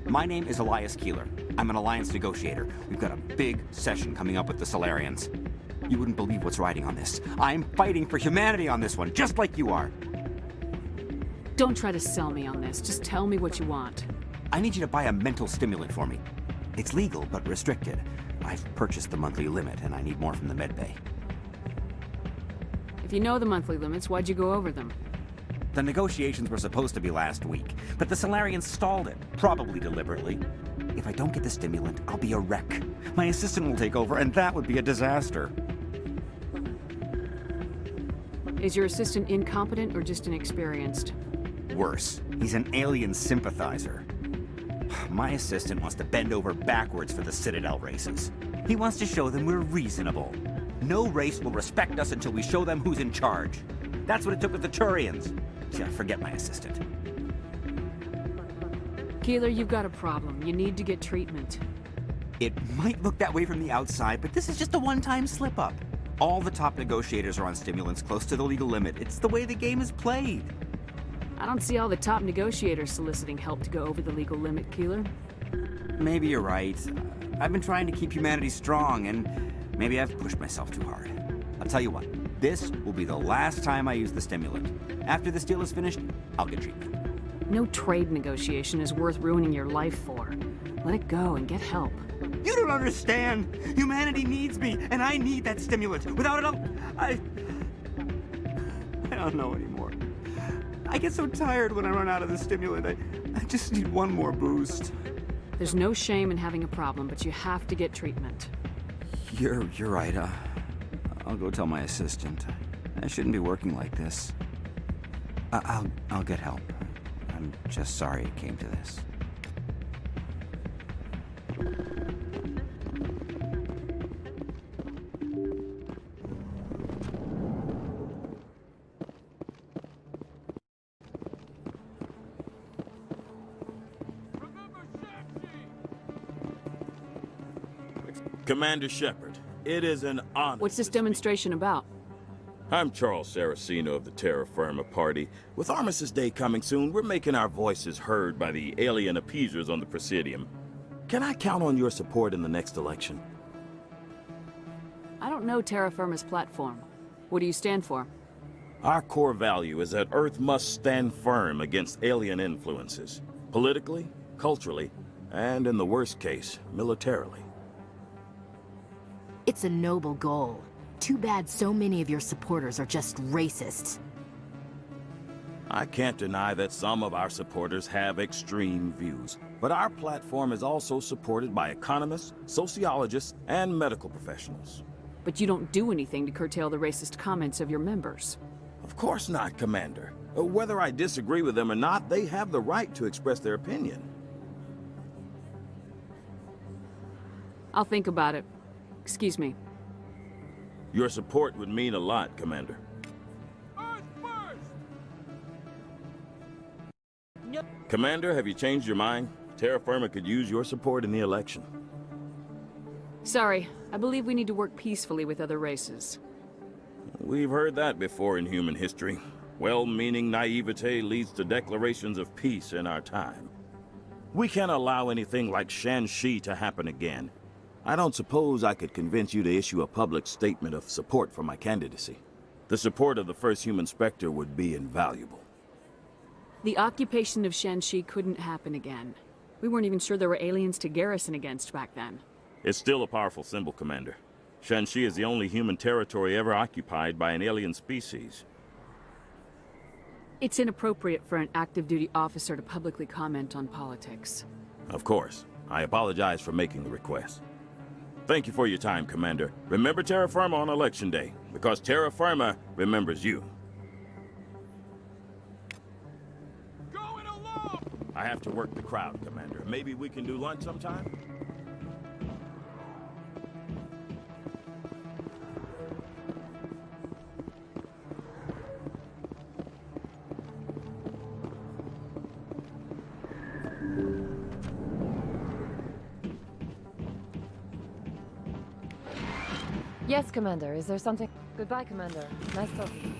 Speaker 10: My name is Elias Keeler. I'm an alliance negotiator. We've got a big session coming up with the Solarians. You wouldn't believe what's riding on this. I'm fighting for humanity on this one, just like you are.
Speaker 5: Don't try to sell me on this. Just tell me what you want.
Speaker 10: I need you to buy a mental stimulant for me. It's legal, but restricted. I've purchased the monthly limit, and I need more from the medbay.
Speaker 5: If you know the monthly limits, why'd you go over them?
Speaker 10: The negotiations were supposed to be last week, but the Solarians stalled it, probably deliberately. If I don't get the stimulant, I'll be a wreck. My assistant will take over, and that would be a disaster.
Speaker 5: Is your assistant incompetent or just inexperienced?
Speaker 10: Worse, he's an alien sympathizer. My assistant wants to bend over backwards for the Citadel races. He wants to show them we're reasonable. No race will respect us until we show them who's in charge. That's what it took with the Turians. Yeah, forget my assistant.
Speaker 5: Keeler, you've got a problem. You need to get treatment.
Speaker 10: It might look that way from the outside, but this is just a one-time slip-up. All the top negotiators are on stimulants close to the legal limit. It's the way the game is played.
Speaker 5: I don't see all the top negotiators soliciting help to go over the legal limit, Keeler.
Speaker 10: Maybe you're right. I've been trying to keep humanity strong, and maybe I've pushed myself too hard. I'll tell you what, this will be the last time I use the stimulant. After this deal is finished, I'll get treatment.
Speaker 5: No trade negotiation is worth ruining your life for. Let it go and get help.
Speaker 10: You don't understand! Humanity needs me, and I need that stimulant. Without it, I don't know anymore. I get so tired when I run out of the stimulant. I just need one more boost.
Speaker 5: There's no shame in having a problem, but you have to get treatment.
Speaker 10: You're right. I'll go tell my assistant. I shouldn't be working like this. I'll get help. I'm just sorry it came to this.
Speaker 14: Commander Shepard, it is an honor.
Speaker 5: What's this demonstration about?
Speaker 14: I'm Charles Saraceno of the Terra Firma Party. With Armistice Day coming soon, we're making our voices heard by the alien appeasers on the Presidium. Can I count on your support in the next election?
Speaker 5: I don't know Terra Firma's platform. What do you stand for?
Speaker 14: Our core value is that Earth must stand firm against alien influences. Politically, culturally, and in the worst case, militarily.
Speaker 22: It's a noble goal. Too bad so many of your supporters are just racists.
Speaker 14: I can't deny that some of our supporters have extreme views, but our platform is also supported by economists, sociologists, and medical professionals.
Speaker 5: But you don't do anything to curtail the racist comments of your members.
Speaker 14: Of course not, Commander. Whether I disagree with them or not, they have the right to express their opinion.
Speaker 5: I'll think about it. Excuse me.
Speaker 14: Your support would mean a lot, Commander.
Speaker 22: No.
Speaker 14: Commander, have you changed your mind? Terra Firma could use your support in the election.
Speaker 5: Sorry, I believe we need to work peacefully with other races.
Speaker 14: We've heard that before in human history. Well-meaning naivete leads to declarations of peace in our time. We can't allow anything like Shanxi to happen again. I don't suppose I could convince you to issue a public statement of support for my candidacy. The support of the first human Spectre would be invaluable.
Speaker 5: The occupation of Shanxi couldn't happen again. We weren't even sure there were aliens to garrison against back then.
Speaker 14: It's still a powerful symbol, Commander. Shanxi is the only human territory ever occupied by an alien species.
Speaker 5: It's inappropriate for an active duty officer to publicly comment on politics.
Speaker 14: Of course. I apologize for making the request. Thank you for your time, Commander. Remember Terra Firma on Election Day, because Terra Firma remembers you.
Speaker 8: Going along!
Speaker 14: I have to work the crowd, Commander. Maybe we can do lunch sometime?
Speaker 4: Yes, Commander. Is there something? Goodbye, Commander. Nice talking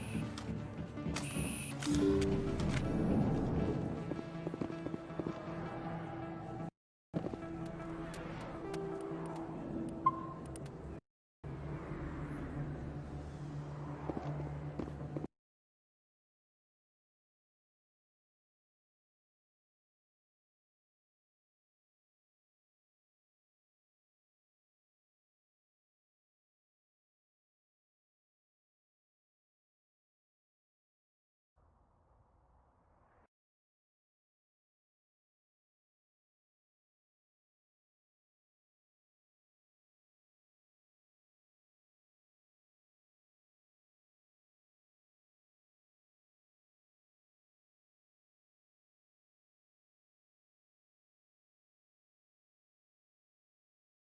Speaker 4: to you.